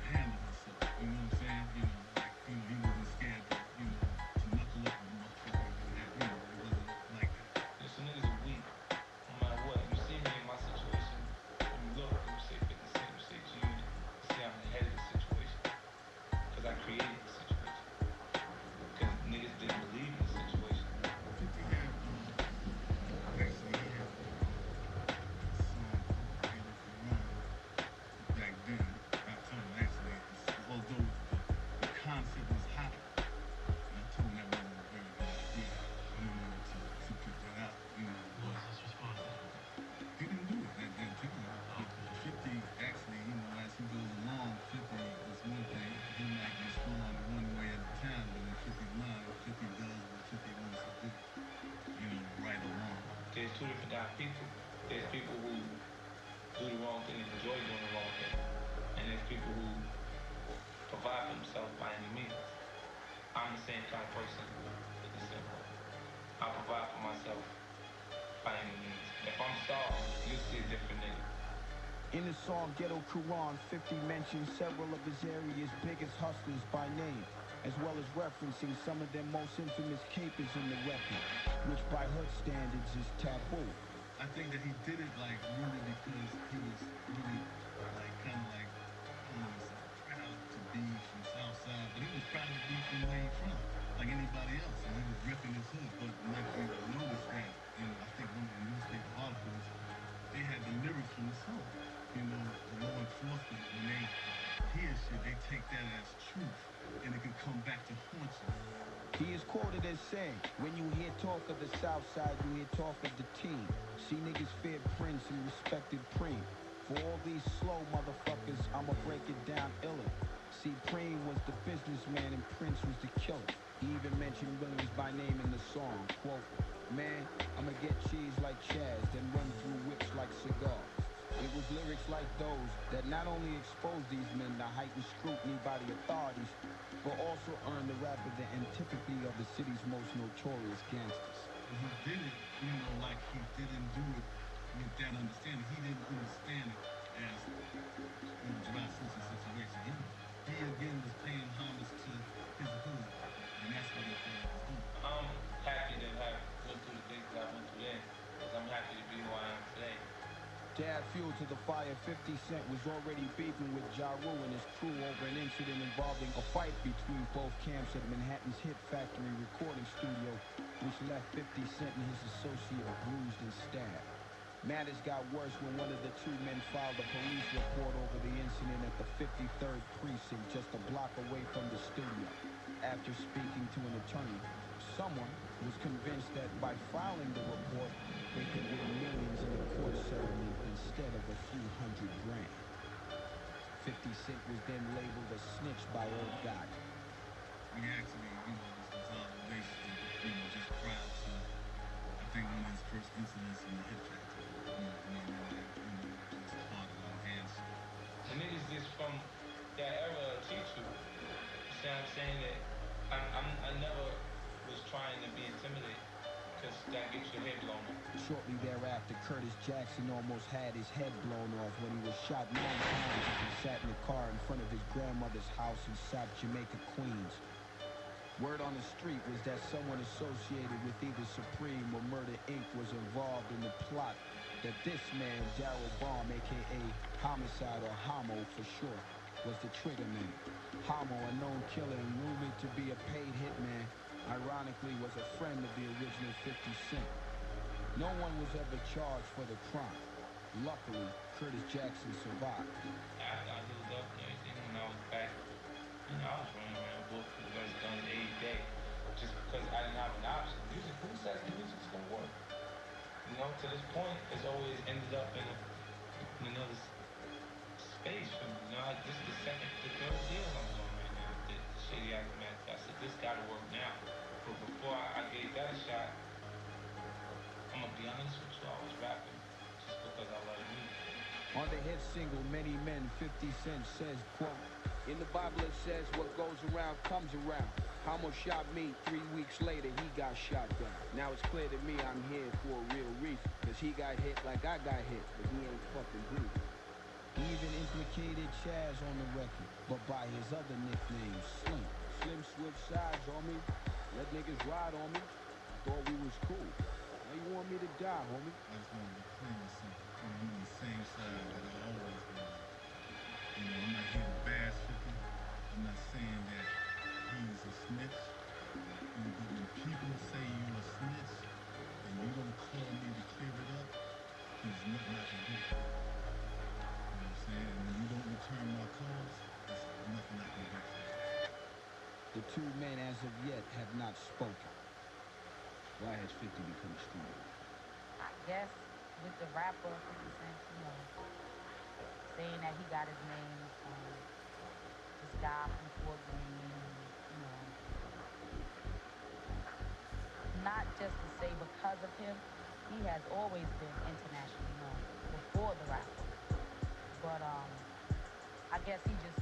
handle himself, you know what I'm saying? Like, he wasn't scared to, to knuckle up with motherfuckers and that, it wasn't like that. There's some niggas are weak, no matter what. You see me in my situation, when you look, you say 50 Cent, you say G-Unit, you see I'm ahead of the situation. Cause I created the situation. Cause niggas didn't believe in the situation. 50 had, actually he had a song called Get Off Your Run back then. I told him actually, although the concept was hot, and I told him that wasn't a very good idea, to put that out, but he didn't do it at that time. But 50 actually, as he goes along, 50 is one thing, he might respond one way at a time, but in 50's mind, 50 does what 50 wants to do, right along. There's two different type of people. There's people who do the wrong thing and enjoy doing the wrong thing. And there's people who provide for themselves by any means. I'm the same kind of person, 50 Cent was. I provide for myself by any means. If I'm starving, you'll see a different nigga. In the song Ghetto Quran, 50 mentions several of his area's biggest hustlers by name, as well as referencing some of their most infamous capers in the record, which by hood standards is taboo. I think that he did it like really because he was really like kind of like, I don't want to say proud to be from Southside, but he was proud to be from where he's from, like anybody else, and he was repping his hood. But like you noticed that in I think one of the newspaper articles, they had the lyrics from the song. You know, the law enforcement, when they hear shit, they take that as truth, and it could come back to haunt you. He is quoted as saying, when you hear talk of the South Side, you hear talk of the team. See niggas feared Prince and respected Preem. For all these slow motherfuckers, I'ma break it down iller. See, Preem was the businessman and Prince was the killer. He even mentioned Williams by name in the song. Quote, man, I'ma get cheese like Chaz, then run through whips like cigars. It was lyrics like those that not only exposed these men to heightened scrutiny by the authorities, but also earned the rapper the antipathy of the city's most notorious gangsters. He did it, you know, like he didn't do it with that understanding. He didn't understand it as dry social situation. He again was paying homage to his hood, and that's what he thought he was doing. I'm happy to have went through the things that I went through then, because I'm happy to be who I am today. To add fuel to the fire, 50 Cent was already beefing with Ja Rule and his crew over an incident involving a fight between both camps at Manhattan's Hit Factory recording studio, which left 50 Cent and his associate bruised and stabbed. Matters got worse when one of the two men filed a police report over the incident at the 53rd Precinct, just a block away from the studio. After speaking to an attorney, someone was convinced that by filing the report, they could win millions in a court settlement instead of a few $100,000. 50 Cent was then labeled a snitch by old guy. We actually, you know, was released, you know, just prior to, I think, one of his first incidents in the Hit Factory. You know, me and him had, you know, just parted on handshake. The niggas just from that era teach you. You see what I'm saying? That I never was trying to be intimidated, because that gets your head blown off. Shortly thereafter, Curtis Jackson almost had his head blown off when he was shot 9 times as he sat in the car in front of his grandmother's house in South Jamaica, Queens. Word on the street was that someone associated with either Supreme or Murder Inc. was involved in the plot, that this man, Darryl Baum, a.k.a. Homicide or Homo for short, was the trigger man. Homo, a known killer and rumored to be a paid hitman, ironically was a friend of the original 50 Cent. No one was ever charged for the crime. Luckily, Curtis Jackson survived. After I healed up and everything, when I was back, you know, I was running around with the best guns every day, just because I didn't have an option. Music, who says the music's gonna work? You know, to this point, it's always ended up in another space for me. You know, this is the third deal I'm doing right now. The Shady Aftermath. I said, this gotta work now. But before I gave that a shot, I'm gonna be honest with you, I was rapping just because I love music. On the hit single, Many Men, 50 Cent says, quote, in the Bible it says what goes around comes around. Homo shot me, 3 weeks later he got shot down. Now it's clear to me I'm here for a real reason, cause he got hit like I got hit, but he ain't fucking breathing. He even implicated Chaz on the record, but by his other nickname, Slim. Slim switch sides on me, let niggas ride on me, thought we was cool. Now you want me to die, homie? I just wanted to clear something. You know, I'm on the same side that I always been on. You know, I'm not here to bash 50. I'm not saying that he's a snitch. You know, but when people say you're a snitch and you don't call me to clear it up, there's nothing I can do. You know what I'm saying? And when you don't return my calls, there's nothing I can do for you. The two men as of yet have not spoken. Why has 50 become a street? I guess with the rapper, 50 Cent, you know, saying that he got his name from this guy from Fort Greene, you know, not just to say because of him, he has always been internationally known before the rapper. But I guess he just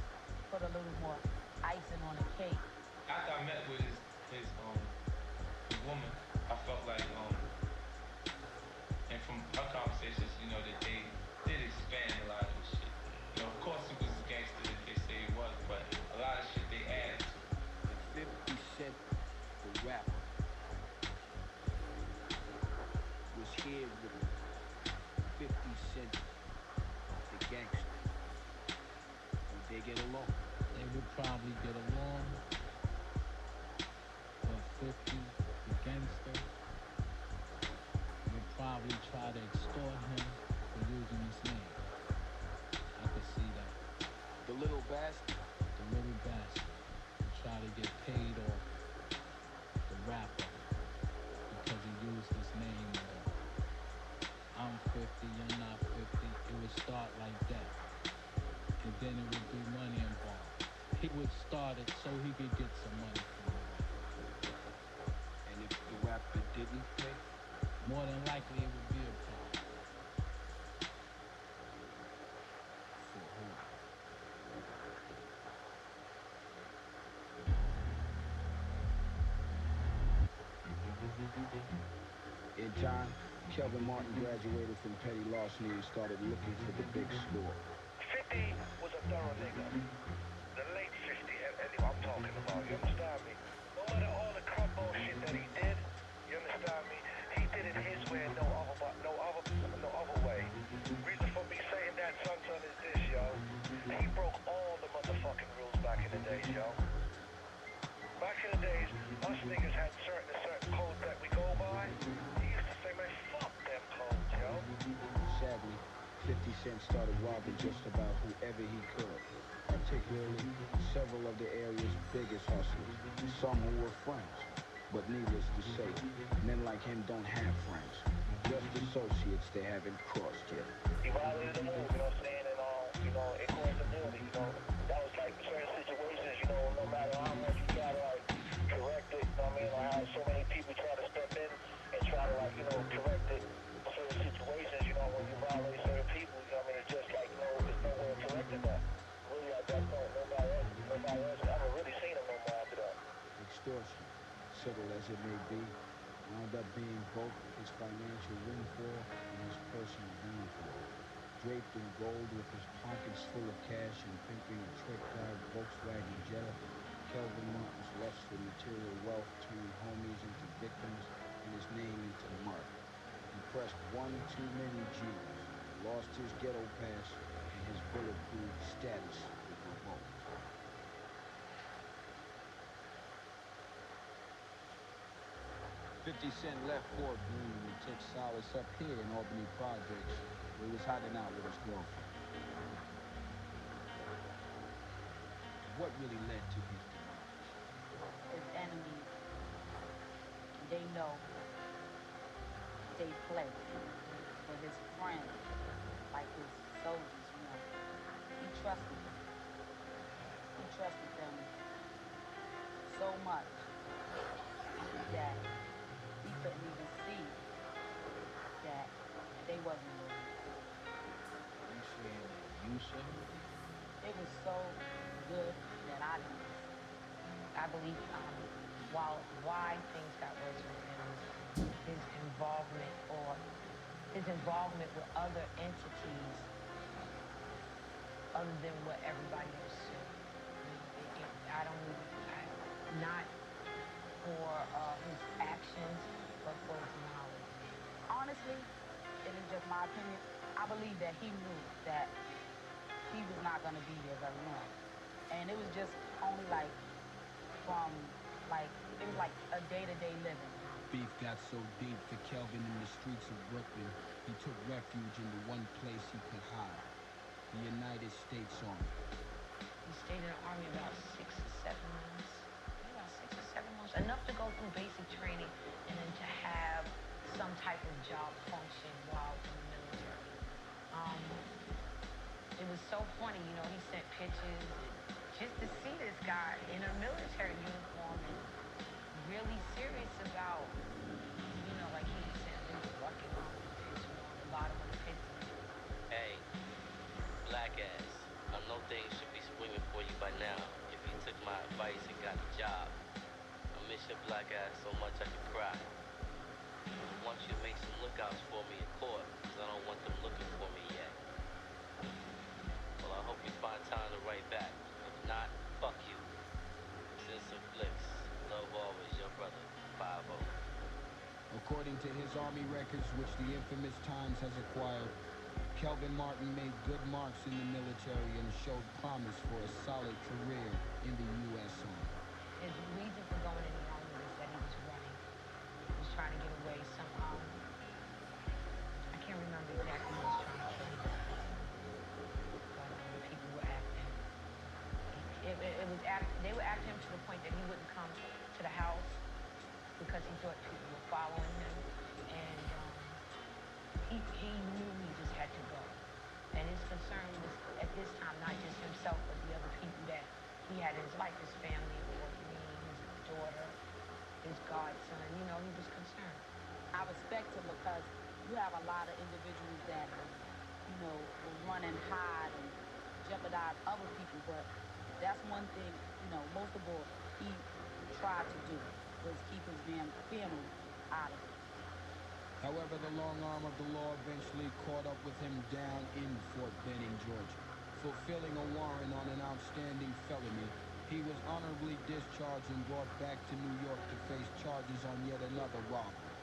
put a little more icing on the cake. After I met with his woman, I felt like and from her conversations, you know, that they did expand a lot of the shit. You know, of course it was gangster that they say it was, but a lot of shit they added to it. 50 Cent, the rapper, was here with 50 Cent, the gangster. Would they get along? They would probably get along, but 50, the gangster, would probably try to extort him for using his name. I could see that. The little bastard? The little bastard would try to get paid off the rapper because he used his name. I'm 50, you're not 50. It would start like that. And then it would be money involved. He would start it so he could get some money from the rapper. And if the rapper didn't pay? More than likely it would be a problem. For who? In time, Kelvin Martin graduated from petty larceny and started looking for the big score. 50 was a thorough nigga. The late 50, and I'm talking about, you understand me? No matter all the crap bullshit that he did, you understand me? He did it his way and no other way. Reason for me saying that, son, is this, yo. He broke all the motherfucking rules back in the days, yo. Back in the days, us niggas had certain codes that we go by. He used to say, man, fuck them codes, yo. Sadly, 50 Cent started robbing just about whoever he could, particularly several of the area's biggest hustlers, some who were friends. But needless to say, men like him don't have friends, just associates they haven't crossed yet. He violated the rules, you know what I'm saying? And, it caused a building, that was like certain situations, no matter how much you try to, correct it, I had so many people try to step in and try to, correct it. Certain situations, when you violate certain people, it's just like, there's no way of correcting that. Really, I got nobody else, I haven't really seen him no more after that. Extortion, subtle as it may be, wound up being both his financial windfall and his personal downfall. Draped in gold with his pockets full of cash and pimping a tricked-out Volkswagen Jetta, Kelvin Martin's lust for material wealth turned homies into victims and his name into mud. He pressed one too many G's, lost his ghetto pass, and his bulletproof status would revolt. $50 Cent left Fort Greene and took solace up here in Albany Projects, where he was hiding out with his girlfriend. What really led to his demise? His enemies, they know they play. But his friends, like his soldiers, he trusted them. He trusted them so much that he couldn't even see that they wasn't real. You saying that you saw it? It was so good that I didn't. I believe why things got worse with him is his involvement with other entities other than what everybody else said. Not for his actions, but for his knowledge. Honestly, it is just my opinion. I believe that he knew that he was not going to be there very long. And it was just only it was like a day-to-day living. Beef got so deep for Kelvin in the streets of Brooklyn, he took refuge in the one place he could hide, the United States Army. He stayed in the Army about 6 or 7 months. About 6 or 7 months. Enough to go through basic training and then to have some type of job function while in the military. It was so funny, he sent pictures just to see this guy in a military uniform and really serious about, like he sent me walking on the picture on the bottom of the picture. Hey, black black ass so much I could cry. I want you to make some lookouts for me in court, because I don't want them looking for me yet. Well, I hope you find time to write back. If not, fuck you. Send some flicks. Love always, your brother, 5-0. According to his Army records, which the infamous Times has acquired, Kelvin Martin made good marks in the military and showed promise for a solid career in the U.S. Army. His reason for going in the army was that he was running. He was trying to get away somehow. I can't remember exactly what he was trying to kill him. But people were after him. They were after him to the point that he wouldn't come to the house because he thought people were following him. And he knew he just had to go. And his concern was, at this time, not just himself, but the other people that he had in his life, his family, his daughter, his godson. You know, he was concerned. I respect him because you have a lot of individuals that, you know, will run and hide and jeopardize other people, but that's one thing, you know, most of all, he tried to do was keep his family out of it. However, the long arm of the law eventually caught up with him down in Fort Benning, Georgia. Fulfilling a warrant on an outstanding felony, he was honorably discharged and brought back to New York to face charges on yet another robbery.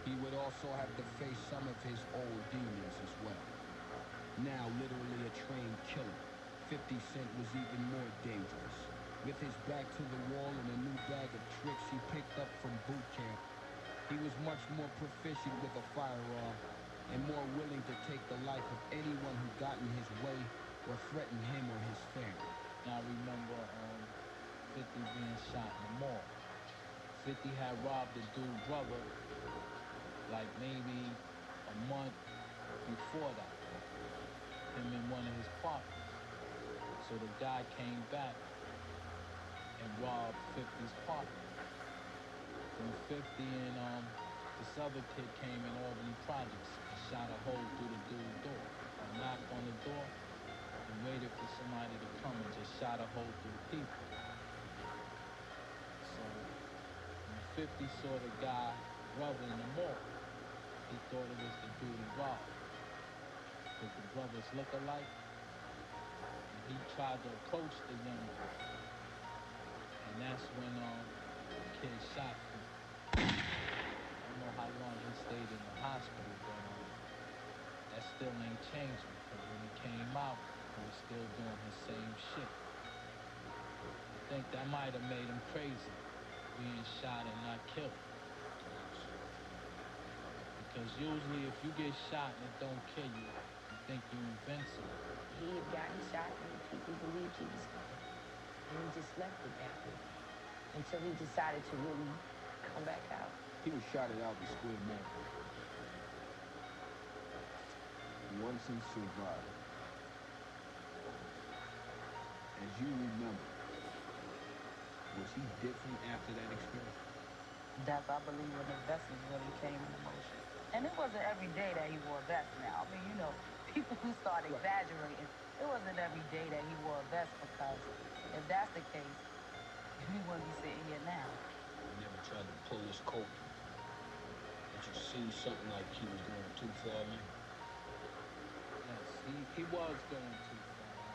He would also have to face some of his old demons as well. Now literally a trained killer, 50 Cent was even more dangerous. With his back to the wall and a new bag of tricks he picked up from boot camp, he was much more proficient with a firearm and more willing to take the life of anyone who got in his way or threatened him or his family. Now I remember 50 being shot in the mall. 50 had robbed the dude's brother like maybe a month before that. Him and one of his partners. So the guy came back and robbed 50's partner. When 50 and this other kid came in Albany Projects and shot a hole through the dude's door. I knocked on the door and waited for somebody to come and just shot a hole through the people. So when 50 saw the guy brother in the mall, he thought it was the dude he robbed. Because the brothers look alike. And he tried to approach the young boy. And that's when the kid shot him. I don't know how long he stayed in the hospital, but that still ain't changing. Because when he came out, he was still doing his same shit. I think that might have made him crazy, being shot and not killed. Because usually if you get shot and it don't kill you, you think you're invincible. He had gotten shot and people believed he was dead. And he just left it that way until he decided to really come back out. He was shot at Albert Square, Maryland. Once he survived. As you remember, was he different after that experience? That's, I believe, when the vest really came into motion. And it wasn't every day that he wore a vest now. I mean, you know, people who start exaggerating, it wasn't every day that he wore a vest, because if that's the case, we wouldn't be sitting here now. He never tried to pull his coat. Did you see something like he was going too far, man? Yes, he was going too far.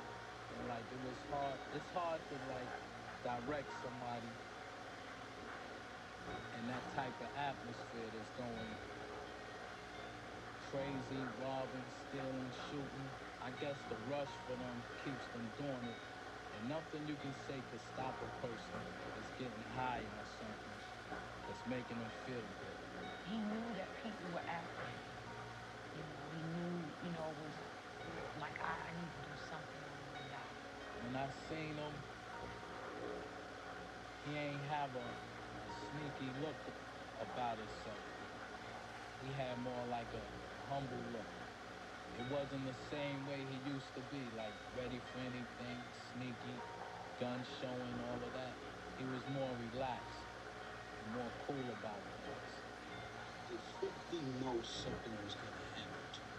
And like it's hard to like direct somebody in that type of atmosphere that's going crazy, robbing, stealing, shooting. I guess the rush for them keeps them doing it. And nothing you can say could stop a person that's getting high on something that's making them feel good. He knew that people were after him. You know, he knew, you know, it was like, I need to do something on the way out. When I seen him, he ain't have a sneaky look about himself. He had more like a humble look. It wasn't the same way he used to be, like ready for anything, sneaky, gun showing, all of that. He was more relaxed, more cool about things. Did 50 know something was going to happen to him?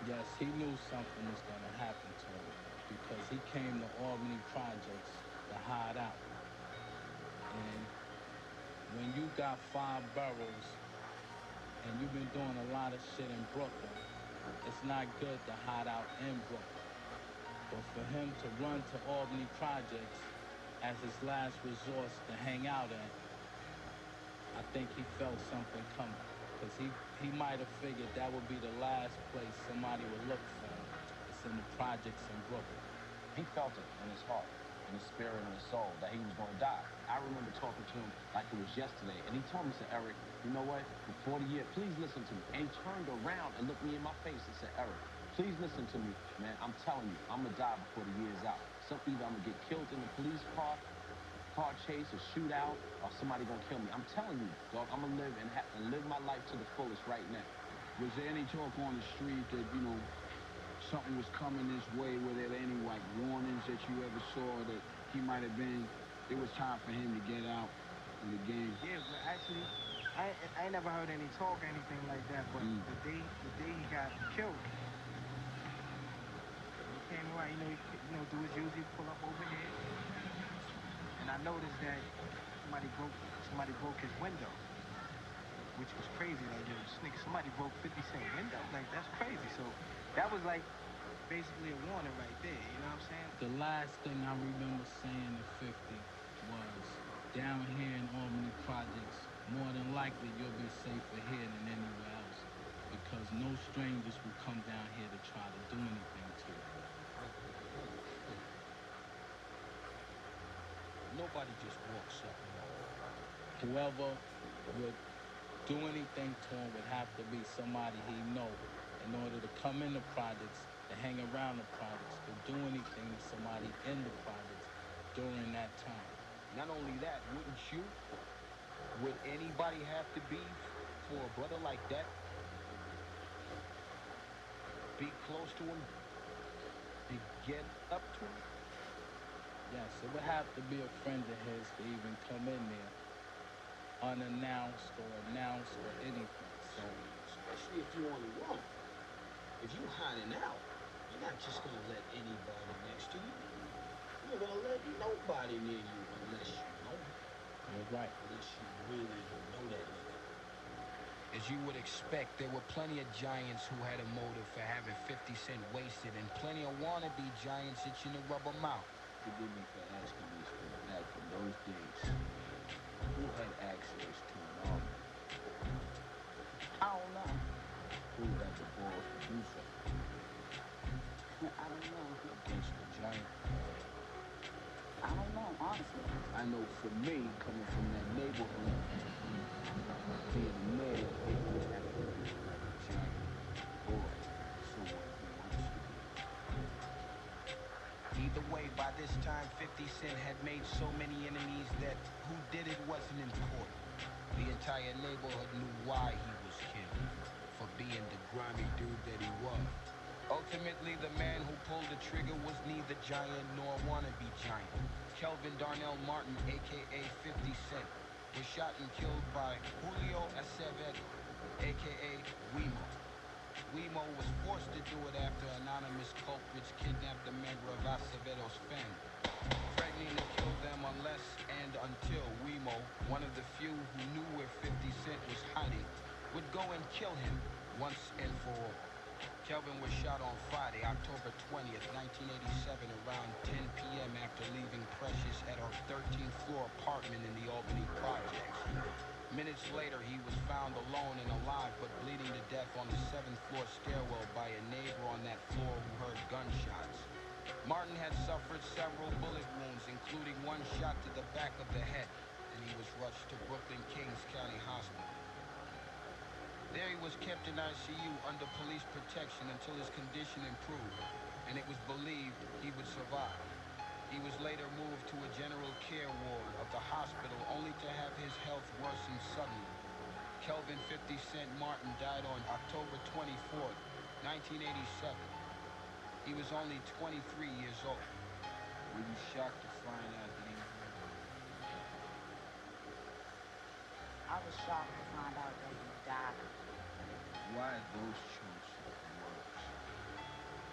Yes, he knew something was going to happen to him, because he came to Albany Projects to hide out. And when you got 5 boroughs and you've been doing a lot of shit in Brooklyn, it's not good to hide out in Brooklyn. But for him to run to Albany Projects as his last resource to hang out in, I think he felt something coming. Because he might have figured that would be the last place somebody would look for him. It's in the projects in Brooklyn. He felt it in his heart, in his spirit, and his soul, that he was going to die. I remember talking to him like it was yesterday, and he told me, he said, Eric, you know what? For 40 years, please listen to me. And he turned around and looked me in my face and said, Eric, please listen to me, man. I'm telling you, I'm going to die before the year's out. So either I'm going to get killed in the police car chase, or shootout, or somebody going to kill me. I'm telling you, dog, I'm going to live and live my life to the fullest right now. Was there any talk on the street that, something was coming this way? Were there any, warnings that you ever saw that he might have been, it was time for him to get out of the game? Yeah, but actually, I ain't never heard any talk or anything like that, but the day he got killed, he came around, do his usual, pull up over here, and I noticed that somebody broke his window, which was crazy. Like, yo, this nigga, somebody broke 50 Cent window? Like, that's crazy. So that was like basically a warning right there, you know what I'm saying? The last thing I remember saying to 50 was, down here in Albany Projects, more than likely you'll be safer here than anywhere else, because no strangers will come down here to try to do anything to you. Nobody just walks up. Whoever would do anything to him would have to be somebody he know in order to come in the projects, to hang around the projects, to do anything to somebody in the projects during that time. Not only that, wouldn't you? Would anybody have to be for a brother like that? Be close to him? To get up to him? Yes, it would have to be a friend of his to even come in there unannounced or announced or anything. So, especially if you're on the run. If you're hiding out, you're not just going to let anybody next to you. You're not going to let nobody near you unless you know him. You're right. Unless you really know that nigga. As you would expect, there were plenty of giants who had a motive for having 50 Cent wasted, and plenty of wannabe giants itching to rub him out. Forgive me for asking this, but back in those days, who had access to an army? I don't know. Who had the balls to do so? I don't know. Against the giant? I don't know, honestly. I know for me, coming from that neighborhood, being a mayor, it would have to be like a giant or someone who wants to be. Either way, by this time, 50 Cent had made so many enemies that who did it wasn't important. The entire neighborhood knew why he was killed, for being the grimy dude that he was. Ultimately, the man who pulled the trigger was neither giant nor wannabe giant. Kelvin Darnell Martin, a.k.a. 50 Cent, was shot and killed by Julio Acevedo, a.k.a. Wemo. Wemo was forced to do it after anonymous culprits kidnapped a member of Acevedo's family, threatening to kill them unless and until Wemo, one of the few who knew where 50 Cent was hiding, would go and kill him once and for all. Kelvin was shot on Friday, October 20th, 1987, around 10 p.m. after leaving Precious at her 13th floor apartment in the Albany Projects. Minutes later, he was found alone and alive, but bleeding to death on the 7th floor stairwell by a neighbor on that floor who heard gunshots. Martin had suffered several bullet wounds, including one shot to the back of the head, and he was rushed to Brooklyn Kings County Hospital. There he was kept in ICU under police protection until his condition improved, and it was believed he would survive. He was later moved to a general care ward of the hospital, only to have his health worsen suddenly. Kelvin 50 Cent Martin died on October 24th, 1987. He was only 23 years old. Were you shocked to find out that he was I was shocked to find out that he died. Why those choice of words?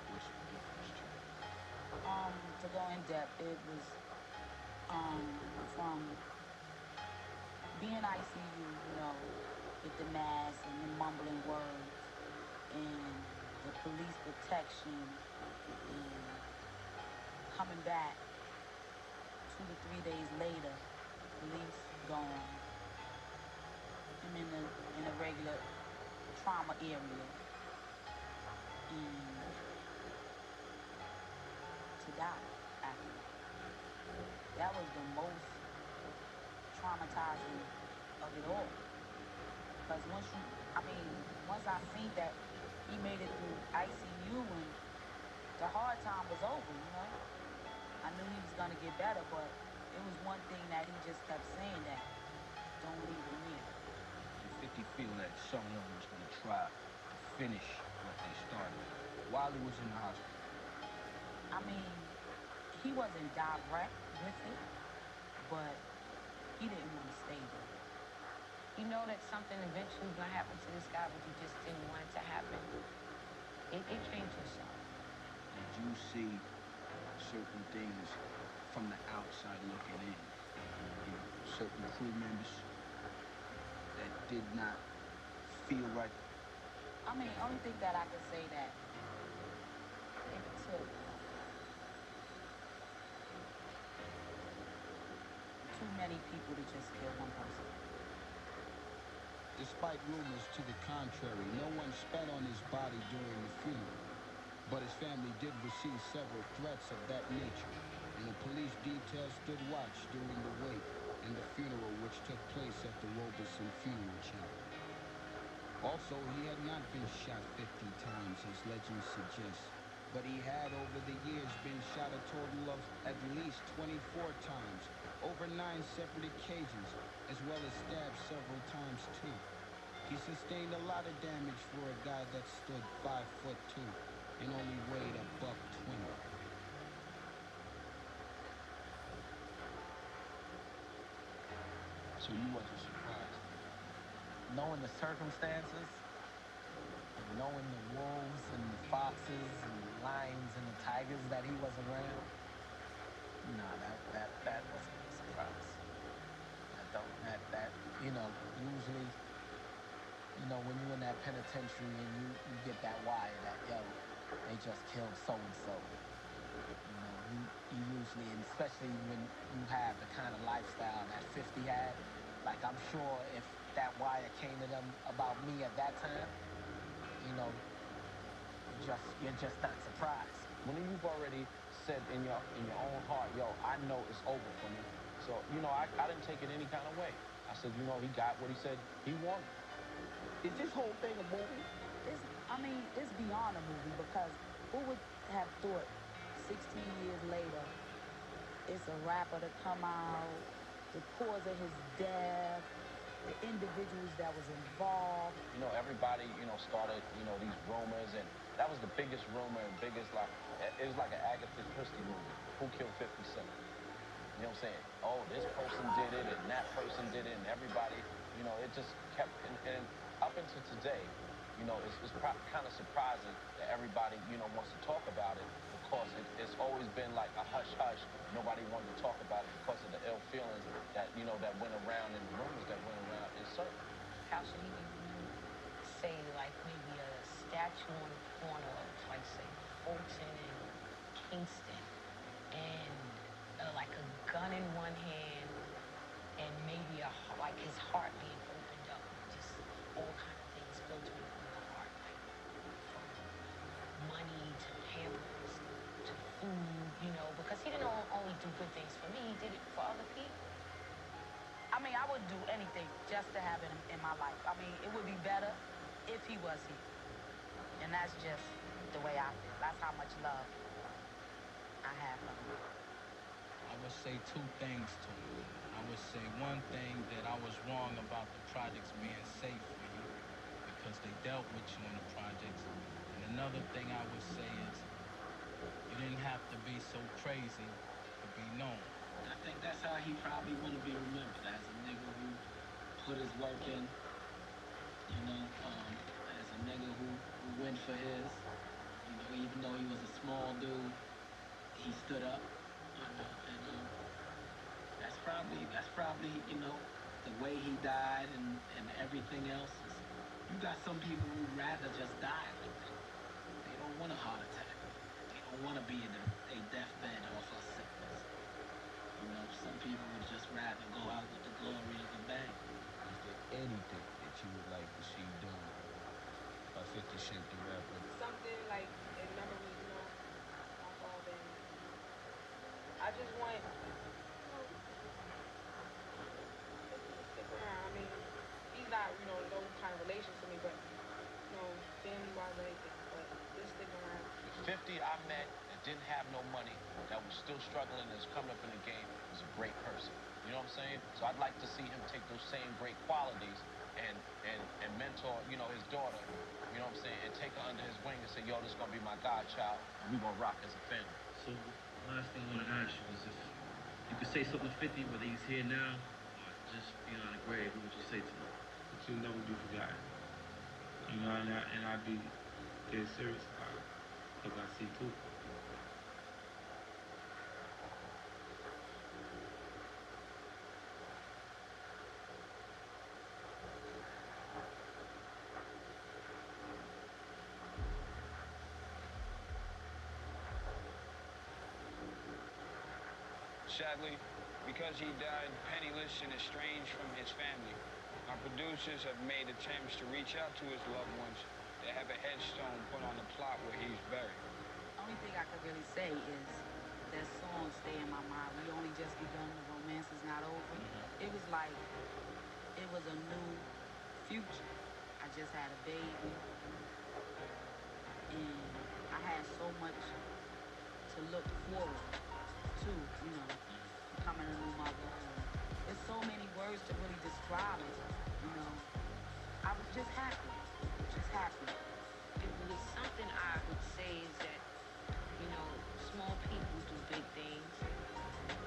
What's the difference to you? To go in depth, it was from being ICU, you know, with the mask and the mumbling words and the police protection and coming back 2 to 3 days later, police gone. I'm in a regular trauma area. And to die after that. That was the most traumatizing of it all. Because once I seen that he made it through ICU and the hard time was over, you know. I knew he was gonna get better, but it was one thing that he just kept saying that, don't leave him here. And 50 feel that someone was going to try to finish what they started while he was in the hospital. I mean, he wasn't direct with it, but he didn't want to stay there. You know that something eventually was gonna happen to this guy, but you just didn't want it to happen. It came to a stop. Did you see certain things from the outside looking in? You know, certain crew members that did not feel right? I mean, only thing that I could say that it took too many people to just kill one person. Despite rumors to the contrary, no one spat on his body during the funeral. But his family did receive several threats of that nature, and a police detail stood watch during the wake and the funeral which took place at the Robeson Funeral Chapel. Also, he had not been shot 50 times as legend suggests, but he had over the years been shot a total of at least 24 times, over 9 separate occasions, as well as stabbed several times too. He sustained a lot of damage for a guy that stood 5'2" and only weighed $120. So you wasn't surprised. Knowing the circumstances, and knowing the wolves and the foxes and the lions and the tigers that he was around, no, that wasn't a surprise. That you know, usually, you know, when you're in that penitentiary and you get that wire that, yo, they just killed so-and-so. You know, you usually, and especially when you have the kind of lifestyle that 50 had, like I'm sure if that wire came to them about me at that time, you know, you're just not surprised. When you've already said in your own heart, yo, I know it's over for me. So, you know, I didn't take it any kind of way. I said, you know, he got what he said he wanted. Is this whole thing a movie? It's beyond a movie because who would have thought 16 years later it's a rapper to come out, the cause of his death, the individuals that was involved. You know, everybody, you know, started, you know, these rumors, and that was the biggest rumor and biggest, like, it was like an Agatha Christie movie. Who killed 50 Cent? You know what I'm saying? Oh, this person did it, and that person did it, and everybody, you know, it just kept, and up until today, you know, it's kind of surprising that everybody, you know, wants to talk about it because it's always been like a hush-hush. Nobody wanted to talk about it because of the ill feelings that, you know, that went around and the rumors that went around in circles. How should he even say, like, maybe a statue on the corner of, like, say, Fulton and Kingston, and like a gun in one hand, and maybe like his heart being opened up, just all kind of things filtering from the heart, like from money to pampers to food, you know, because he didn't only do good things for me, he did it for other people. I mean, I would do anything just to have him in my life. I mean, it would be better if he was here. And that's just the way I feel. That's how much love I have for him. I would say two things to him. I would say one thing, that I was wrong about the projects being safe for you because they dealt with you in the projects. And another thing I would say is you didn't have to be so crazy to be known. I think that's how he probably want to be remembered, as a nigga who put his work in, you know, as a nigga who went for his, you know, even though he was a small dude, he stood up, you know, and that's probably, you know, the way he died and everything else is, you got some people who'd rather just die like that. They don't want a heart attack. They don't want to be in a deathbed off of sickness. You know, some people would just rather go out with the glory of a bang. Is there anything that you would like to see done by 50 Cent the rapper? Something like in memory, you know, my father. And I just want, you know, 50 to stick around. I mean, he's not, you know, no kind of relation to me, but, you know, family-wise, everything. But just stick around. 50 I met that didn't have no money, that was still struggling and is coming up in the game, was a great person. You know what I'm saying? So I'd like to see him take those same great qualities and mentor, you know, his daughter, you know what I'm saying, and take her under his wing and say, yo, this is going to be my godchild, and we're going to rock as a family. So, last thing I want to ask you is if you could say something to 50, whether he's here now or just beyond the grave, what would you say to him? That you'll never be forgotten. You know, and I'd be dead serious about it, because I see too. Sadly, because he died penniless and estranged from his family, our producers have made attempts to reach out to his loved ones to have a headstone put on the plot where he's buried. Only thing I could really say is that song stay in my mind. We only just begun, the romance is not over. It was like, it was a new future. I just had a baby, and I had so much to look forward to, you know, becoming a new mother. There's so many words to really describe it, you know. I was just happy, If there's something I would say is that, you know, small people do big things.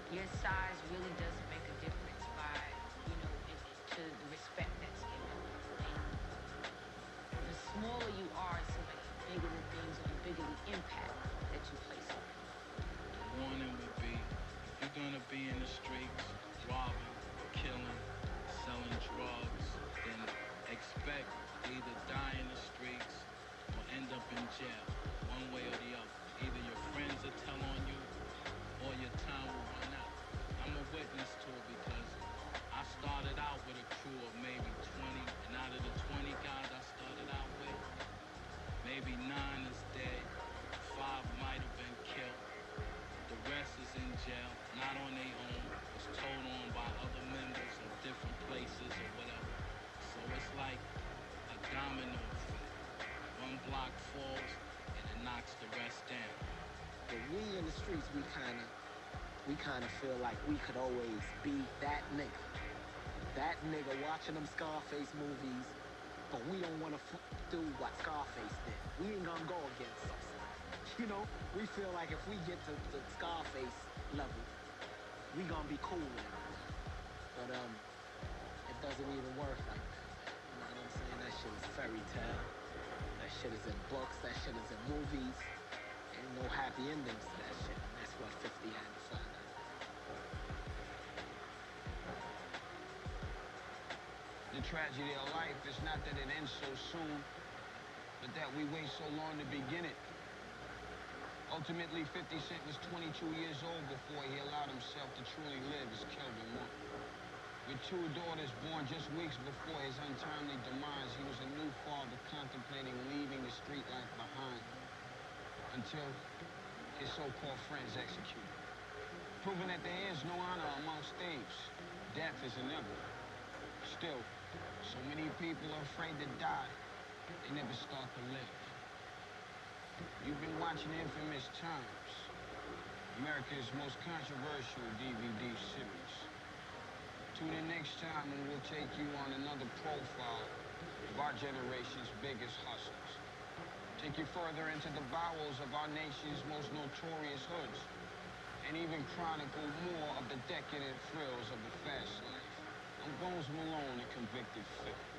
Your size really doesn't make a difference by, you know, to the respect that's given. And the smaller you are, it seems like the bigger the things or the bigger the impact that you place on people. The warning would be, if you're gonna be in the streets, robbing, killing, selling drugs, then expect to either die in the streets or end up in jail, one way or the other. Either your friends will tell on you or your time will run out. I'm a witness to it because I started out with a crew of maybe 20, and out of the 20 guys I started out with, maybe 9 is dead, 5 might have been killed. The rest is in jail, not on their own, was told on by other members of different places or whatever. So it's like a domino effect. One block falls and it knocks the rest down. But we in the streets, we kind of feel like we could always be that nigga. That nigga watching them Scarface movies, but we don't want to do what Scarface did. We ain't gonna go against us. You know, we feel like if we get to the Scarface level, we gonna be cool with it. But it doesn't even work like that. You know what I'm saying? That shit is fairy tale. That shit is in books. That shit is in movies. Ain't no happy endings to that shit. And that's what 50 had to find out. The tragedy of life is not that it ends so soon, but that we wait so long to begin it. Ultimately, 50 Cent was 22 years old before he allowed himself to truly live as Kelvin Moore. With 2 daughters born just weeks before his untimely demise, he was a new father contemplating leaving the street life behind until his so-called friends executed, proving that there is no honor amongst thieves. Death is inevitable. Still, so many people are afraid to die, they never start to live. You've been watching Infamous Times, America's most controversial DVD series. Tune in next time and we'll take you on another profile of our generation's biggest hustlers. Take you further into the bowels of our nation's most notorious hoods, and even chronicle more of the decadent thrills of the fast life. I'm Bones Malone, a convicted felon.